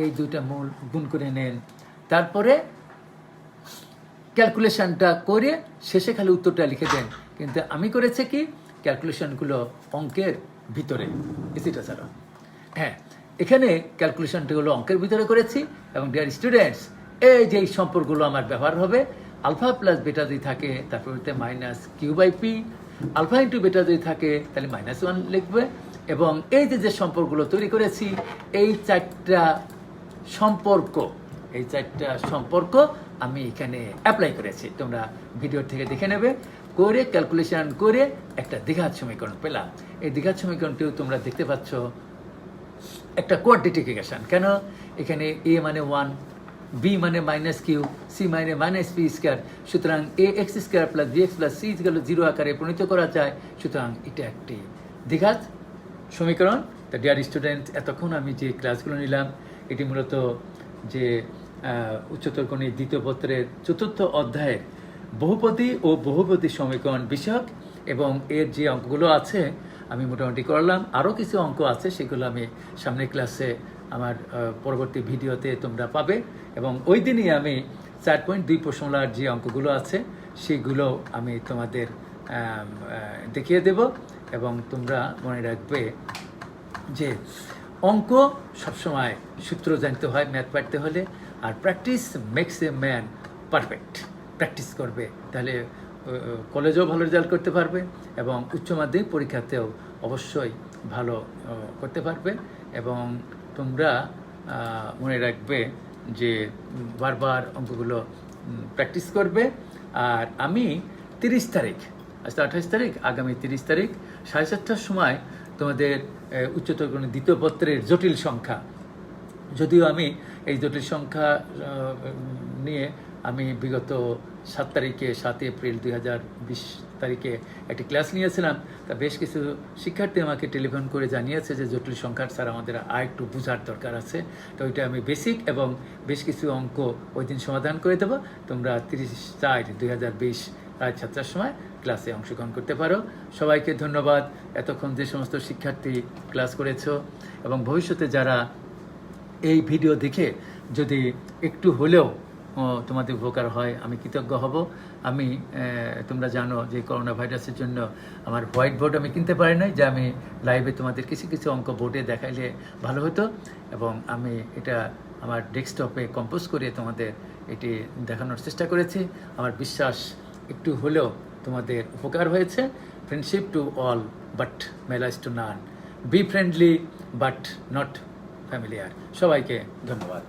এই দুইটা মূল গুণ করে নেন, তারপরে ক্যালকুলেশনটা করে শেষে খালি উত্তরটা লিখে দেন। কিন্তু আমি করেছি কি, ক্যালকুলেশনগুলো অঙ্কের ভিতরে এসিটা ছাড়া। হ্যাঁ, এখানে ক্যালকুলেশনটা হলো অঙ্কের ভিতরে করেছি। এবং ডিয়ার স্টুডেন্টস, এই যে সম্পর্কগুলো আমার ব্যবহার হবে, আলফা প্লাস বেটা যদি থাকে তারপরে minus Q by P, alpha into beta যদি থাকে তাহলে -1 লিখবে। এবং এই যে সম্পর্কগুলো তৈরি করেছি, এই চারটা সম্পর্ক আমি এখানে অ্যাপ্লাই করেছি। তোমরা ভিডিও থেকে দেখে নেবে। করে ক্যালকুলেশন করে একটা দ্বিঘাত সমীকরণ পেলাম। এই দ্বিঘাত সমীকরণটিও তোমরা দেখতে পাচ্ছ একটা কোয়াড্রেটিক ইকুয়েশন। কেন? এখানে a মানে 1, b মানে -q, c মানে -p স্কয়ার। সুতরাং ax square plus bx plus c equal 0 আকারে প্রণীত করা যায়। সুতরাং এটা একটি দ্বিঘাত সমীকরণ। তা ডিয়ার স্টুডেন্ট, এতক্ষণ আমি যে ক্লাসগুলো নিলাম এটি মূলত যে উচ্চতর গণিত দ্বিতীয় পত্রের 4র্থ অধ্যায়ের বহুপদী ও বহুপদী সমীকরণ বিষয়ক, এবং এর যে অঙ্কগুলো আছে আমি মোটামুটি করলাম। আরও কিছু অঙ্ক আছে, সেগুলো আমি সামনের ক্লাসে আমার পরবর্তী ভিডিওতে তোমরা পাবে, এবং ওই দিনই আমি 4.2 প্রশ্নমালার যে অঙ্কগুলো আছে সেগুলো আমি তোমাদের দেখিয়ে দেব। এবং তোমরা মনে রাখবে যে অঙ্ক সবসময় সূত্র জানতে হয় ম্যাথ পড়তে হলে, আর practice makes a man perfect. Practice করবে, তাহলে কলেজেও ভালো রেজাল্ট করতে পারবে এবং উচ্চ মাধ্যমিক পরীক্ষাতেও অবশ্যই ভালো করতে পারবে। এবং তোমরা মনে রাখবে যে বারবার অঙ্কগুলো প্র্যাকটিস করবে। আর আমি 30 তারিখ, আজ 28 তারিখ, আগামী 30 তারিখ 7:30টার সময় তোমাদের উচ্চতর গণিত দ্বিতীয় পত্রের জটিল সংখ্যা, যদিও আমি এই জটিল সংখ্যা নিয়ে আমি বিগত 7 এপ্রিল 2020 তারিখে একটি ক্লাস নিয়েছিলাম। তা বেশ কিছু শিক্ষার্থী আমাকে টেলিফোন করে জানিয়েছে যে জটিল সংখ্যার স্যার আমাদের আর একটু বোঝার দরকার আছে। তো ওইটা আমি বেসিক এবং বেশ কিছু অঙ্ক ওই দিন সমাধান করে দেবো। তোমরা 30/4/2020 রাত 7টার সময় ক্লাসে অংশগ্রহণ করতে পারো। সবাইকে ধন্যবাদ এতক্ষণ যে সমস্ত শিক্ষার্থী ক্লাস করেছো, এবং ভবিষ্যতে যারা এই ভিডিও দেখে যদি একটু হলেও তোমাদের উপকার হয় আমি কৃতজ্ঞ হব। আমি তোমরা জানো যে করোনা ভাইরাসের জন্য আমার হোয়াইট বোর্ড আমি কিনতে পারি নাই, যে আমি লাইভে তোমাদের কিছু কিছু অঙ্ক বোর্ডে দেখাইলে ভালো হতো, এবং আমি এটা আমার ডেস্কটপে কম্পোজ করে তোমাদের এটি দেখানোর চেষ্টা করেছি। আমার বিশ্বাস একটু হলেও তোমাদের উপকার হয়েছে। Friendship to all but malice to none, be friendly but not familiar. সবাইকে ধন্যবাদ।